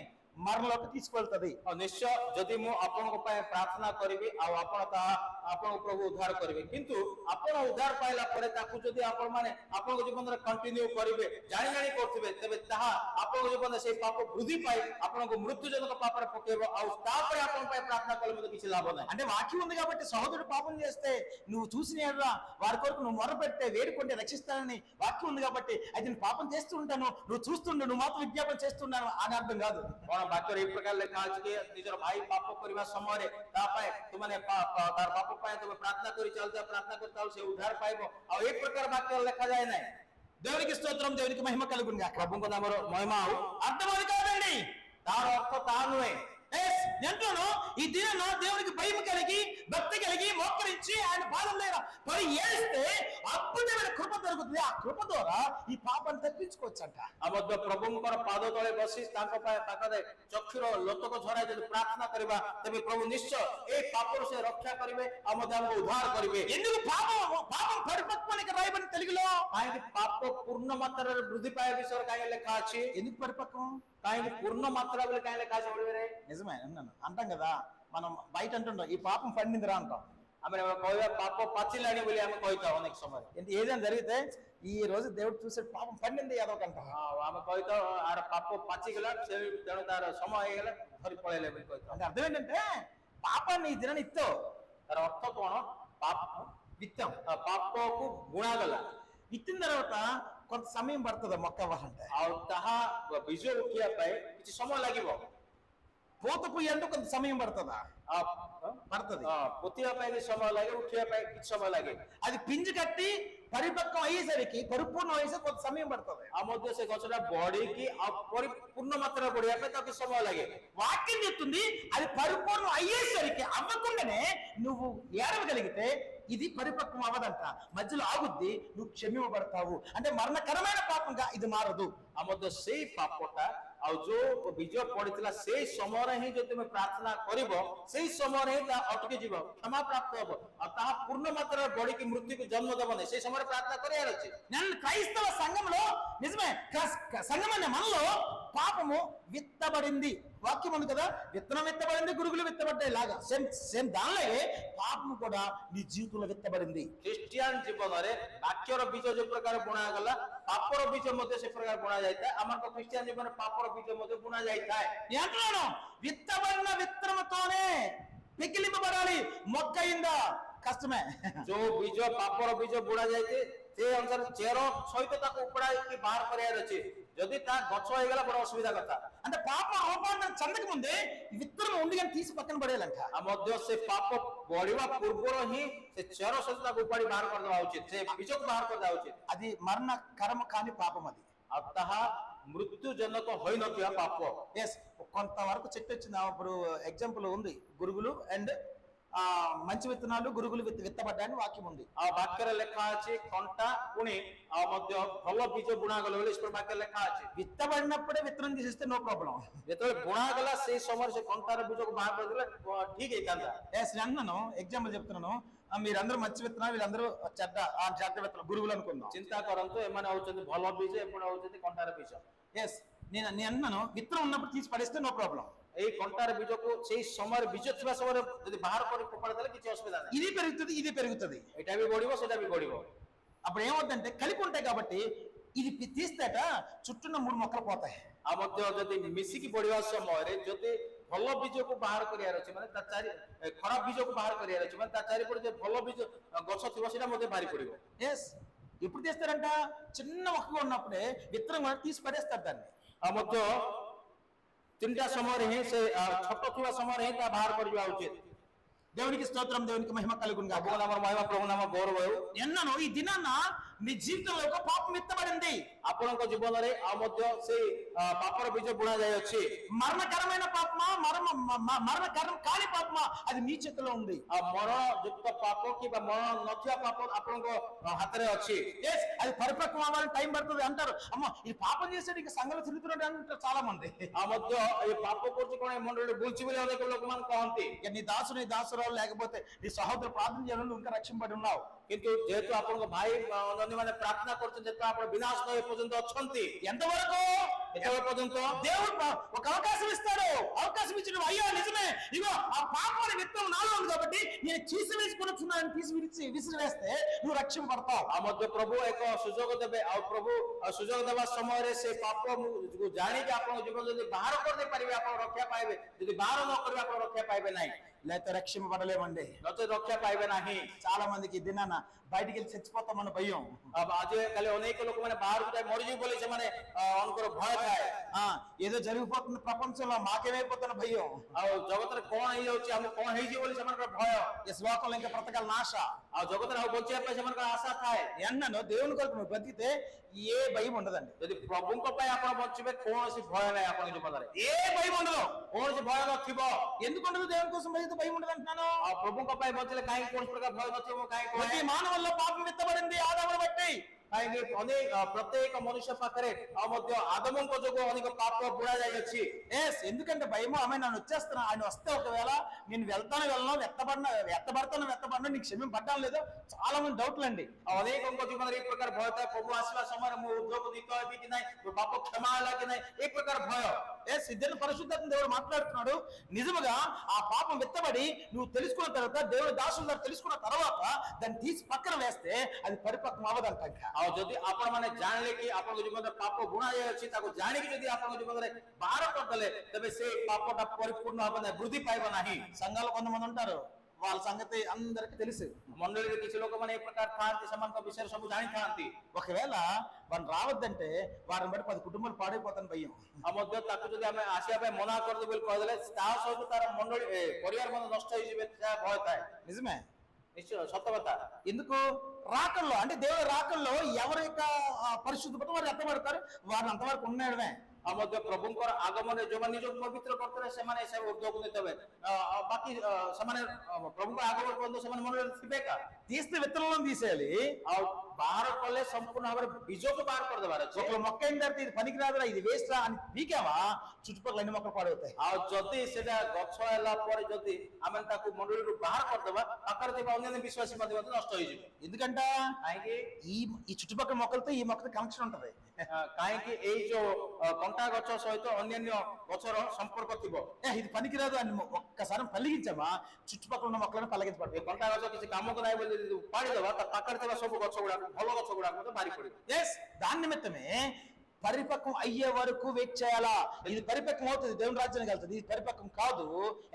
మరణలోకి తీసుకెళ్తుంది। ନିଶ୍ଚୟ ଯଦି ମୁଁ ଆପଣଙ୍କ ପାଇଁ ପ୍ରାର୍ଥନା କରିବି ଆଉ ଆପଣ ତାହା ଆପଣ ପ୍ରଭୁ ଉଦ୍ଧାର କରିବେ। କିନ୍ତୁ ଆପଣ ଉଦ୍ଧାର ପାଇଲା ପରେ ତାକୁ ଯଦି ଆପଣ ମାନେ ଆପଣଙ୍କ ଜୀବନରେ କଣ୍ଟିନ୍ୟୁ କରିବେ, ଜାଣି ଜାଣି କରୁଥିବେ, ତେବେ ତାହା ଆପଣଙ୍କ ଜୀବନରେ ସେଇ ପାପ ବୃଦ୍ଧି ପାଇ ଆପଣଙ୍କୁ మృత్యుజనక పాపରେ పకేవ ଆଉ ତାପରେ ଆପଣ ପାଇଁ ప్రార్థన కల మీద କିଛି లాభం ନାହିଁ। అంటే వాక్యం ఉంది కాబట్టి సహోదరుడు పాపం చేస్తే నువ్వు చూసిన ఎడల వారి కొరకు నువ్వు మొరపెడితే వేడుకుంటే రక్షిస్తానని వాక్యం ఉంది కాబట్టి అయితే నేను పాపం చేస్తూ ఉంటాను, నువ్వు చూస్తుండు, నువ్వు మాత్రం విజ్ఞాపన చేస్తున్నాను అని అర్థం కాదు। କଣ ବାକ୍ୟରେ ଏଇ ପ୍ରକାର ଲେଖା ଅଛି କି ନିଜର ଭାଇ ପାପ କରିବା ସମୟରେ ତା ପାଇଁ ତୁମେ ତାର ପାପ ପାଇଁ ତୁମେ ପ୍ରାର୍ଥନା କରି ଚାଲୁଛ, ପ୍ରାର୍ଥନା କରି ଚାଲୁ, ସେ ଉଦ୍ଧାର ପାଇବ। ଆଉ ଏଇ ପ୍ରକାର ବାକ୍ୟ ଲେଖାଯାଏ ନାହିଁ। దేవునికి స్తోత్రం, దేవునికి మహిమ కలుగును గాక। ప్రభుଙ୍କ నామର ମହିମା ହଉ। అర్థం అది కాదండి। ତାର ଅର୍ଥ ତାହା ନୁହେଁ। ఎంతోనో ఈ దినాన దేవునికి భయం కలిగి భక్తి కలిగి మోకరించి ఆయన పాదం దగ్గర పడి ఏడిస్తే అద్భుతమైన కృప దొరుకుతుంది। ఆ కృప ద్వారా ఈ పాపాన్ని తప్పించుకోవచ్చంట। ଆଉ ମଧ୍ୟ ପ୍ରଭୁଙ୍କର ପାଦ ତଳେ ବସି ତାଙ୍କ ପାଖରେ ଚକ୍ଷୁର ଲୋତକ ଝରାଇ ଯଦି ପ୍ରାର୍ଥନା କରିବା, ତେବେ ପ୍ରଭୁ ନିଶ୍ଚୟ এই ପାପରୁ ସେ ରକ୍ଷା କରିବେ ଆଉ ମଧ୍ୟ ଆମକୁ ଉଦ୍ଧାର କରିବେ। ఎందుకు పాపం పరిపక్వానికి రాయబడిన తెలుగులో କାହିଁକି ପାପ ପୂର୍ଣ୍ଣ ମାତ୍ରାରେ ବୃଦ୍ଧି ପାଇବା ବିଷୟରେ କାହିଁକି ଲେଖା ଅଛି? ఎందుకు పరిపక్వం? କାହିଁକି ପୂର୍ଣ୍ଣ ମାତ୍ରା ବୋଲି କାହିଁକି ଲେଖା ଅଛି ଓଡ଼ିଆରେ? నిజమే అన్నాను, అంటాం కదా మనం బయట అంటుంటాం ఈ పాపం పండిందిరా అంటాం। ଆମେ କହିବା ପାପ ପାଚିଲାଣି ବୋଲି ଆମେ କହିଥାଉ ଅନେକ ସମୟରେ। ఏదైనా జరిగితే ఈ రోజు దేవుడు చూసే పాపం పండింది అదొకంట। ଆମେ କହିଥାଉ ଆର ପାପ ପାଚିଗଲା, ସେ ତେଣୁ ତାର ସମୟ ହେଇଗଲା, ଧରି ପଳେଇଲେ ବୋଲି କହିଥାଉ। అంటే అర్థం ఏంటంటే పాపాన్ని ఈ దినాన్ని ఇత్తావు, ତାର ଅର୍ଥ କଣ? ପାପ విత్తాం, ପାପକୁ ବୁଣାଗଲା, విత్తిన తర్వాత కొంత సమయం పడుతుంది మొక్క అవ్వాలంటే। ଆଉ ତାହା ବୀଜ ଉଠିବା ପାଇଁ କିଛି ସମୟ ଲାଗିବ। పూత పూయంటే కొంత సమయం పడుతుందా? పడుతుంది। పొత్తిବା ପାଇଁ ବି ସମୟ ଲାଗେ, ଉଠିବା ପାଇଁ କିଛି ସମୟ ଲାଗେ। అది పింజు కట్టి పరిపక్వం అయ్యేసరికి పరిపూర్ణ అయ్యేసరికి కొంత సమయం పడుతుంది। ଆଉ ମଧ୍ୟ ସେ గଛଟା ବଢିକି ଆଉ ପରିପୂର୍ଣ୍ଣ ମାତ୍ରାରେ ବଢିବା ପାଇଁ ତାକୁ ସମୟ ଲାଗେ। వాక్యం చెప్తుంది అది పరిపూర్ణం అయ్యేసరికి అవ్వకుండానే నువ్వు ఏడవగలిగితే ఇది పరిపక్వం అవ్వదంట, మధ్యలో ఆగుద్ది, నువ్వు క్షమింపబడతావు। అంటే మరణకరమైన పాపంగా ఇది మారదు। ଆଉ ମଧ୍ୟ ସେଇ ପାପଟା ଆଉ ଯୋଉ ବୀଜ ପଡିଥିଲା ସେଇ ସମୟରେ ହିଁ ଯଦି ତୁମେ ପ୍ରାର୍ଥନା କରିବ, ସେଇ ସମୟରେ ହିଁ ତାହା ଅଟକି ଯିବ, କ୍ଷମା ପ୍ରାପ୍ତ ହବ। ଆଉ ତାହା ପୂର୍ଣ୍ଣ ମାତ୍ରାରେ ବଢିକି ମୃତ୍ୟୁକୁ ଜନ୍ମ ଦେବ ନାହିଁ। ସେଇ ସମୟରେ ପ୍ରାର୍ଥନା କରିବାର ଅଛି। నేను క్రైస్తవ సంఘంలో నిజమే సంఘం అనే మనలో పాపము విత్తబడింది, వాక్యం ఉంది కదా, విత్తనం విత్తబడింది, గురుగులు విత్తబడ్డాయి లాగా సేమ్ దానిలాగే పాపము కూడా నీ జీవితంలో విత్తబడింది। ଖ୍ରୀଷ୍ଟିଆନ ଜୀବନରେ ବାକ୍ୟର ବୀଜ ଯୋଉ ପ୍ରକାର ବୁଣା ଗଲା, ପାପର ବୀଜ ମଧ୍ୟ ସେ ପ୍ରକାର ବୁଣା ଯାଇଥାଏ। ଆମର ଖ୍ରୀଷ୍ଟିଆନ ଜୀବନରେ ପାପର ବୀଜ ମଧ୍ୟ ବୁଣା ଯାଇଥାଏ। నేను అంటున్నాను విత్తబడిన విత్తనముతోనే పిగిలింపబడాలి, మొక్క అయిందా కష్టమే। ଯୋଉ ବୀଜ ପାପର ବୀଜ ବୁଣା ଯାଇଥାଏ ସେ ଅନୁସାରେ ଚେର ସହିତ ତାକୁ ଉପଡାଇକି ବାହାର କରିବାର ଅଛି। ଯଦି ତା ଗଛ ହେଇଗଲା ବଡ ଅସୁବିଧା କଥା। అంటే పాప రూపాంతరం చెందక ముందే విత్తనం ఉంది కానీ తీసి పక్కన పడేయాలంట। ଆଉ ମଧ୍ୟ ସେ ପାପ ବଢିବା ପୂର୍ବରୁ ହିଁ ସେ ଚେର ସହିତ ତାକୁ ଉପାଡ଼ି ବାହାର କରିଦେବା ଉଚିତ, ସେ ବୀଜକୁ ବାହାର କରିଦେବା ଉଚିତ। అది మరణకరము కాని పాపం అది। ଆଉ ତାହା ମୃତ୍ୟୁଜନକ ହୋଇନଥିବା ପାପ। ఎస్ కొంతవరకు చెట్టు వచ్చింది, ఇప్పుడు ఎగ్జాంపుల్ ఉంది, గురుగులు అండ్ మంచి విత్తనాలు గురుగులు విత్తబడ్డాయని వాక్యం ఉంది। ଆଉ ବାକ୍ୟରେ ଲେଖା ଅଛି କଣ୍ଟା ପୁଣି ଆଉ ମଧ୍ୟ ଭଲ ବୀଜ ବୁଣା ଗଲା ବୋଲି ଈଶ୍ୱର ବାକ୍ୟରେ ଲେଖା ଅଛି। విత్తబడినప్పుడే విత్తనం తీసేస్తే నో ప్రాబ్లం। ଯେତେବେଳେ ବୁଣା ଗଲା ସେଇ ସମୟରେ ସେ କଣ୍ଟାର ବୀଜକୁ ବାହାର କରିଦେଲେ ଠିକ ହେଇଥାନ୍ତା। ఎస్ నేను అన్నాను, ఎగ్జాంపుల్ చెప్తున్నాను, మీరందరూ మంచి విత్తనాలు, వీళ్ళందరూ చెడ్డ విత్తనాలు గురుగులు అనుకుందాం। ଚିନ୍ତା କରନ୍ତୁ ଏମାନେ ହଉଛନ୍ତି ଭଲ ବୀଜ, ଏପଟେ ହଉଛନ୍ତି କଣ୍ଟାର ବୀଜ। ఎస్ నేను అన్నాను విత్తనం ఉన్నప్పుడు తీసి పడేస్తే నో ప్రాబ్లం। এই କଣ୍ଟାର ବୀଜକୁ ସେଇ ସମୟରେ ବୀଜ ଥିବା ସମୟରେ ଯଦି ବାହାର କରି ଫୋପାଡ଼ି ଦେଲେ କିଛି ଅସୁବିଧା ନାହିଁ। ఇది పెరుగుతుంది, ఇది పెరుగుతుంది, ଏଇଟା ବି ବଢିବ ସେଇଟା ବି ବଢିବ। అప్పుడు ఏమవుతుందంటే కలిపి ఉంటాయి కాబట్టి ఇది తీస్తేట చుట్టూన్న 3 మొక్కలు పోతాయి। ଆଉ ମଧ୍ୟ ଯଦି ମିଶିକି ବଢିବା ସମୟରେ ଯଦି ଭଲ ବୀଜକୁ ବାହାର କରିବାର ଅଛି, ମାନେ ତା ଖରାପ ବୀଜକୁ ବାହାର କରିବାର ଅଛି, ମାନେ ତା ଚାରିପଟେ ଯେ ଭଲ ବୀଜ ଗଛ ଥିବ ସେଇଟା ମଧ୍ୟ ବାହାରି ପଡିବ। ఎస్ ఎప్పుడు తీస్తారంట? చిన్న మొక్కగా ఉన్నప్పుడే విత్తనం కూడా తీసి పడేస్తారు దాన్ని। ଆଉ ମଧ୍ୟ 3ଟା ସମୟରେ ହିଁ ସେ ଛୋଟ ଥିବା ସମୟରେ ହିଁ ତା ବାହାର କରିବା ଉଚିତ। దేవునికి స్తోత్రం, దేవునికి మహిమ కలుగును గాక। ప్రభువు నామ మహిమ, ప్రభు నామ గౌరవ ହେଉ। ఎన్ననో ఈ దినాన నీ జీవితంలో ఒక పాపం విత్తబడింది, ଆପଣଙ୍କ ଜୀବନରେ ଆଉ ମଧ୍ୟ ସେଇ ପାପର ବୀଜ ବୁଣା ଯାଇଅଛି। మరణకరమైన పాపమా మరణకరం కాని పాపమా అది నీ చేతిలో ఉంది। ଆଉ ମରଣ ଯୁକ୍ତ ପାପ କିମ୍ବା ମରଣ ନଥିବା ପାପ ଆପଣଙ୍କ ହାତରେ ଅଛି। ఎస్ అది పరిపక్వం అవ్వాలని టైం పడుతుంది అంటారు। అమ్మ ఈ పాపం చేసేది ఇంకా సంఘంలో తిరుగుతున్నాడు అంటారు చాలా మంది। ଆଉ ମଧ୍ୟ ଏ ପାପ କରୁଛି କଣ ଏ ମଣ୍ଡଳରେ ବୁଲୁଛି ବୋଲି ଅନେକ ଲୋକମାନେ କହନ୍ତି। ఇక నీ దాసుని దాసురాలు లేకపోతే నీ సహోదరు ప్రార్థన చేయాలని నువ్వు ఇంకా రక్షింపబడి ఉన్నావు। କିନ୍ତୁ ଯେହେତୁ ଆପଣଙ୍କ ଭାଇ ମାନେ ପ୍ରାର୍ଥନା କରୁଛନ୍ତି, ଯେହେତୁ ଆପଣ ବିନାଶ ନ ଏ ପର୍ଯ୍ୟନ୍ତ ଅଛନ୍ତି, ఎంతవరకు କେତେବେଳେ ପର୍ଯ୍ୟନ୍ତ దేవుడు ఒక అవకాశం ఇస్తాడు. అవకాశం ఇచ్చిన అయ్యా నిజమే, ఇగో ఆ పాపం విత్తనం నాలో ఉంది కాబట్టి నేను తీసివేసుకున్నాను, విసిరివేస్తే నువ్వు రక్షింపబడతావు. ଆଉ ମଧ୍ୟ ପ୍ରଭୁ ଏକ ସୁଯୋଗ ଦେବେ, ଆଉ ପ୍ରଭୁ ସୁଯୋଗ ଦେବା ସମୟରେ ସେ ପାପ ଜାଣିକି ଆପଣଙ୍କ ଜୀବନ ଯଦି ବାହାର କରିଦେଇ ପାରିବେ ଆପଣ ରକ୍ଷା ପାଇବେ, ଯଦି ବାହାର ନ କରିବେ ଆପଣ ରକ୍ଷା ପାଇବେ ନାହିଁ, లేకపోతే రక్షింపబడలేమండి. ନଚେତ ରକ୍ଷା ପାଇବେ ନାହିଁ। చాలా మందికి దినాన బయటికి వెళ్ళి చచ్చిపోతామన్న భయం. ଆଜିକାଲି ଅନେକ ଲୋକମାନେ ବାହାରକୁ ଯାଇ మరిଯିବୁ ବୋଲି ସେମାନେ ଅଙ୍କର ଭୟ ଥାଏ। ఏదో జరిగిపోతుంది ప్రపంచంలో, మాకేమైపోతున్న భయం. ଆଉ ଜଗତରେ କଣ ହେଇଯାଉଛି, ଆମକୁ କଣ ହେଇଯିବ ବୋଲି ସେମାନଙ୍କର ଭୟ। ఈ శ్లోకంలో ఇంకా బ్రతకాలని ఆశ, ଆଉ ଜଗତରେ ଆଉ ବଞ୍ଚିବା ପାଇଁ ସେମାନଙ୍କର ଆଶା ଥାଏ। అన్నాను దేవుని కొరకు నువ్వు బతికితే ఏ భయం ఉండదండి. ଯଦି ପ୍ରଭୁଙ୍କ ପାଇଁ ଆପଣ ବଞ୍ଚିବେ କୌଣସି ଭୟ ନାହିଁ ଆପଣଙ୍କ ଜୀବନରେ, ఏ భయం ఉండదు. କୌଣସି ଭୟ ନଥିବ। ఎందుకు ఉండదు? దేవుని కోసం బతికితే భయం ఉండదు అంటున్నాను. ଆଉ ପ୍ରଭୁଙ୍କ ପାଇଁ ବଞ୍ଚିଲେ କାହିଁକି କୌଣସି ପ୍ରକାର ଭୟ ନଥିବ, କାହିଁକି ప్రతి మానవుల్లో పాపం విత్తబడింది ఆదామును బట్టి. କାହିଁକି ପ୍ରତ୍ୟେକ మనుష్య ପାଖରେ ଆଉ ମଧ୍ୟ ଆଦମଙ୍କ ଯୋଗୁଁ ଅନେକ ପାପ ବୁଣା ଯାଇଅଛି। ఎందుకంటే భయము, ఆమె నన్ను వచ్చేస్తున్నా, ఆయన వస్తే ఒకవేళ నేను వెళ్ళను, ఎత్తబడతాను నీకు క్షమ్యం పడ్డాను లేదో చాలా మంది డౌట్లు అండి. ଆଉ ଅନେକଙ୍କ ଜୀବନରେ ଏ ପ୍ରକାର ଭୟ ଥାଏ, ପ୍ରଭୁ ଆସିବା ସମୟରେ ମୁଁ ଉଦ୍యోగନୀତ ହେବି କି ନାହିଁ, ମୋ ପାପ କ୍ଷମା ହେଲା କି ନାହିଁ, ଏ ପ୍ରକାର భୟ। ఇద్దరు పరిశుద్ధాత్మ దేవుడు మాట్లాడుతున్నాడు. నిజముగా ఆ పాపం విత్తబడి నువ్వు తెలుసుకున్న తర్వాత, దేవుడు దాసుల ద్వారా తెలుసుకున్న తర్వాత దాన్ని తీసి పక్కన వేస్తే అది పరిపక్వం అవ్వదంట. ଆଉ ଯଦି ଆପଣ ମାନେ ଜାଣିଲେ କି ଆପଣଙ୍କ ଜୀବନରେ ପାପ ବୁଣା ଯାଇଅଛି, ତାକୁ ଜାଣିକି ଯଦି ଆପଣଙ୍କ ଜୀବନରେ ବାହାର କରିଦେଲେ ତେବେ ସେ ପାପଟା ପରିପୂର୍ଣ୍ଣ ହେବ ନାହିଁ, ବୃଦ୍ଧି ପାଇବ ନାହିଁ। సంఘాలు కొంతమంది ఉంటారు, వాళ్ళ సంగతి అందరికి తెలుసు. ମଣ୍ଡଳୀରେ କିଛି ଲୋକମାନେ ଏ ପ୍ରକାର ଥାଆନ୍ତି, ସେମାନଙ୍କ ବିଷୟରେ ସବୁ ଜାଣିଥାନ୍ତି। ఒకవేళ వాళ్ళు రావద్దంటే వారిని బట్టి 10 కుటుంబాలు పాడైపోతాను భయం. ଆଉ ମଧ୍ୟ ତାକୁ ଯଦି ଆମେ ଆସିବା ପାଇଁ ମନା କରିଦେବୁ ବୋଲି କହିଦେଲେ ତା ସହିତ ତାର ମଣ୍ଡଳୀ ପରିବାର ମଧ୍ୟ ନଷ୍ଟ ହେଇଯିବେ, ଯାହା ଭୟ ଥାଏ। నిజమే, ନିଶ୍ଚୟ ସତ କଥା। ఎందుకు రాకల్లో అంటే దేవుడు రాకల్లో ఎవరి యొక్క పరిశుద్ధ పట్ల వారు ఎత్తబడతారు, వారిని అంతవరకు ఉండడమే। ଆଉ ମଧ୍ୟ ପ୍ରଭୁଙ୍କର ଆଗମନରେ ଯୋଉମାନେ ନିଜକୁ ପବିତ୍ର କରିଥିଲେ ସେମାନେ ସେ ଉଦ୍యోగ ନେବେ, ବାକି ସେମାନେ ପ୍ରଭୁଙ୍କ ଆଗମନ ପର୍ଯ୍ୟନ୍ତ ସେମାନେ ମନରେ ଥିବେ କା? తీస్తే విత్తనం తీసేయాలి. ଆଉ ବାହାର କଲେ ସମ୍ପୂର୍ଣ୍ଣ ଭାବରେ ବୀଜକୁ ବାହାର କରିଦେବାର ଅଛି। ఒక మొక్క అయిన తర్వాత ఇది పనికిరాదురా, ఇది వేస్ట్ రా అని పీకావా, చుట్టుపక్కల అన్ని మొక్కలు పాడవుతాయి. ଆଉ ଯଦି ସେଟା ଗଛ ହେଲା ପରେ ଯଦି ଆମେ ତାକୁ ମଣ୍ଡଳୀରୁ ବାହାର କରିଦେବା, ପାଖରେ ଥିବା ଅନ୍ୟାନ୍ୟ ବିଶ୍ୱାସୀ ମଧ୍ୟ ନଷ୍ଟ ହେଇଯିବ। ఎందుకంటే କାହିଁକି ఈ చుట్టుపక్కల మొక్కలతో ఈ మొక్కతో కనెక్షన్ ఉంటది. କାହିଁକି ଏଇ ଯୋଉ କଣ୍ଟା ଗଛ ସହିତ ଅନ୍ୟାନ୍ୟ ଗଛର ସମ୍ପର୍କ ଥିବ। ఇది పనికిరాదు అని ఒక్కసారి పలిగించామా, చుట్టుపక్కల ఉన్న మొక్కలను ଏ పలగించబడతాయి. କଣ୍ଟା ଗଛ କିଛି କାମକୁ ନାହିଁ ବୋଲି ଯଦି ଉପାଡ଼ିଦେବା, ତା ପାଖରେ ଥିବା ସବୁ ଗଛ ଗୁଡାକ, ଭଲ ଗଛ గుడాక ମଧ୍ୟ ବାହାରି ପଡିବ। దాని నిమిత్తమే పరిపక్వం అయ్యే వరకు వెయిట్ చేయాలా. ఇది పరిపక్వం అవుతుంది, దేవుని రాజ్యానికి వెళ్తుంది. ఇది పరిపక్వం కాదు,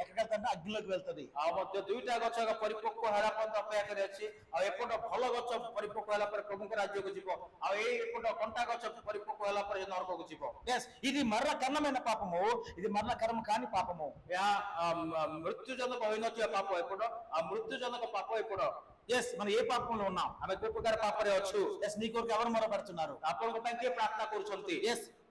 ఎక్కడికి వెళ్తా అగ్నిలోకి వెళ్తుంది. ଆଉ ମଧ୍ୟ ଦୁଇଟା ଗଛ ପରିପକ୍ୱ ହେଲା ପର୍ଯ୍ୟନ୍ତ ଅପେକ୍ଷା କରି ଅଛି। ଆଉ ଏପଟ ଭଲ ଗଛ ପରିପକ୍ୱ ହେଲା ପରେ ପ୍ରଭୁଙ୍କ ରାଜ୍ୟକୁ ଯିବ, ଆଉ ଏଇ ଏପଟ କଣ୍ଟା ଗଛ ପରିପକ୍ୱ ହେଲା ପରେ ନରକକୁ ଯିବ। ఇది మరణకరమైన పాపము, ఇది మరణకరం కాని పాపము। ଏହା ମୃତ୍ୟୁଜନକ ହୋଇନଥିବା ପାପ ଏପଟ, ଆଉ ମୃତ୍ୟୁଜନକ ପାପ ଏପଟ। మనం ఏ పాపంలో ఉన్నాం? ଆମେ କୋଉ ପ୍ରକାର ପାପରେ ଅଛୁ? నీ కొరకు ఎవరు మొరపెడుతున్నారు? ଆପଣଙ୍କ ପାଇଁ କିଏ ପ୍ରାର୍ଥନା କରୁଛନ୍ତି?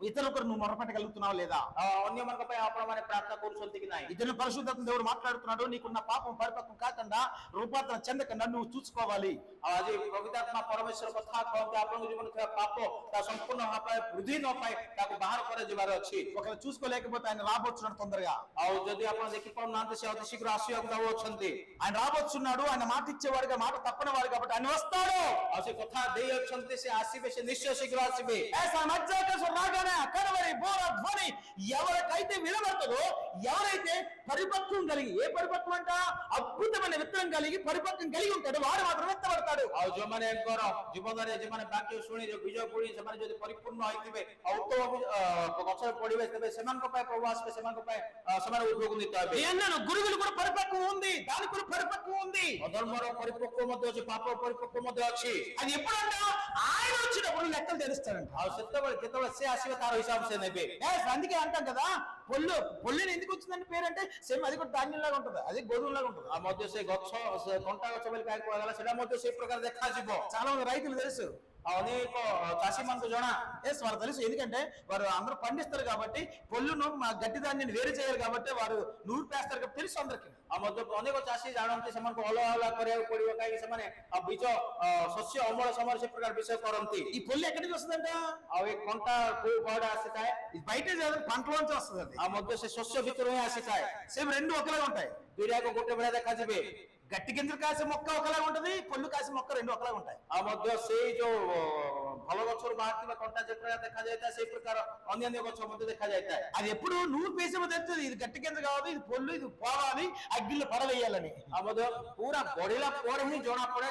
ఇతరుల కొరకు నువ్వు మొరపెట్టగలుగుతున్నావు లేదా? ଅନ୍ୟମାନଙ୍କ ପାଇଁ ଆପଣମାନେ ପ୍ରାର୍ଥନା କରୁଛନ୍ତି କି ନାହିଁ? ఇతరుల పరిశుద్ధాత్మ దేవుడు మాట్లాడుతున్నాడు, నీకున్న పాపం పరిపక్వం కాకుండా రూపాంతరం చెందకుండా నువ్వు చూసుకోవాలి। ଆଉ ଆଜି ପବିତ୍ରାତ୍ମା ପରମେଶ୍ୱର କଥା କହନ୍ତି, ଆପଣଙ୍କ ଜୀବନରେ ଥିବା ପାପ ତା ସମ୍ପୂର୍ଣ୍ଣ ଭାବରେ ବୃଦ୍ଧି ନ ପାଇ ତାକୁ ବାହାର କରାଯିବାର ଅଛି। ఒకవేళ చూసుకోలేకపోతే ఆయన రాబోతున్నాడు తొందరగా। ଆଉ ଯଦି ଆପଣ ଦେଖିପାରୁନାହାନ୍ତି, ସେ ଅତି ଶୀଘ୍ର ଆସିବାକୁ ଯାଉଅଛନ୍ତି। ఆయన రాబోతున్నాడు, ఆయన మాట ఇచ్చేవాడుగా, మాట తప్పని వాడు కాబట్టి ఆయన వస్తాడు। ଆଉ ସେ କଥା ଦେଇ ଅଛନ୍ତି, ସେ ଆସିବେ, ସେ నిశ్చୟ శీఘ్ర ଆସିବେ। రాగానే కడవరి బోర ధ్వని ఎవరికైతే వినబడుతుందో, ఎవరైతే పరిపక్వం కలిగి, ఏ పరిపక్వం అంట అద్భుతమైన విత్తనం కలిగి పరిపక్వం కలిగి ఉంటాడు, వాడు మాత్రం ఎత్తబడతాడు। ଆଉ ଯୋଉମାନଙ୍କର ଜୀବନରେ ଯୋଉମାନେ ବାକ୍ୟ ଶୁଣି ବିଜୟ ପଡି ସେମାନେ ଯଦି ପରିପୂର୍ଣ୍ଣ ହୋଇଥିବେ ଆଉ ଉତ୍ତମ ଗଛରେ ପଡିବେ, ତେବେ ସେମାନଙ୍କ ପାଇଁ ପ୍ରଭୁ ଆସିବେ, ସେମାନଙ୍କ ପାଇଁ ସେମାନେ ଉଦ୍యోగନୀତ ହେବେ। అన్నాను గురువులు కూడా పరిపక్వం ఉంది, దానికి కూడా పరిపక్వం ఉంది। ଅଧର୍ମର ପରିପକ୍ୱ ମଧ୍ୟ ଅଛି, ପାପ ପରିପକ୍ୱ ମଧ୍ୟ ଅଛି। అది ఎప్పుడంట ఆయన వచ్చినప్పుడు లెక్కలు తెలుస్తాడంట। ଆଉ ସେତେବେଳେ ଯେତେବେଳେ ସେ ଆସିବେ ତାର ହିସାବ ସେ ନେବେ। అందుకే అంటాం కదా, పొల్లుని ఎందుకు వచ్చిందంటే పేరంటే సేమ్ అది కూడా ధాన్యంలాగా ఉంటది, అది గోధుమలాగా ఉంటది। ଆଉ ମଧ୍ୟ ସେ ଗଛ, ସେ କଣ୍ଟା ଗଛ ବୋଲି କାହିଁକି କୁହାଗଲା, ସେଟା ମଧ୍ୟ ସେଇ ପ୍ରକାର ଦେଖାଯିବ। చాలా మంది రైతులు తెలుసు, అనేక చాଷୀ ମାନଙ୍କୁ జଣା, వారు తెలుసు, ఎందుకంటే వారు అందరూ పండిస్తారు కాబట్టి, పొల్లును మా గట్టి ధాన్యాన్ని వేరు చేయాలి కాబట్టి వారు నూరు పేస్తారు కాబట్టి తెలుసు అందరికి। ଆଉ ମଧ୍ୟ ଅନେକ ଚାଷୀ ଜାଣନ୍ତି ସେମାନଙ୍କୁ ଅଲଗା ଅଲଗା କରିବାକୁ ପଡିବ, କାହିଁକି ସେମାନେ ବୀଜ ଶସ୍ୟ ଅମଳ ସମୟରେ ସେ ପ୍ରକାର ବିଷୟ କରନ୍ତି। ఈ పొల్లు ఎక్కడికి వస్తుందంట? ଆଉ ଏ କଣ୍ଟା କୋଉ କୁଆଡେ ଆସିଥାଏ? బయట పంటలోంచి వస్తుంది అది। ଆଉ ମଧ୍ୟ ସେ ଶସ୍ୟ ଭିତରୁ ହିଁ ଆସିଥାଏ। సేమ్ రెండు ఒకేలాగా ఉంటాయి, ଦୁଇଟାକୁ ଗୋଟେ ଭଳିଆ ଦେଖାଯିବେ। గట్టి గింజలు కాసే మొక్క ఒకలాగా ఉంటది, పొల్లు కాసే మొక్క రెండు ఒకలాగా ఉంటాయి। ଆଉ ମଧ୍ୟ ସେଇ ଯୋଉ ଭଲ ଗଛ ଗଛରୁ ବାହାରିଥିବା କଣ୍ଟା ଯେ ପ୍ରକାର ଦେଖାଯାଇଥାଏ ସେଇ ପ୍ରକାର ଅନ୍ୟାନ୍ୟ ଗଛ ମଧ୍ୟ ଦେଖାଯାଇଥାଏ। అది ఎప్పుడు నూరు పేసే తెలుస్తుంది ఇది గట్టి కింద కావాలి ఇది పొల్లు ఇది పోవాలి అగ్గిలో పడవేయాలని ଆଉ ମଧ୍ୟ ପୁରା ବଢିଲା ପରେ ହିଁ ଜଣା ପଡେ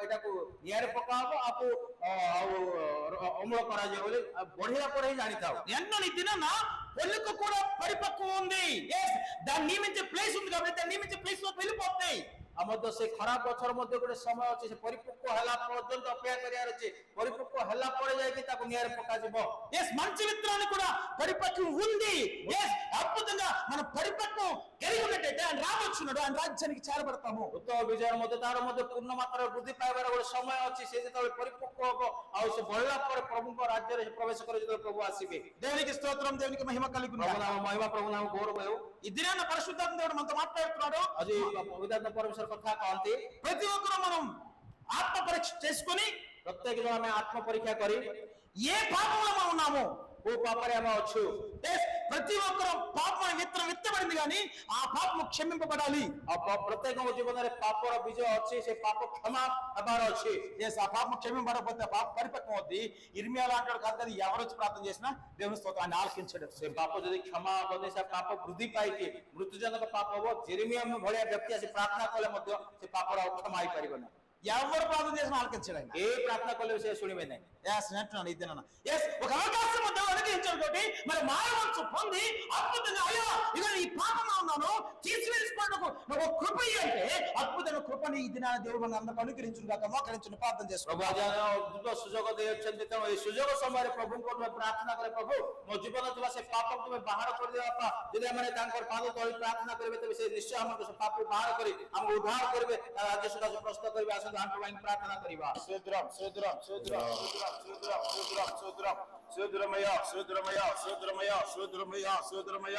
ଏଟାକୁ ନିଆଁରେ ପକା ହବ ଆଉ ଅମଳ କରାଯିବ ବୋଲି ବଢିଲା ପରେ ହିଁ ଜାଣିଥାଉ। ఎన్నో నీ దినాన పొల్లుకు కూడా పరిపక్వం ఉంది దాన్ని నియమించే ప్లేస్ ఉంది కాబట్టి దాన్ని నియమించే ప్లేస్ లో వెళ్ళిపోతాయి। ଆଉ ମଧ୍ୟ ସେ ଖରାପ ଗଛର ମଧ୍ୟ ଗୋଟେ ସମୟ ଅଛି ସେ ପରିପକ୍వ ହେଲା ପର୍ଯ୍ୟନ୍ତ ଅପେକ୍ଷା କରିବାର ଅଛି ପରିପକ୍వ ହେଲା ପରେ ଯାଇକି ତାକୁ ନିଆଁରେ ପକାଯିବ। మంచి విత్తనాన్ని కూడా పరిపక్వం ఉంది అద్భుతంగా మనం పరిపక్వం కలిగి ఉన్నట్టయితే ఆయన రాబోచున్నాడు ఆయన రాజ్యానికి చేరబడతాము। ଉତ୍ତମ ବିଜୟ ମଧ୍ୟ ତାର ମଧ୍ୟ ପୂର୍ଣ୍ଣ ମାତ୍ରାରେ ବୃଦ୍ଧି ପାଇବାର ଗୋଟେ ସମୟ ଅଛି ସେ ଯେତେବେଳେ ପରିପକ୍ව ହବ ଆଉ ସେ ବଢିଲା ପରେ ପ୍ରଭୁଙ୍କ ରାଜ୍ୟରେ ପ୍ରବେଶ କରି ଯେତେବେଳେ ପ୍ରଭୁ ଆସିବେ। దేవునికి స్తోత్రం దేవునికి మహిమ ପ୍ରଭୁ కలుగును। ନାମ ମହିମା ପ୍ରଭୁ ନାମ ଗୌରବ ହେଉ। ఈ దినాన పరిశుద్ధాత్మ దేవుడు మనతో మాట్లాడుతున్నాడు। ଆଜି ପବିତ୍ର ପରମେଶ୍ୱର କଥା କହନ୍ତି ప్రతి ఒక్కరూ మనం ఆత్మ పరీక్ష చేసుకొని ପ୍ରତ୍ୟେକ ଜଣ ଆମେ ଆତ୍ମ ପରୀକ୍ଷା କରି ఏ పాపంలో మనం ఉన్నాము କୋଉ ପାପରେ ଆମେ ଅଛୁ ప్రతి ఒక్కరూ పాపం విత్తనం విత్తబడింది కానీ ఆ పాపము క్షమింపబడాలి। ଆଉ ପ୍ରତ୍ୟେକଙ୍କ ଜୀବନରେ ପାପର ବିଜୟ ଅଛି ସେ ପାପ କ୍ଷମା ହେବାର ଅଛି। ఆ పాపం క్షమింపబడకపోతే పాప పరిపక్వం అవుద్ది। ఇర్మియా లాంటి కాదు కదా ఎవరు వచ్చి ప్రార్థన చేసినా దేవుని స్తోత్రం ఆయన ఆలకించాడు। ସେ ପାପ ଯଦି କ୍ଷମା ହବନି ସେ ପାପ ବୃଦ୍ଧି ପାଇକି ମୃତ୍ୟୁଜନକ ପାପ ହବ। ଜେରେମିୟା ଭଳିଆ ବ୍ୟକ୍ତି ଆସି ପ୍ରାର୍ଥନା କଲେ ମଧ୍ୟ ସେ ପାପର ଆଉ କ୍ଷମା ହେଇପାରିବନି। ఎవరు ప్రార్థన చేసినా ఆలకించాడు ఆయన। ఏ ప్రార్థన కଲେ ସେ ଶୁଣିବେ ନାହିଁ। అంటున్నాను ఇదేనా ఒక అవకాశం దేవుడు అనుగ్రహించాడు కాబట్టి మరి మానవంశు పొంది అద్భుతంగా అయ్యా ఇక ఈ పాపంలో ఉన్నాను తీసివేసుకోవడానికి ఒక కృప అంటే అద్భుతమైన కృపని ఈ దినాన దేవుడు మన అందరికి అనుగ్రహించును గాక మోకరించును ప్రార్థన చేసుకో। ପ୍ରଭୁ ଆଜି ଅଦ୍ଭୁତ ସୁଯୋଗ ଦେଇଛନ୍ତି ତେଣୁ ଏଇ ସୁଯୋଗ ସମୟରେ ପ୍ରଭୁଙ୍କ ପ୍ରାର୍ଥନା କରେ ପ୍ରଭୁ ମୋ ଜୀବନ ଥିବା ସେ ପାପକୁ ତୁମେ ବାହାର କରିଦେବା ବାପା ଯଦି ଆମେ ତାଙ୍କର ପାଦ ତଳେ ପ୍ରାର୍ଥନା କରିବେ ତେବେ ସେ ନିଶ୍ଚୟ ଆମକୁ ସେ ପାପକୁ ବାହାର କରି ଆମକୁ ଉଦ୍ଧାର କରିବେ ରାଜ୍ୟ ସୁଧାର ପ୍ରସ୍ତୁତ କରିବେ। ଆସନ୍ତୁ ଆଣ୍ଠୁ ଭାଇ ପ୍ରାର୍ଥନା କରିବା। సూద్రం సూద్రం సూద్రం సూద్రం సూద్రం సూద్రం సూద్రం సూద్రమయ సూద్రమయ సూద్రమయ సూద్రమయ సూద్రమయ